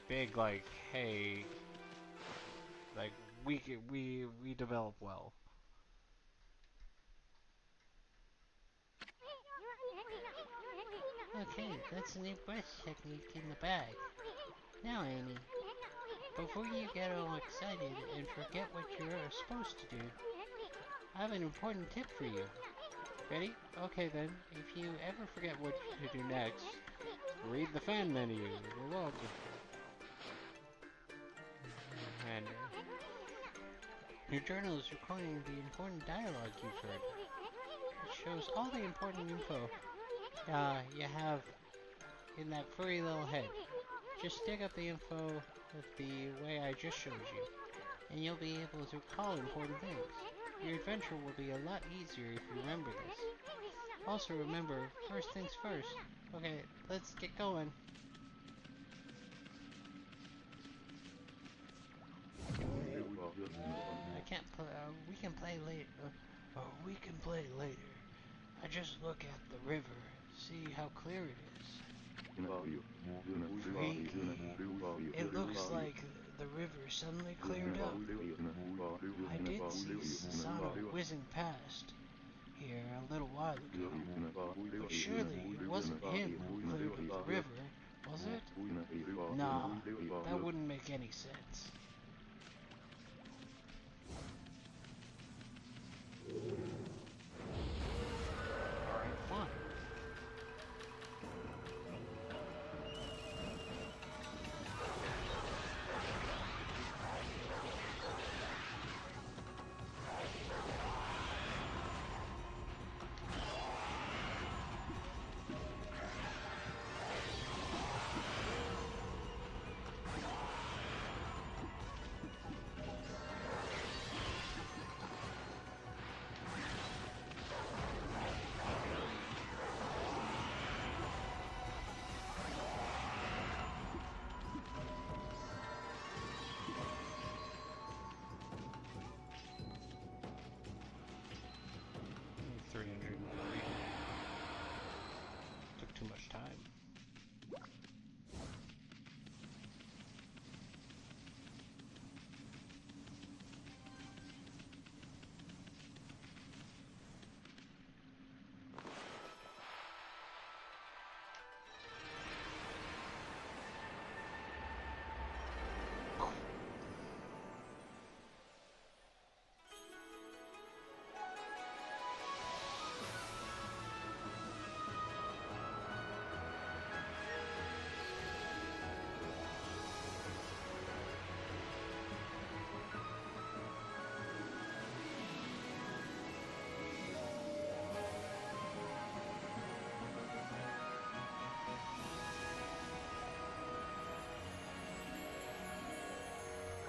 [SPEAKER 1] big, like, hey, like, we develop well.
[SPEAKER 3] Okay, that's a new breath technique in the bag. Now, Amy, before you get all excited and forget what you're supposed to do, I have an important tip for you. Ready? Okay then, if you ever forget what to do next, read the fan menu. You're welcome. And your journal is recording the important dialogue you've heard. It shows all the important info you have in that furry little head. Just dig up the info the way I just showed you, and you'll be able to recall important things. Your adventure will be a lot easier if you remember this. Also remember, first things first. Okay, let's get going. I can't play, we can play later. We can play later. I just look at the river, see how clear it is. Freaky. It looks like the river suddenly cleared up. I did see Sasano whizzing past here a little while ago, but surely it wasn't him who cleared up the river, was it? Nah, that wouldn't make any sense. Alright, fine.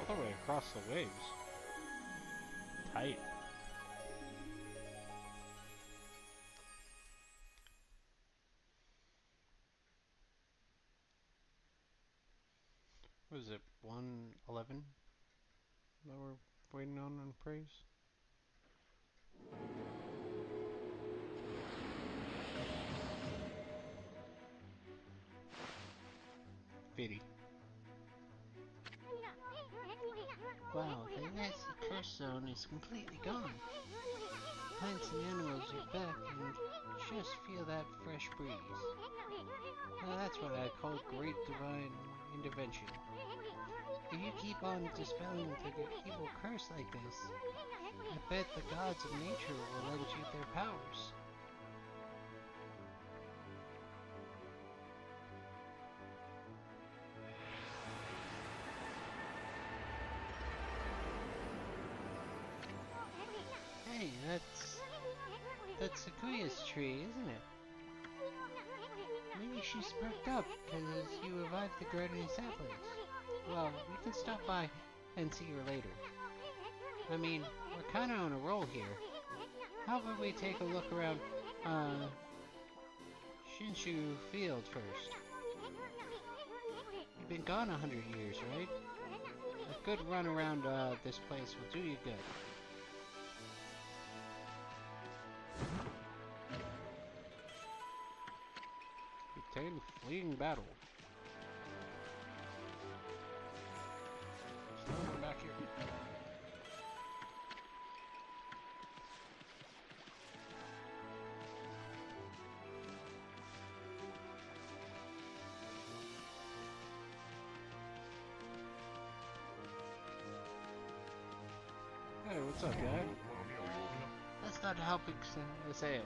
[SPEAKER 1] the way across the waves. Tight. What is it, 111 that we're waiting on praise? Fitty.
[SPEAKER 3] Wow, the nasty curse zone is completely gone. Plants and animals are back and just feel that fresh breeze. Now that's what I call great divine intervention. If you keep on dispelling the evil curse like this, I bet the gods of nature will lend you their powers. Hey, that's Sakuya's tree, isn't it? Maybe she's perked up because you revived the gardening saplings. Well, we can stop by and see her later. I mean, we're kinda on a roll here. How about we take a look around, Shinshu Field first? You've been gone 100 years, right? A good run around, this place will do you good.
[SPEAKER 1] Obtain fleeing battle.
[SPEAKER 2] There's no one back here.
[SPEAKER 1] Hey, what's up, guy?
[SPEAKER 3] Let's not help the sales.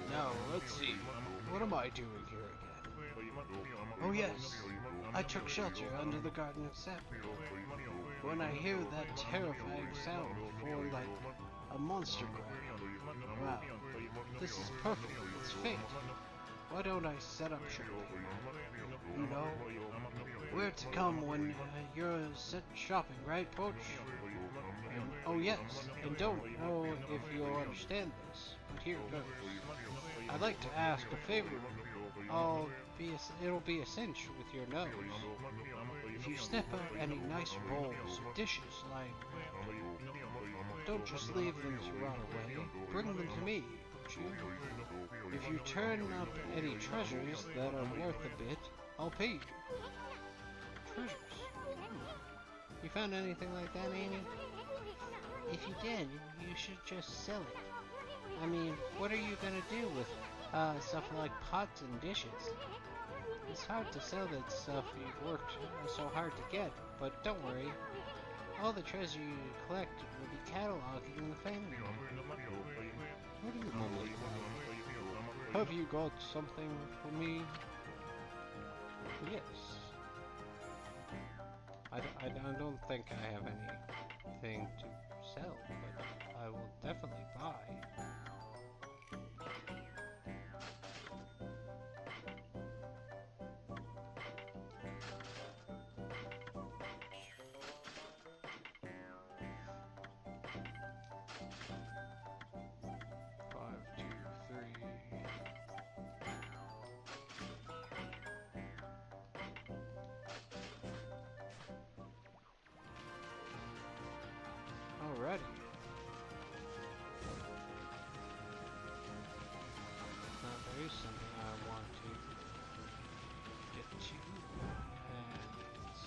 [SPEAKER 2] Now, let's see. What am I doing here again? Oh yes, I took shelter under the Garden of Sapphire. When I hear that terrifying sound before, like, a monster growl. Wow, this is perfect. It's fate. Why don't I set up shop? You know, where to come when you're set shopping, right, Poach? And, oh yes, and don't know if you'll understand this, but here goes. I'd like to ask a favor. It'll be a cinch with your nose. If you snip out any nice rolls or dishes lying around, don't just leave them to rot away. Bring them to me, won't you? If you turn up any treasures that are worth a bit, I'll pay you.
[SPEAKER 3] Treasures? You found anything like that, Amy? If you did, you should just sell it. I mean, what are you gonna do with stuff like pots and dishes? It's hard to sell that stuff you've worked so hard to get, but don't worry. All the treasure you collect will be cataloged in the family.
[SPEAKER 1] What do you mean? Have you got something for me? Yes. I don't think I have anything to sell, but I will definitely buy. Five, two, three. Alrighty. Now there is something I want to get to, and it's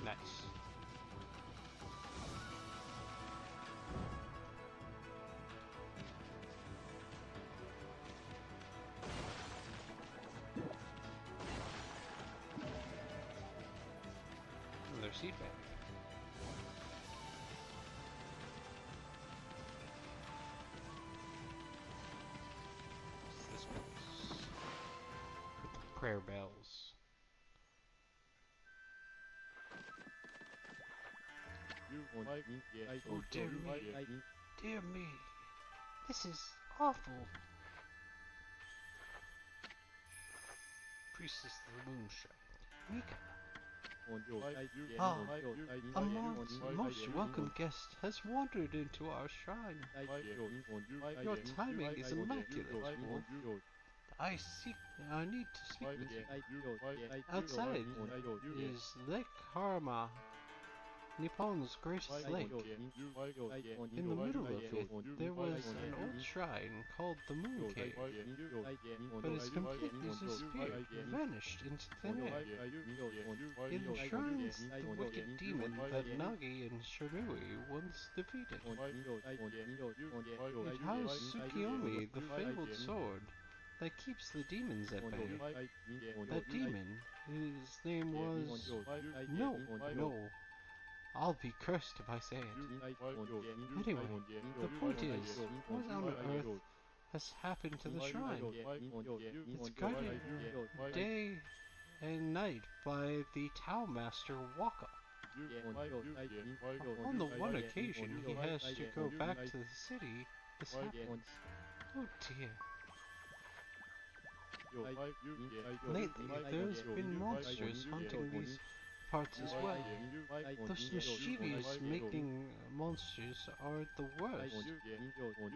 [SPEAKER 1] nice. Their seat back. What's this place? With the prayer bells.
[SPEAKER 2] Oh dear me. Dear me.
[SPEAKER 3] This is awful. Priestess of the Moonshine. Mika. Ah, a most welcome guest has wandered into our shrine. Your timing is immaculate, Wolf. I need to speak with you. Outside is Lake Harama, Nippon's greatest lake. In the middle of it, there was an old shrine called the Moon Cave, but it's completely disappeared, vanished into thin air. It enshrines the wicked demon that Nagi and Shirui once defeated. It housed Tsukiyomi, the fabled sword that keeps the demons at bay. That demon, his name was... No. I'll be cursed if I say it. Anyway, the point is, what on earth has happened to the shrine? It's guarded day and night by the Tao Master Waka. On the one occasion he has to go back to the city, this happens. Oh dear. Lately, there's been monsters haunting these parts as well. Those mischievous making monsters are the worst.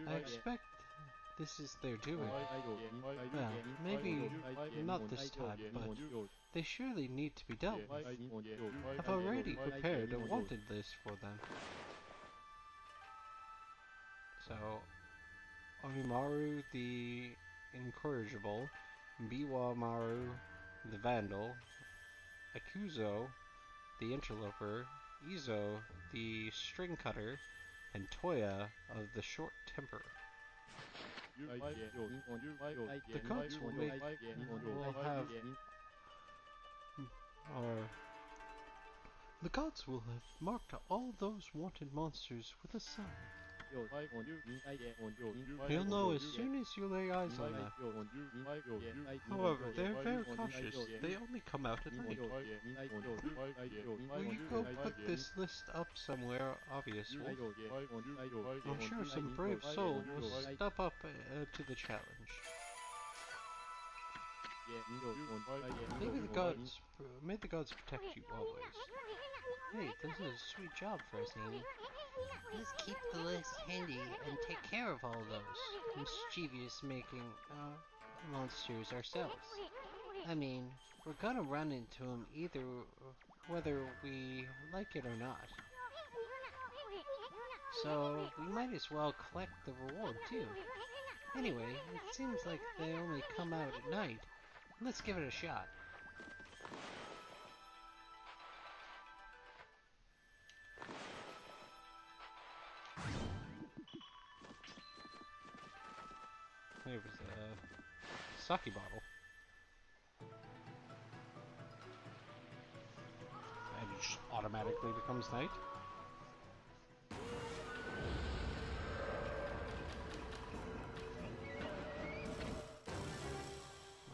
[SPEAKER 3] I expect this is their doing. Well, maybe not this time, but they surely need to be dealt with. I've already prepared a wanted list for them. So, Onimaru the Incorrigible, Biwa Maru the Vandal, Akuzo the Interloper, Izo the String Cutter, and Toya of the Short Temper. The gods will have marked all those wanted monsters with a sign. You'll know as soon as you lay eyes on them. However, they're very cautious. They only come out at night. Will you go put this list up somewhere obvious, Wolf? I'm sure some brave soul will step up to the challenge. May the gods protect you always. Hey, this is a sweet job for us, Amy. Let's keep the list handy and take care of all those mischievous making monsters ourselves. I mean, we're gonna run into them either whether we like it or not. So we might as well collect the reward too. Anyway, it seems like they only come out at night. Let's give it a shot. It was a sake bottle. And it just automatically becomes night.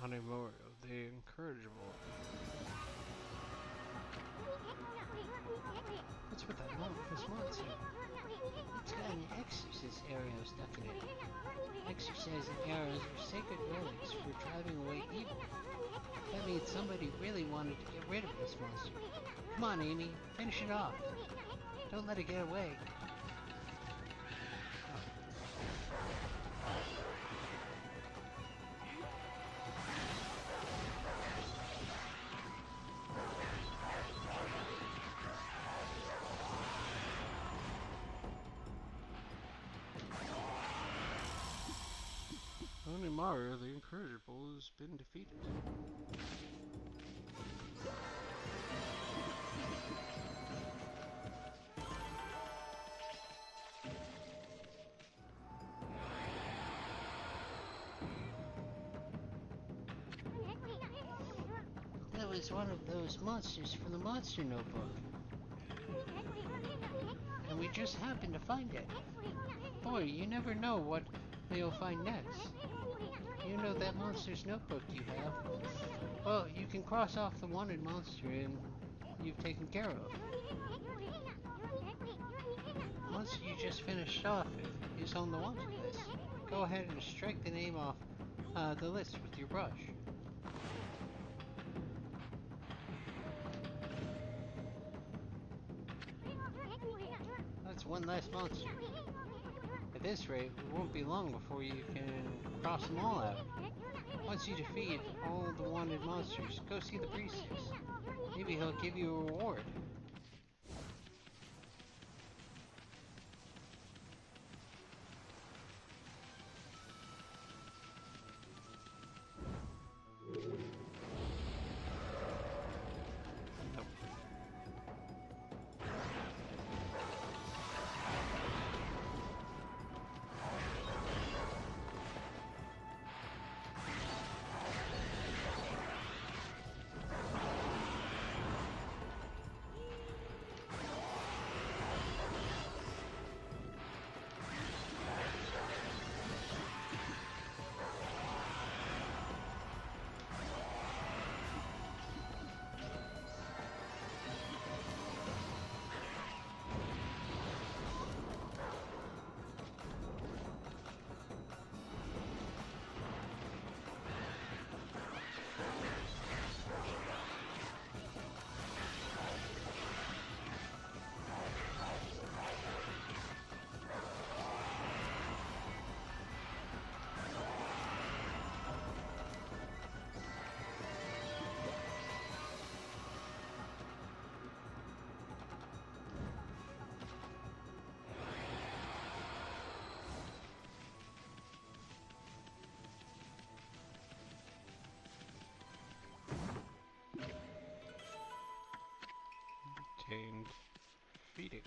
[SPEAKER 3] Honeymoon of the Incorrigible. What's with this monster? It's got an exorcist arrow stuck in it. Exorcising arrows are sacred relics for driving away evil. That means somebody really wanted to get rid of this monster. Come on, Amy, finish it off. Don't let it get away. Onimaru, the Incorrigible, has been defeated. That was one of those monsters from the Monster Notebook. And we just happened to find it. Boy, you never know what you'll find next. You know that monster's notebook you have. Well, you can cross off the wanted monster and you've taken care of. The monster you just finished off is on the wanted list. go ahead and strike the name off the list with your brush. That's one less monster. At this rate, it won't be long before you can cross them all out. Once you defeat all the wanted monsters, go see the priestess. Maybe he'll give you a reward.
[SPEAKER 1] Obtained feeding.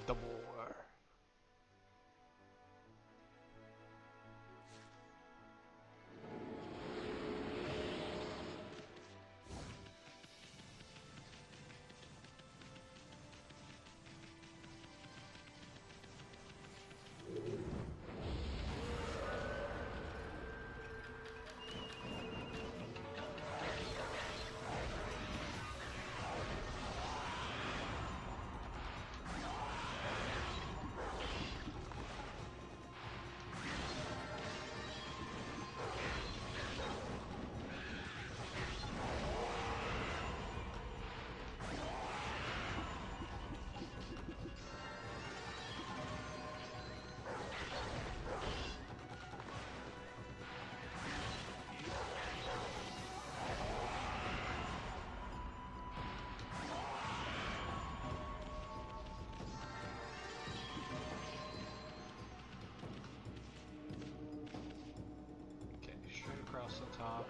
[SPEAKER 2] The war.
[SPEAKER 1] Okay, straight across the top.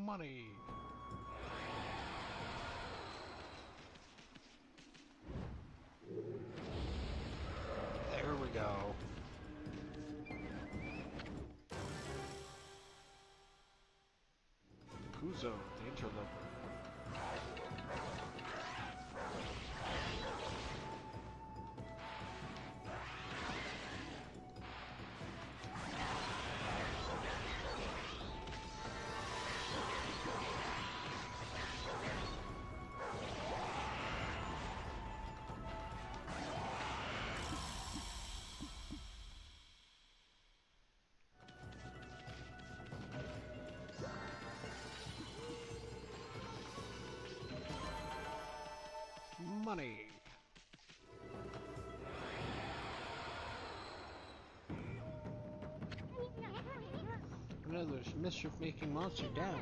[SPEAKER 2] money.
[SPEAKER 1] There we go.
[SPEAKER 2] Kuzo, the interloper. Money.
[SPEAKER 3] Another mischief-making monster down.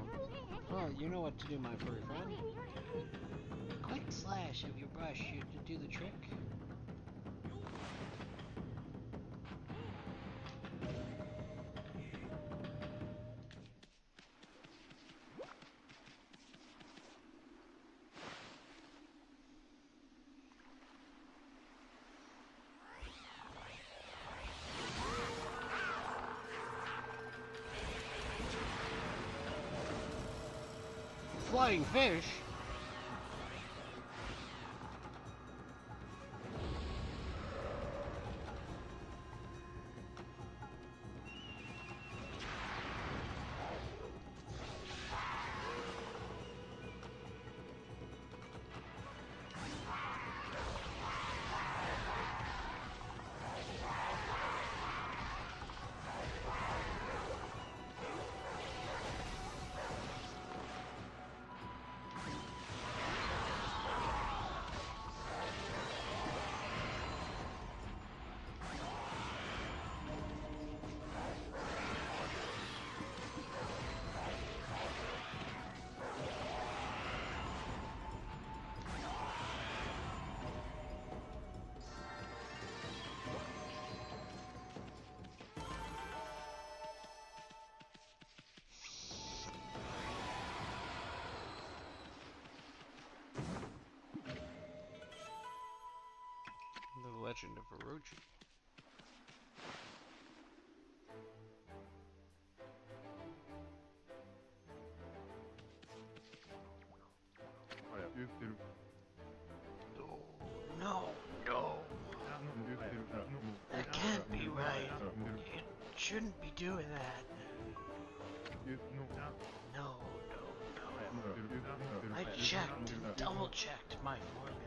[SPEAKER 3] Well, you know what to do, my furry friend. A quick slash of your brush should do the trick. Flying fish?
[SPEAKER 2] The Legend of Orochi.
[SPEAKER 3] No, no. That can't be right. It shouldn't be doing that. No, no, no. I checked and double-checked my formula.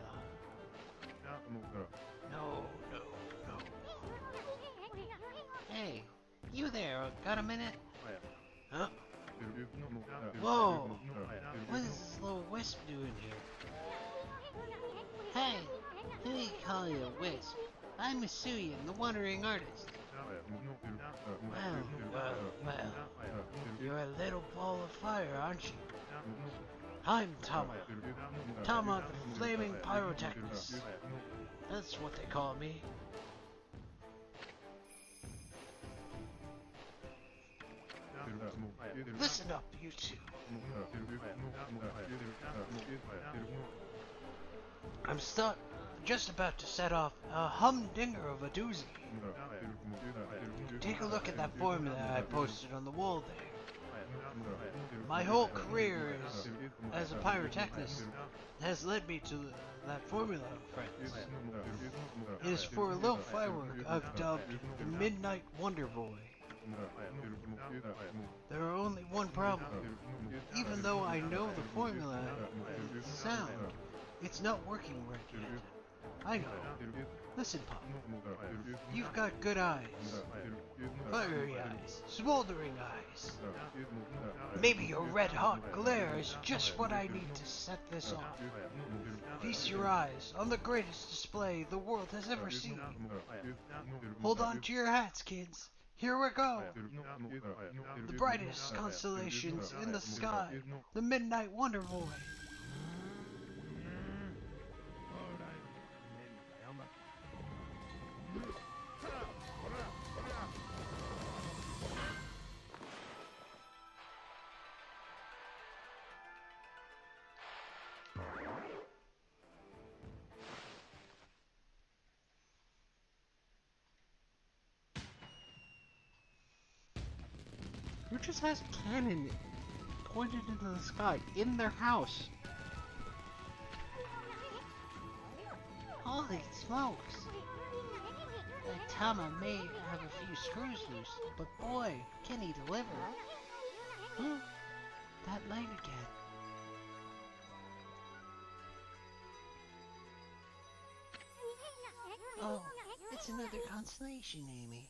[SPEAKER 3] No, no, no. Hey, you there, got a minute? Huh? Whoa! What is this little wisp doing here? Hey, let me call you a wisp. I'm Masuyan, the wandering artist. Well, you're a little ball of fire, aren't you? I'm Tama. Tama the Flaming Pyrotechnist. That's what they call me. Listen up, you two. I'm just about to set off a humdinger of a doozy. Take a look at that formula I posted on the wall there. My whole career as a pyrotechnist has led me to that formula, friends. It is for a little firework I've dubbed the Midnight Wonder Boy. There are only one problem. Even though I know the formula is sound, it's not working right yet. I know. Listen, Pop. You've got good eyes. Fiery eyes. Smoldering eyes. Maybe your red-hot glare is just what I need to set this off. Feast your eyes on the greatest display the world has ever seen. Hold on to your hats, kids. Here we go. The brightest constellations in the sky. The Midnight Wonder Boy.
[SPEAKER 1] just has a cannon pointed into the sky in their house?
[SPEAKER 3] Holy smokes! That Tama may have a few screws loose, but boy, can he deliver. Huh? That light again. Oh, it's another constellation, Amy.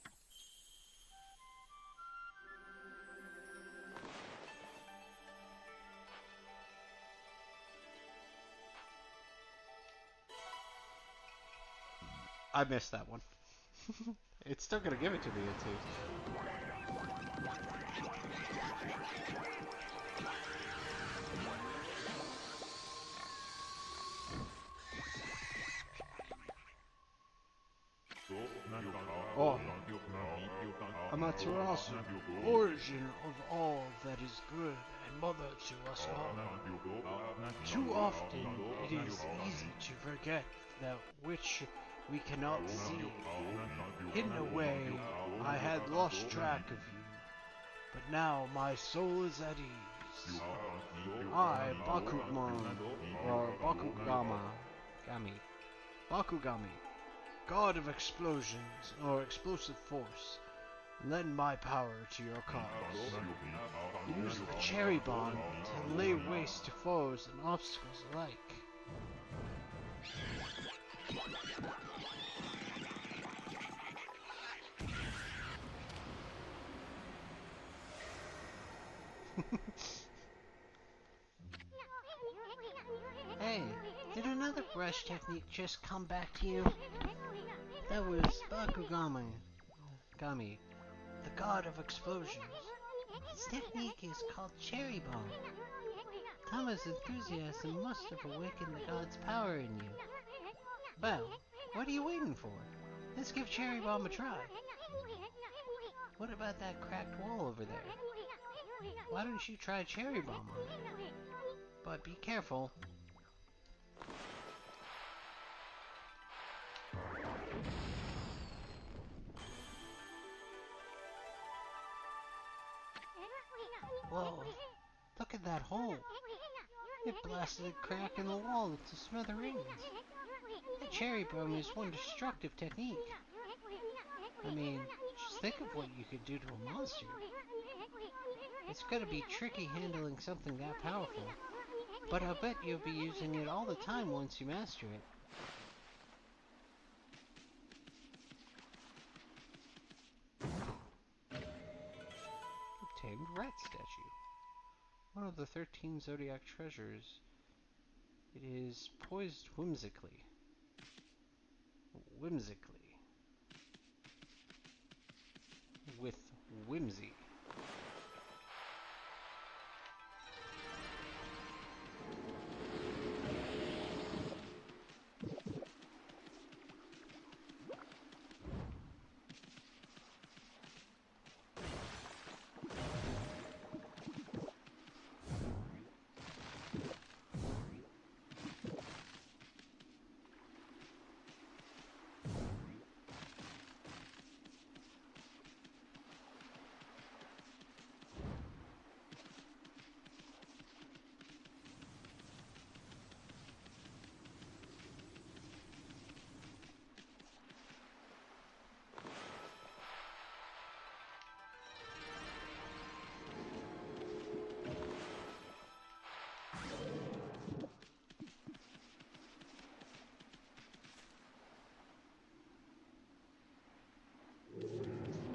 [SPEAKER 1] I missed that one. It's still gonna give it to me, it seems.
[SPEAKER 2] Oh, Amaterasu, origin of all that is good and mother to us all. Too often it is easy to forget that which we cannot see. Hidden away, I had lost track of you, but now my soul is at ease. I, Bakugami, God of explosions or explosive force, lend my power to your cause. Use the cherry bomb to lay waste to foes and obstacles alike.
[SPEAKER 3] Hey, did another brush technique just come back to you? That was Bakugami, the god of explosions. His technique is called Cherry Bomb. Tama's enthusiasm must have awakened the god's power in you. Well, what are you waiting for? Let's give Cherry Bomb a try. What about that cracked wall over there? Why don't you try Cherry Bomb on it? But be careful. Whoa, look at that hole. It blasted a crack in the wall to smithereens. The cherry bomb is one destructive technique. I mean, just think of what you could do to a monster. It's gonna be tricky handling something that powerful, but I'll bet you'll be using it all the time once you master it.
[SPEAKER 1] Obtained rat statue. One of the 13 zodiac treasures. It is poised whimsically. With whimsy.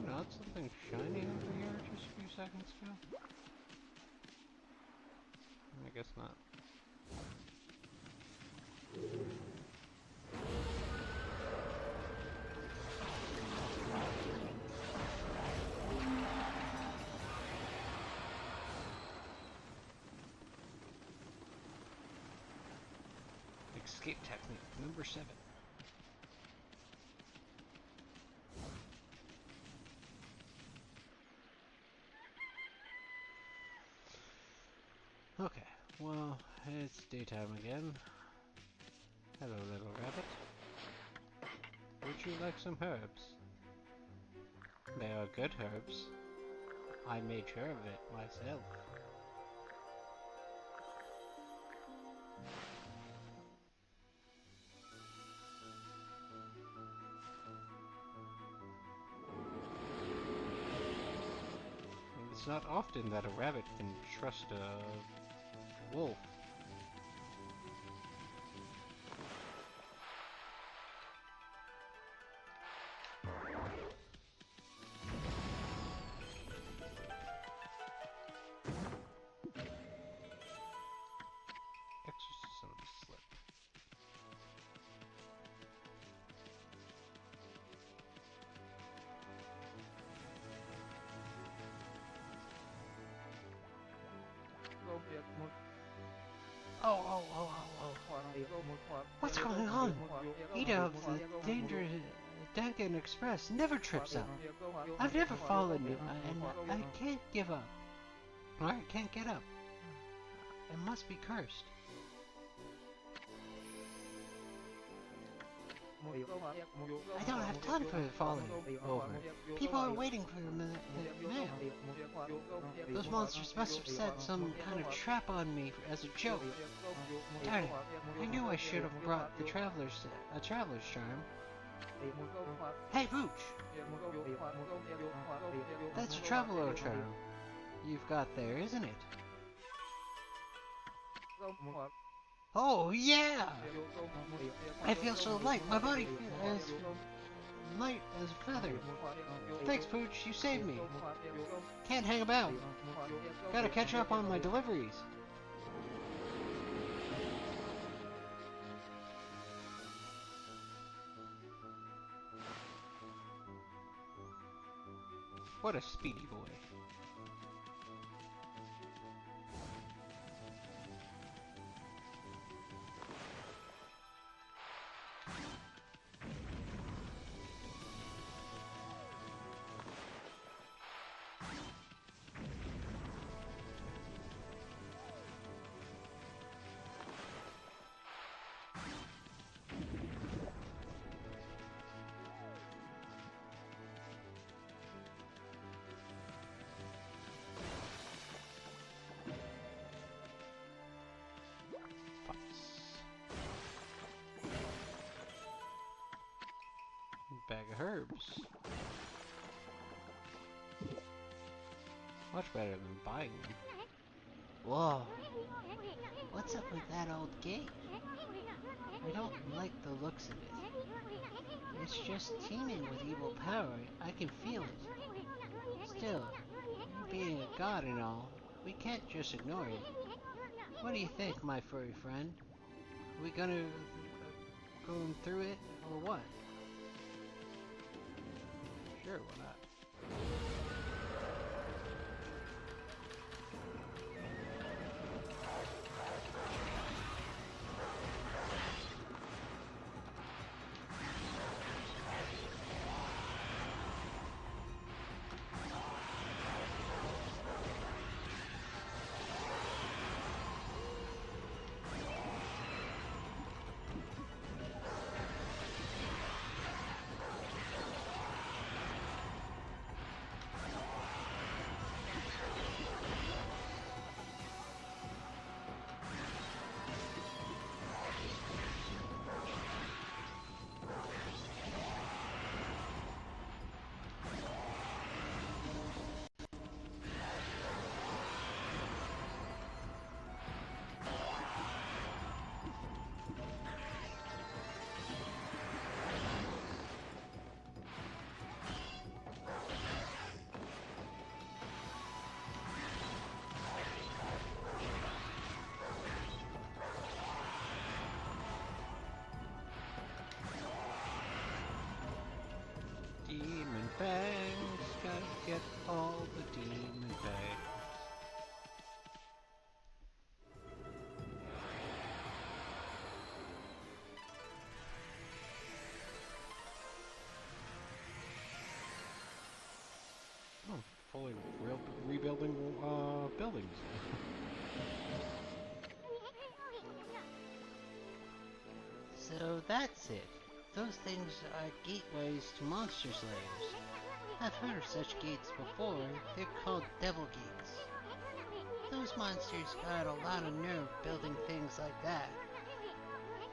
[SPEAKER 1] Not something shiny over here just a few seconds ago? I guess not. Escape technique number 7. Okay, well, it's daytime again. Hello, little rabbit. Would you like some herbs? They are good herbs. I made sure of it myself. It's not often that a rabbit can trust a wolf. Exorcism slip.
[SPEAKER 3] What's going on? Ida of the Dangan Express never trips up. I've never fallen, and I can't give up. Or I can't get up. It must be cursed. I don't have time for falling over. People are waiting for the mail. Those monsters must have set some kind of trap on me as a joke. Darn it. I knew I should have brought a traveler's charm. Hey, Booch! That's a traveler charm you've got there, isn't it? Oh, yeah! I feel so light. My body feels as light as a feather. Thanks, Pooch. You saved me. Can't hang about. Gotta catch up on my deliveries.
[SPEAKER 1] What a speedy boy. Bag of herbs. Much better than buying them.
[SPEAKER 3] Whoa. What's up with that old gate? I don't like the looks of it. It's just teeming with evil power. I can feel it. Still, being a god and all, we can't just ignore it. What do you think, my furry friend? Are we gonna go through it, or what?
[SPEAKER 1] Sure, why not? Demon fangs, gotta get all the demon fangs. Oh, fully rebuilding buildings.
[SPEAKER 3] So that's it. Those things are gateways to monster slayers. I've heard of such gates before. They're called devil gates. Those monsters got a lot of nerve building things like that.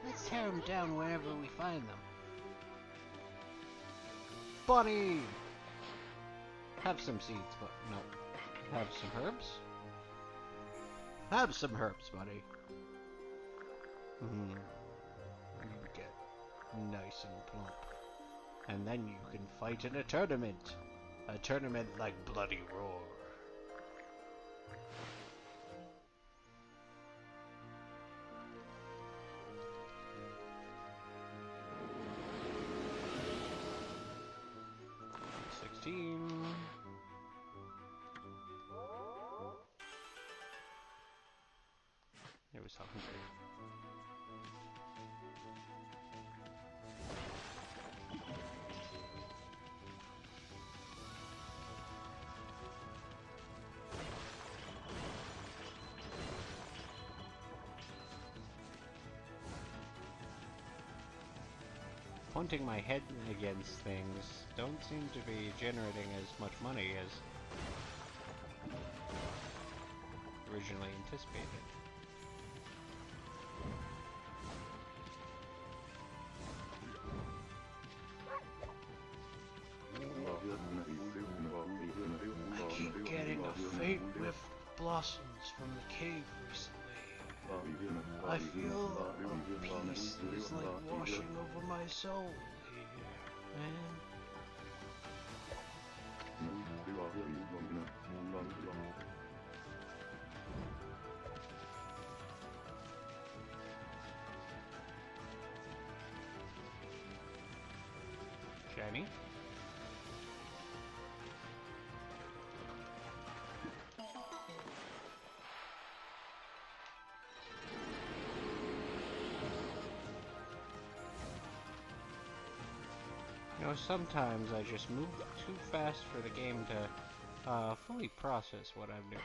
[SPEAKER 3] Let's tear them down wherever we find them.
[SPEAKER 1] Buddy! Have some seeds, but no. Have some herbs? Have some herbs, buddy. You get nice and plump. And then you can fight in a tournament. A tournament like Bloody Roar. It was so hungry. Pointing my head against things don't seem to be generating as much money as originally anticipated.
[SPEAKER 2] I keep getting a faint whiff of blossoms from the cave recently. I feel a peace that is like washing over my soul here, man.
[SPEAKER 1] Shiny? You know, sometimes I just move too fast for the game to fully process what I'm doing.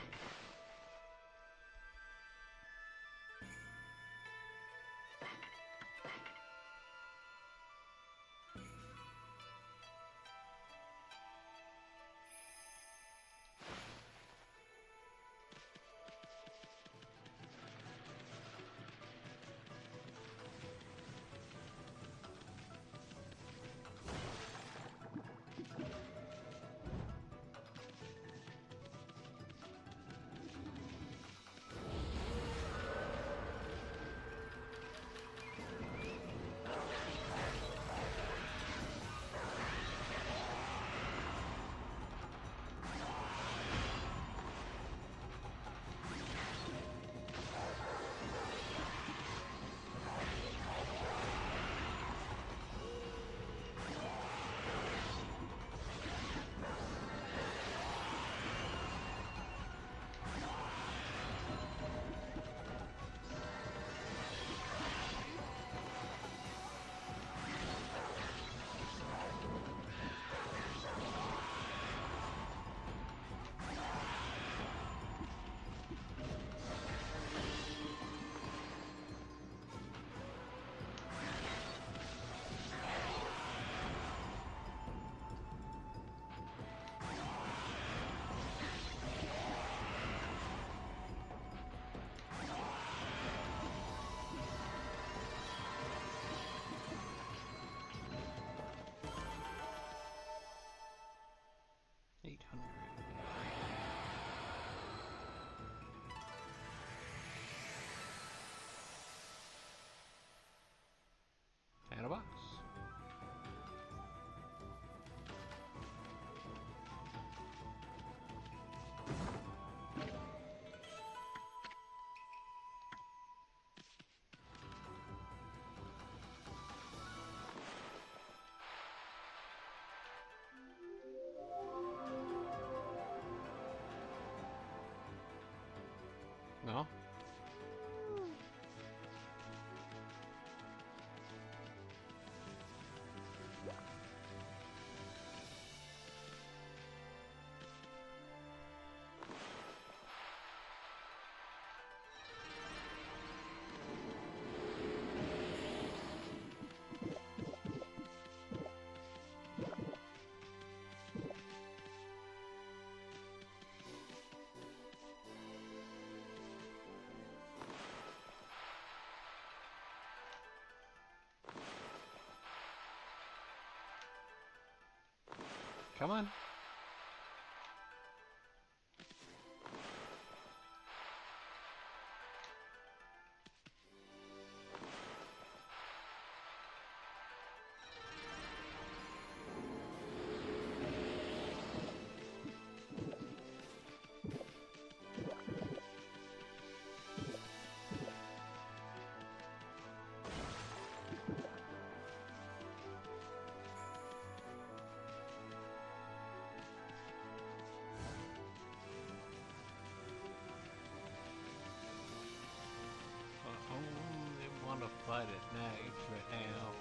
[SPEAKER 1] Come on. I only want to fight at night right now.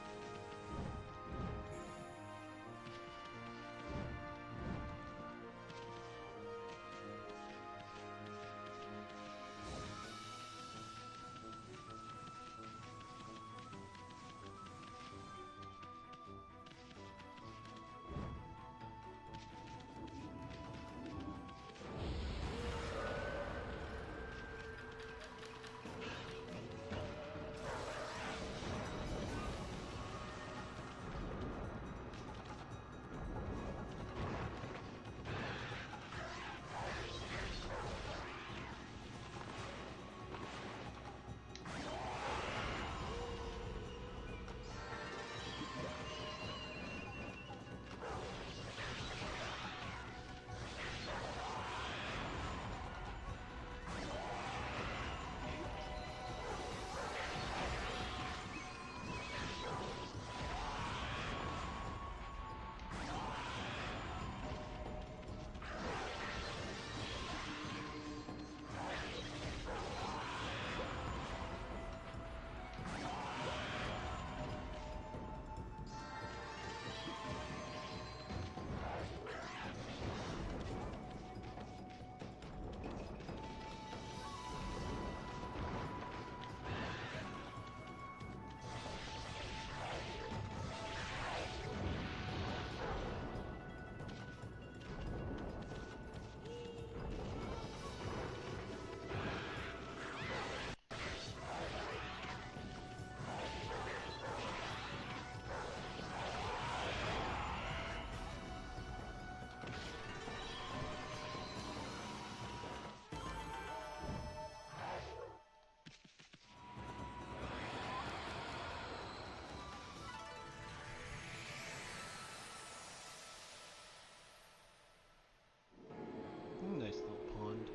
[SPEAKER 1] Nice little pond.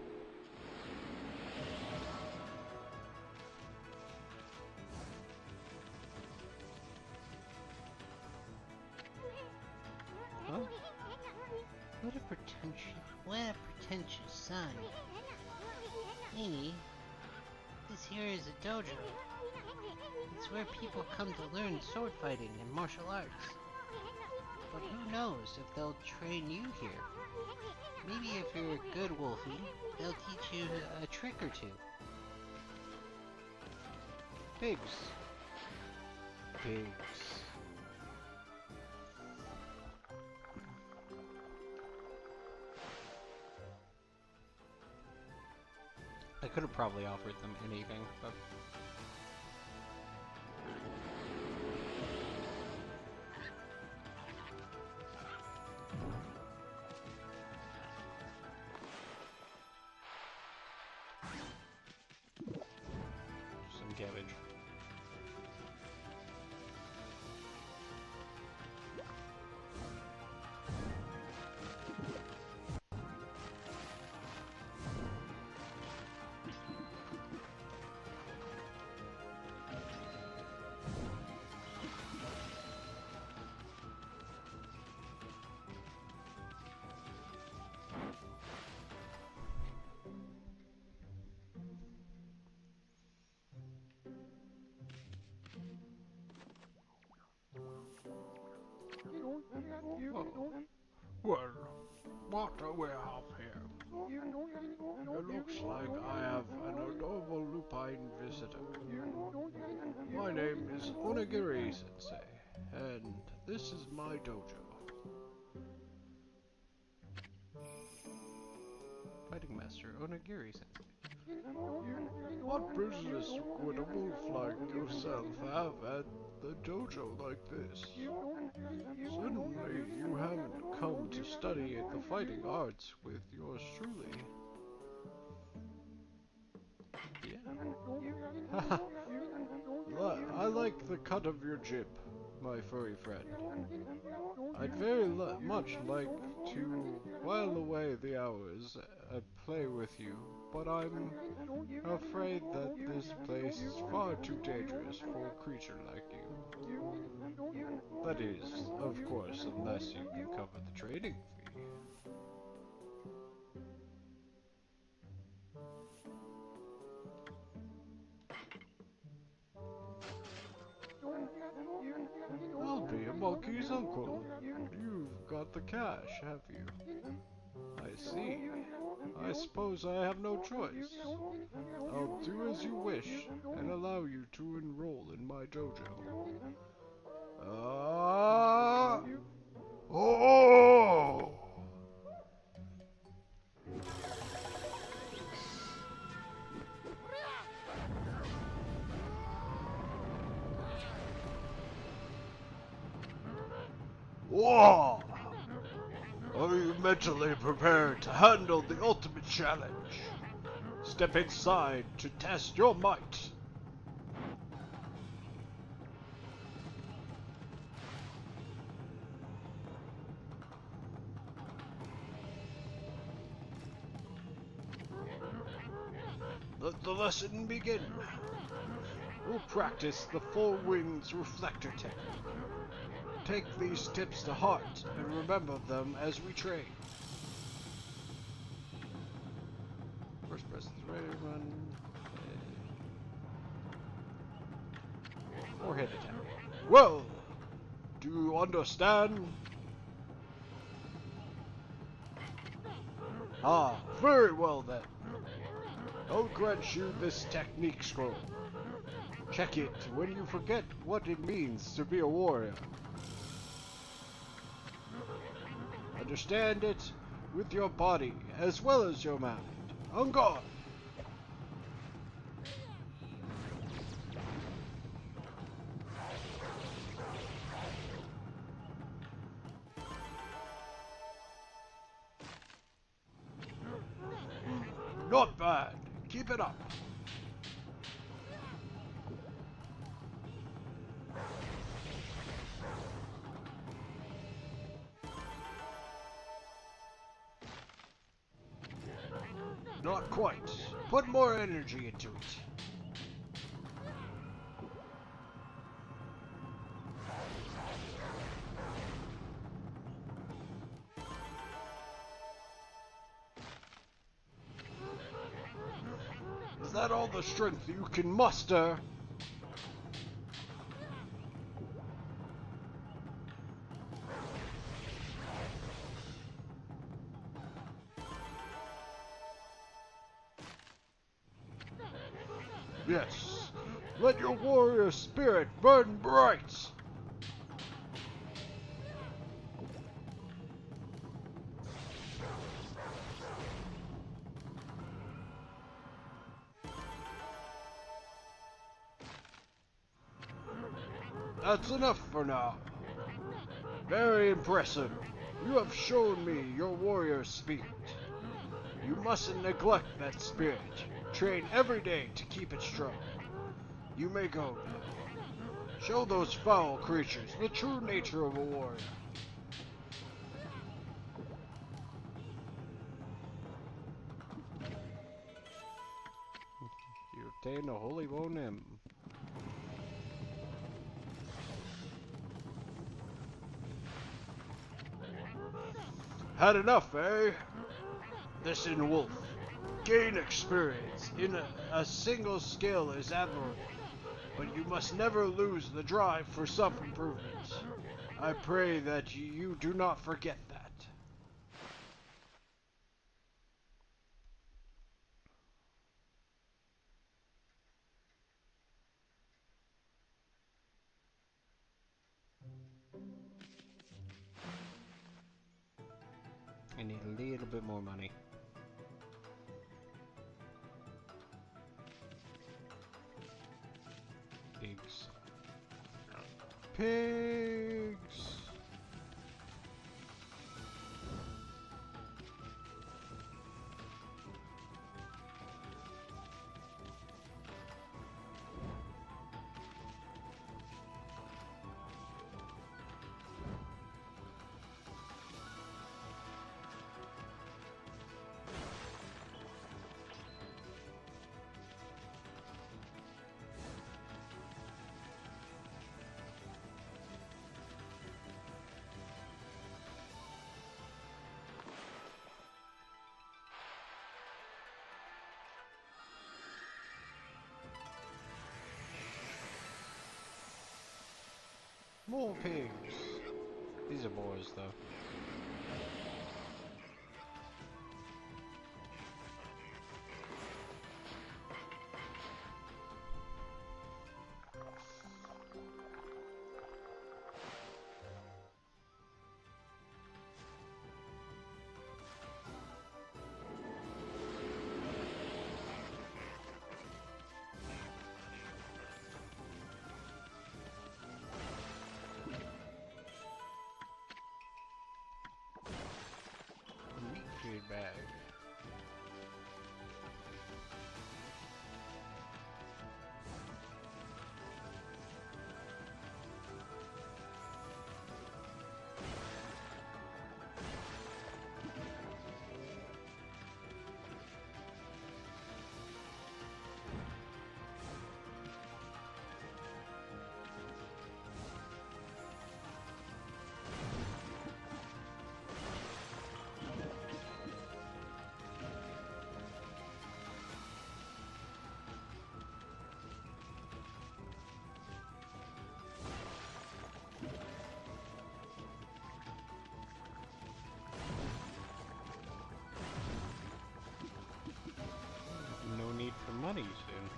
[SPEAKER 1] Huh?
[SPEAKER 3] What a pretentious son. Hey, this here is a dojo. It's where people come to learn sword fighting and martial arts. But who knows if they'll train you here? Maybe if you're a good wolfie, they'll teach you a trick or two.
[SPEAKER 1] Pigs. Pigs. I could have probably offered them anything, but some cabbage.
[SPEAKER 2] Well, what do we have here? It looks like I have an adorable lupine visitor. My name is Onigiri-sensei, and this is my dojo.
[SPEAKER 1] Fighting Master Onigiri-sensei.
[SPEAKER 2] What business would a wolf like yourself have at the dojo like this. Certainly, you haven't come to study the fighting arts with yours truly.
[SPEAKER 1] Yeah.
[SPEAKER 2] I like the cut of your jib, my furry friend. I'd very much like to while away the hours and play with you, but I'm afraid that this place is far too dangerous for a creature like you. That is, of course, unless you can cover the training fee. I'll be a monkey's uncle. You've got the cash, have you? I see. I suppose I have no choice. I'll do as you wish and allow you to enroll in my dojo. Ah! Oh! Whoa! Are you mentally prepared to handle the ultimate challenge? Step inside to test your might. Let the lesson begin. We'll practice the full wings reflector technique. Take these tips to heart and remember them as we train. First press is ready to run. Or hit attack. Well, do you understand? Ah, very well then. I'll grant you this technique scroll. Check it when you forget what it means to be a warrior. Understand it with your body as well as your mind. On guard! Not bad. Keep it up. Not quite. Put more energy into it. Is that all the strength you can muster? Yes. Let your warrior spirit burn bright. That's enough for now. Very impressive. You have shown me your warrior spirit. You mustn't neglect that spirit. Train every day to keep it strong. You may go now. Show those foul creatures the true nature of a warrior.
[SPEAKER 1] You obtain a holy bone M.
[SPEAKER 2] Had enough, eh? Listen, Wolf. Gain experience in a single skill is admirable, but you must never lose the drive for self-improvement. I pray that you do not forget that.
[SPEAKER 1] I need a little bit more money. Pigs. pigs! More pigs! These are boys, though. Meat food bag. No need for money soon.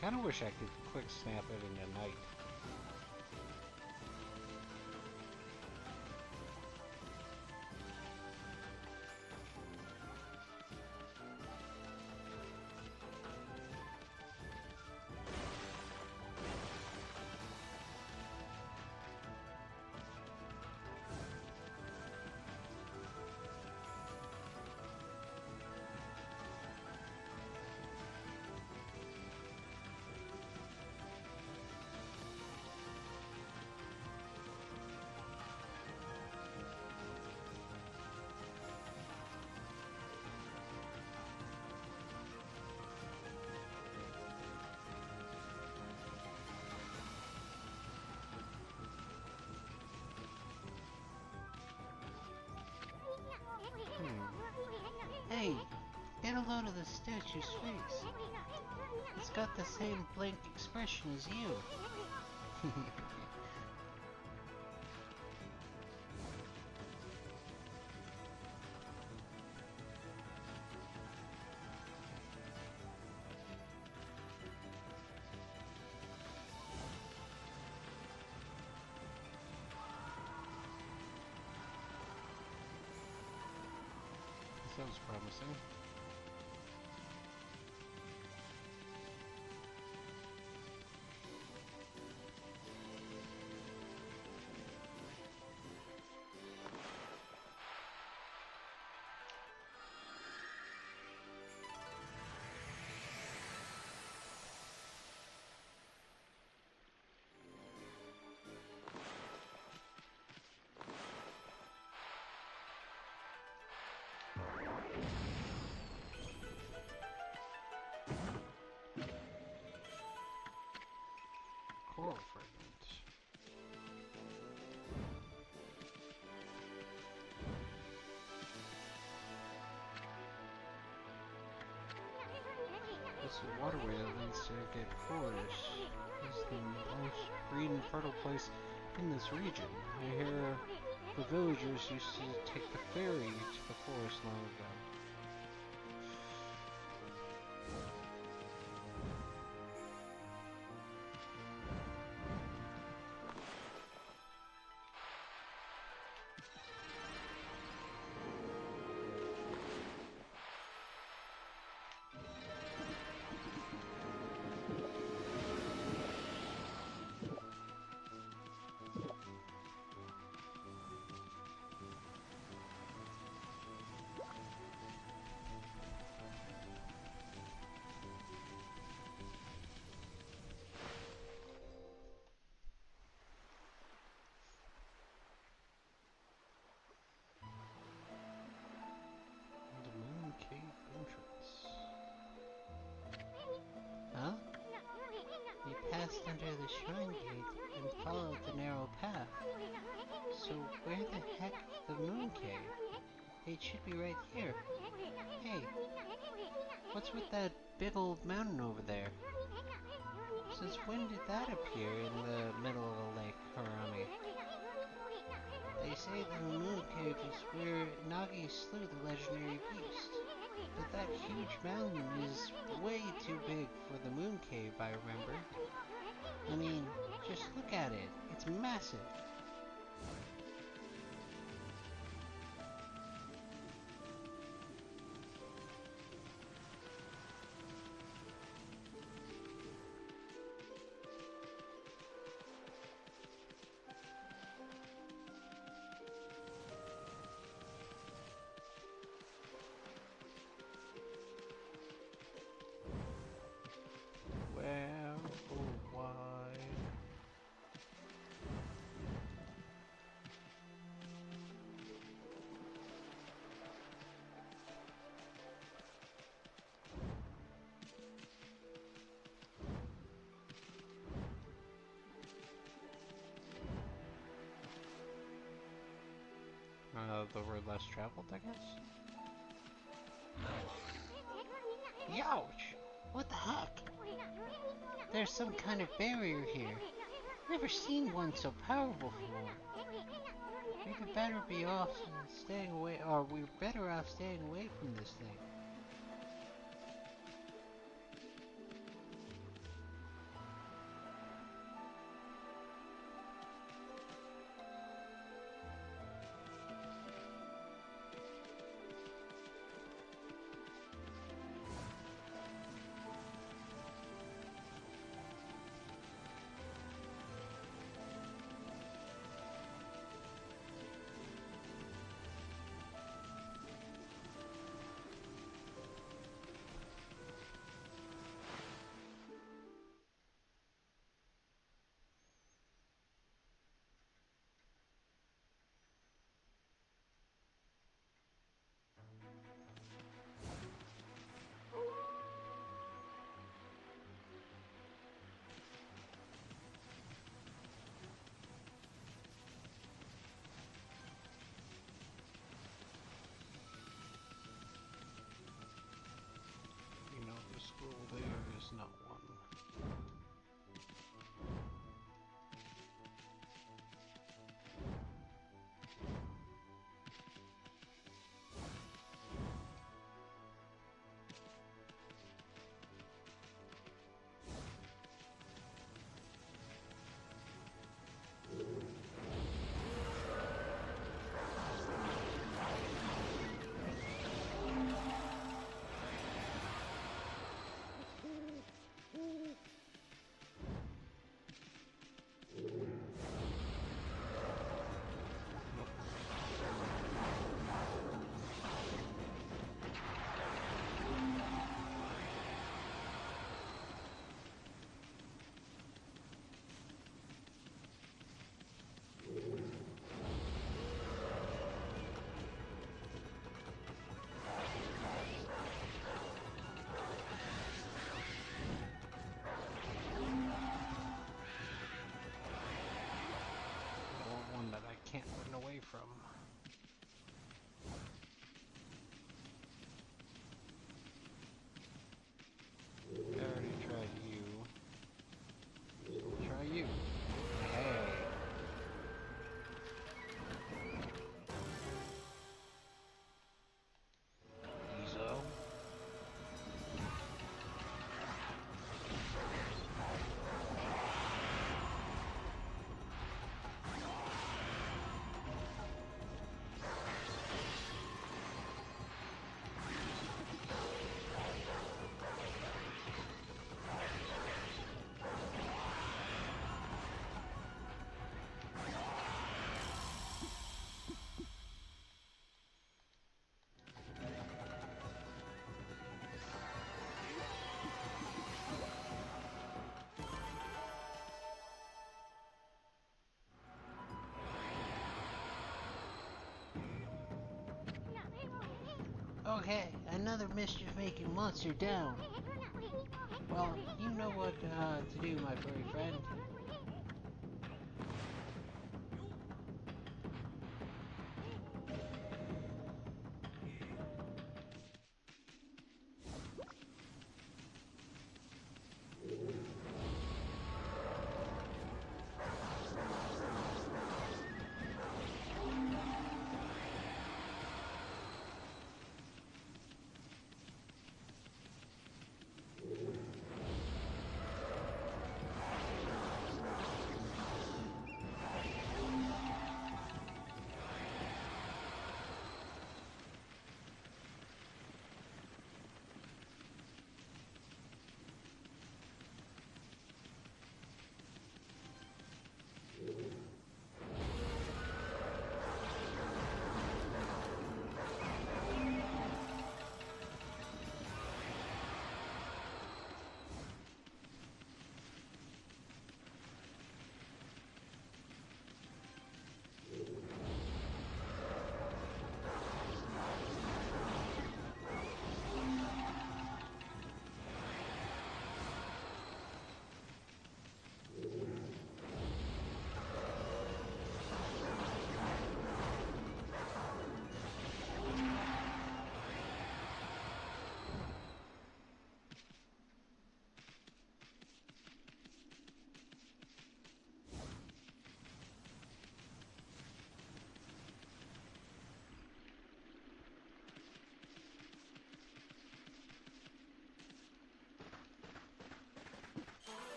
[SPEAKER 1] Kinda wish I could quick snap it in the night.
[SPEAKER 3] Hey, get a load of the statue's face. It's got the same blank expression as you.
[SPEAKER 1] Sounds promising. Coral fragments. This waterway that leads to Get Forest is the most green and fertile place in this region. I hear the villagers used to take the ferry to the forest long ago. The Moon Cave entrance.
[SPEAKER 3] Huh? We passed under the shrine gate and followed the narrow path. So where the heck the moon cave? It should be right here. Hey, what's with that big old mountain over there? Since when did that appear in the middle of the lake, Harami? They say that the moon cave is where Nagi slew the legendary beast. But that huge mountain is way too big for the moon cave, I remember. I mean, just look at it. It's massive.
[SPEAKER 2] Where or why?
[SPEAKER 1] The road less traveled, I guess?
[SPEAKER 3] Youch! What the heck? There's some kind of barrier here. Never seen one so powerful before. We'd better be off staying away, or we're better off staying away from this thing.
[SPEAKER 1] You know, the scroll there is not one. Can't run away from. I already tried you. So we'll try you. Hey.
[SPEAKER 3] Okay, another mischief-making monster down. Well, you know what to do, my furry friend.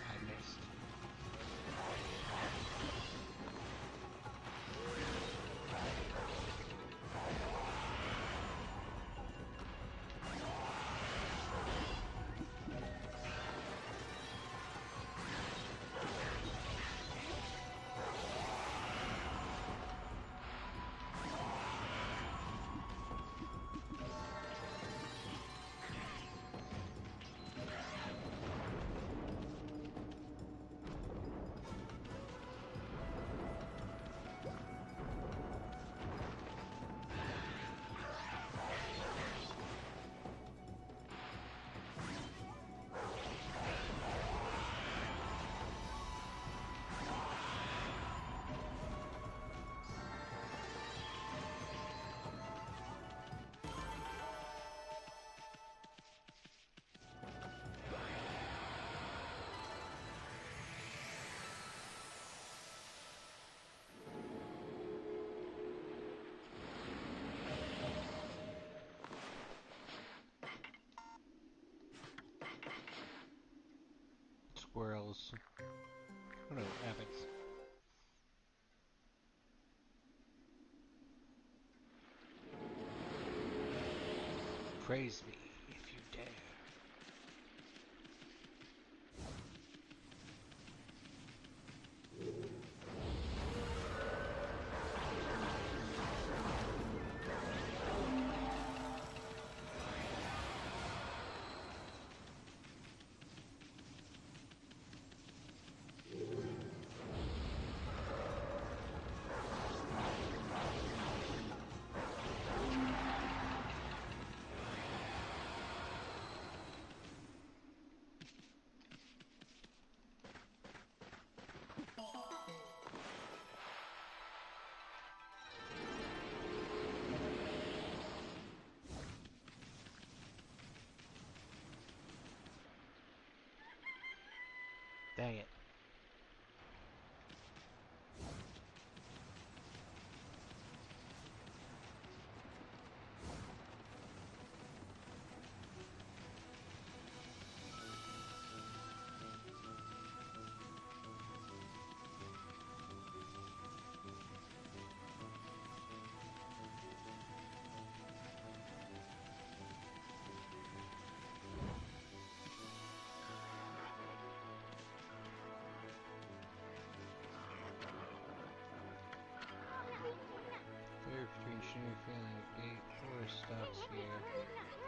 [SPEAKER 3] I missed. Squirrels. Oh no, rabbits. Praise me if you dare.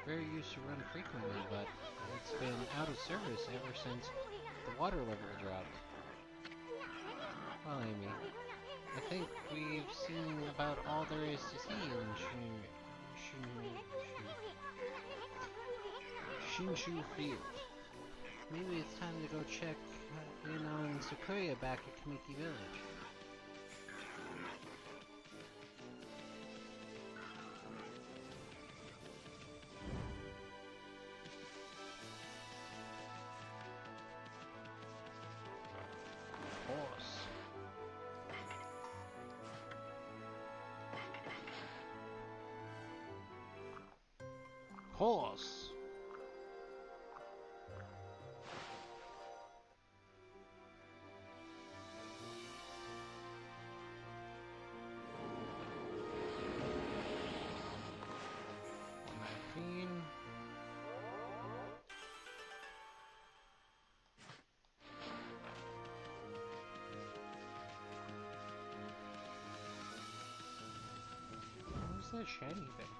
[SPEAKER 3] very used to run frequently, but it's been out of service ever since the water level dropped. Well, Amy, I think we've seen about all there is to see in Shinshu Field. Maybe it's time to go check in on Sakuya back at Kamiki Village.
[SPEAKER 2] Horse.
[SPEAKER 3] Queen. Who's that shiny thing?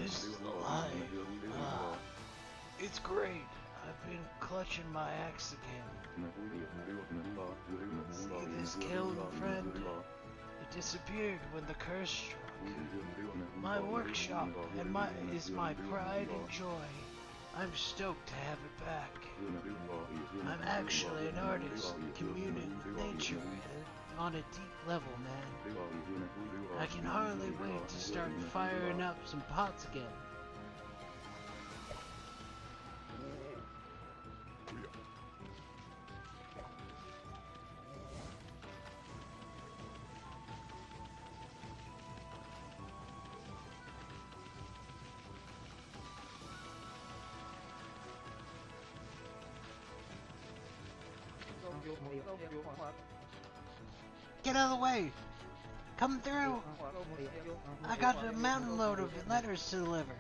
[SPEAKER 2] This is the life. It's great. I've been clutching my axe again. See this kiln, friend? It disappeared when the curse struck. My workshop is my pride and joy. I'm stoked to have it back. I'm actually an artist, communing with nature on a deep level, man. I can hardly wait to start firing up some pots again.
[SPEAKER 3] Get out of the way! Come through! I got a mountain load of letters to deliver.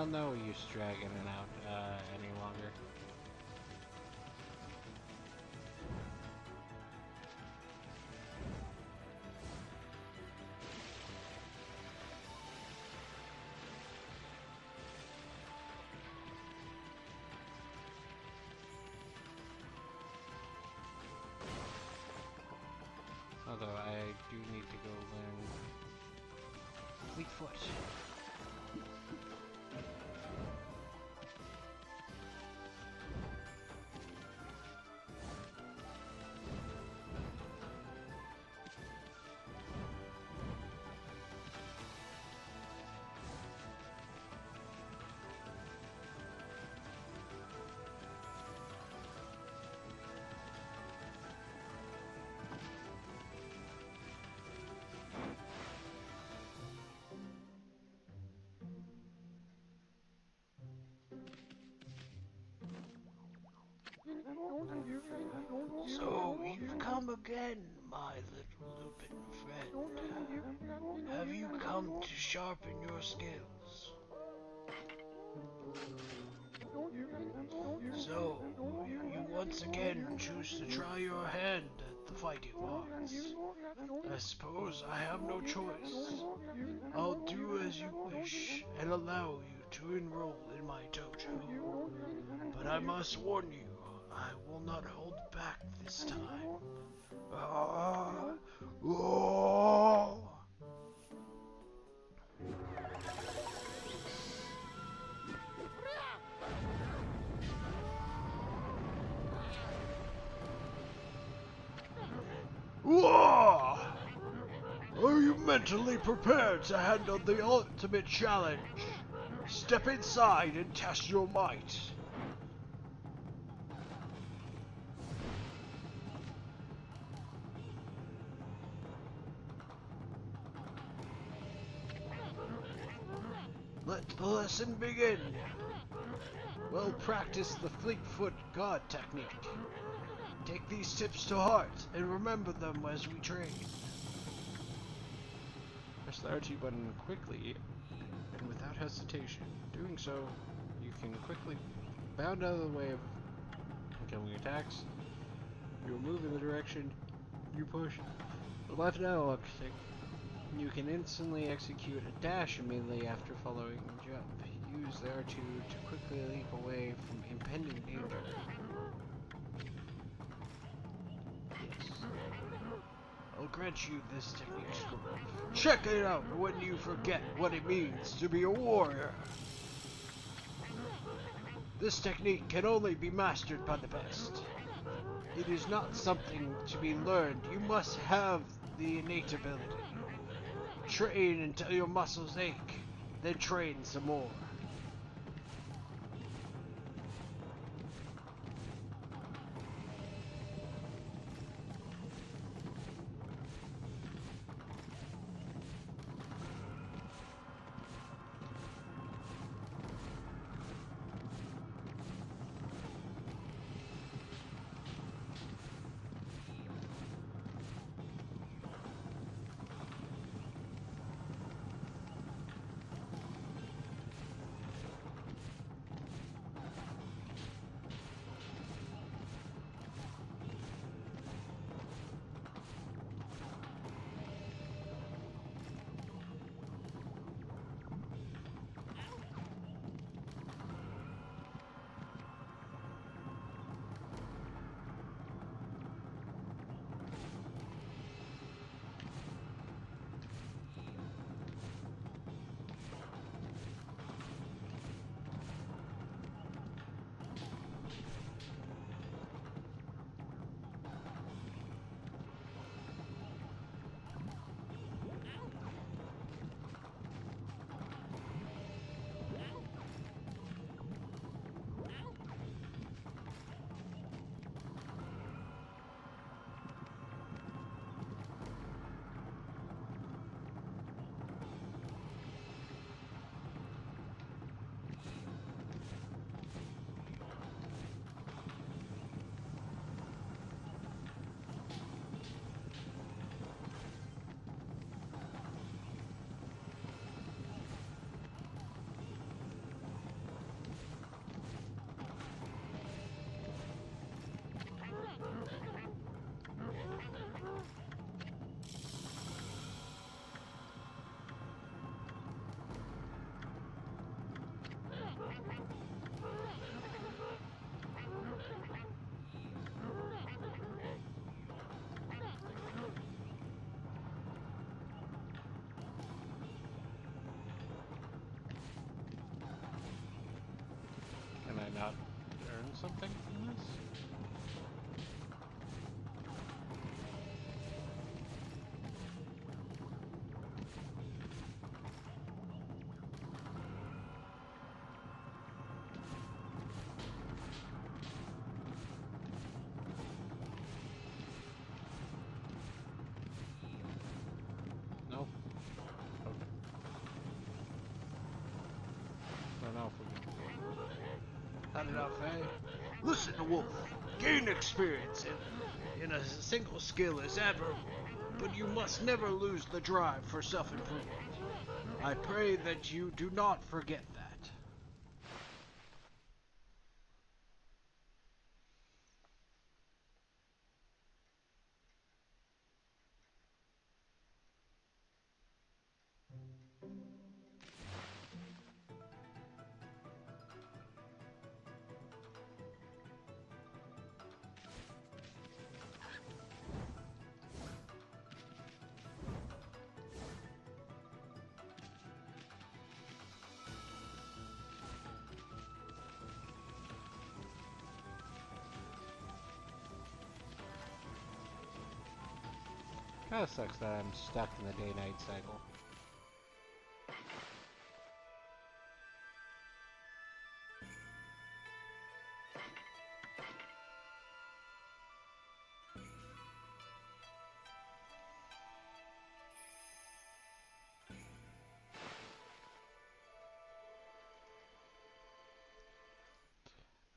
[SPEAKER 1] No use dragging it out any longer. Although I do need to go learn Fleetfoot.
[SPEAKER 2] So, you've come again, my little Lupin friend. Have you come to sharpen your skills? So, you once again choose to try your hand at the fighting arts. I suppose I have no choice. I'll do as you wish and allow you to enroll in my dojo. But I must warn you, I will not hold back this time. Oh. Whoa! Are you mentally prepared to handle the ultimate challenge? Step inside and test your might. Let the lesson begin. Well practice the Fleetfoot guard technique. Take these tips to heart and remember them as we train.
[SPEAKER 1] Press the RT button quickly and without hesitation. Doing so, you can quickly bound out of the way of incoming attacks. You'll move in the direction you push the left analog stick. You can instantly execute a dash immediately after following a jump. Use the R2 to quickly leap away from impending danger. Yes.
[SPEAKER 2] I'll grant you this technique score. Check it out when you forget what it means to be a warrior. This technique can only be mastered by the best. It is not something to be learned. You must have the innate ability. Train until your muscles ache, then train some more.
[SPEAKER 1] not earn something from this? Nope. Okay. Don't know if we can.
[SPEAKER 2] Had enough, eh? Listen, Wolf. Gain experience in a single skill is admirable, but you must never lose the drive for self-improvement. I pray that you do not forget that.
[SPEAKER 1] Kinda sucks that I'm stuck in the day-night cycle.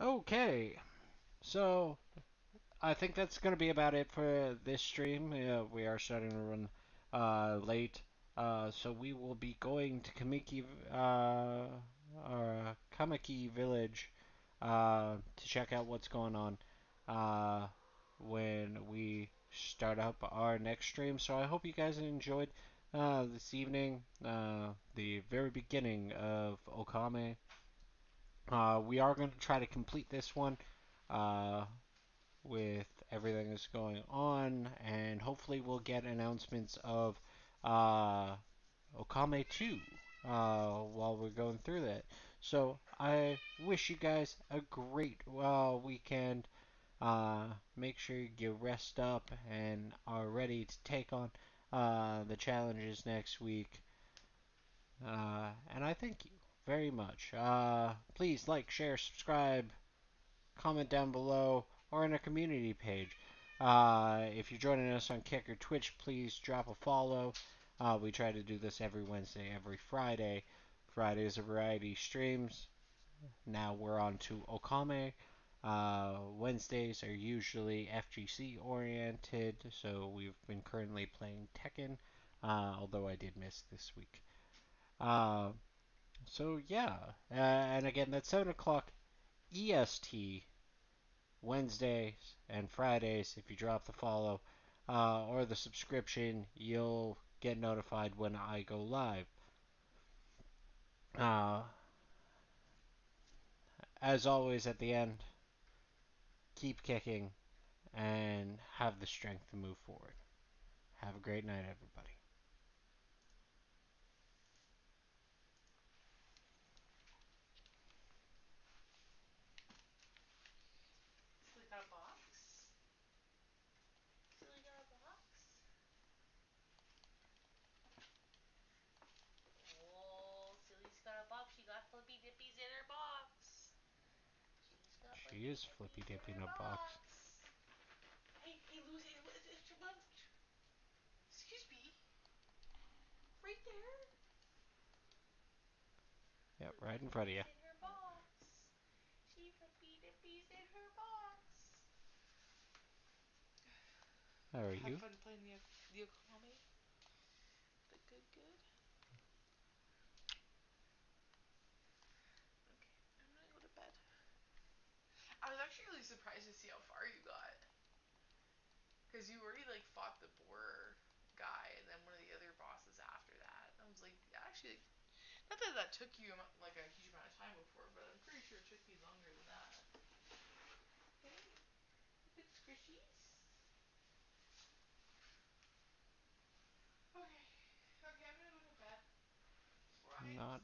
[SPEAKER 1] Okay, so I think that's going to be about it for this stream. We are starting to run late, so we will be going to Kamiki Village to check out what's going on uh, when we start up our next stream. So I hope you guys enjoyed this evening, the very beginning of Okami. We are going to try to complete this one. Uh, with everything that's going on, and hopefully we'll get announcements of uh, Okame 2 while we're going through that. So I wish you guys a great weekend. Make sure you rest up and are ready to take on the challenges next week. And I thank you very much. Please like, share, subscribe, comment down below, or in our community page. If you're joining us on Kick or Twitch, please drop a follow. We try to do this every Wednesday, every Friday. Fridays are variety streams. Now we're on to Okame. Wednesdays are usually FGC oriented, so we've been currently playing Tekken, although I did miss this week. Uh, so yeah, and again, that's 7 o'clock EST Wednesdays and Fridays. If you drop the follow or the subscription, you'll get notified when I go live. Uh, as always, at the end, keep kicking and have the strength to move forward. Have a great night, everybody.
[SPEAKER 4] Silly got a box? Silly got a box? Oh, Silly's got a box. She got flippy dippies in her box. She's got
[SPEAKER 1] She
[SPEAKER 4] flippy
[SPEAKER 1] is flippy
[SPEAKER 4] dippies in
[SPEAKER 1] dipping
[SPEAKER 4] her
[SPEAKER 1] a box.
[SPEAKER 4] box. Hey, Lou, excuse me. Right there.
[SPEAKER 1] Yep,
[SPEAKER 4] Flippy
[SPEAKER 1] right in front of you.
[SPEAKER 4] dippies in her box. She flippy dippies in her box.
[SPEAKER 1] How are
[SPEAKER 4] Have
[SPEAKER 1] you?
[SPEAKER 4] fun playing the Okami. The good. Okay, I'm gonna go to bed. I was actually really surprised to see how far you got. Because you already like fought the boar guy and then one of the other bosses after that. I was like, actually, not that that took you like a huge amount of time before, but I'm pretty sure it took you longer than that. Hey, good squishies. Okay, I'm gonna go to bed. Before I
[SPEAKER 1] Not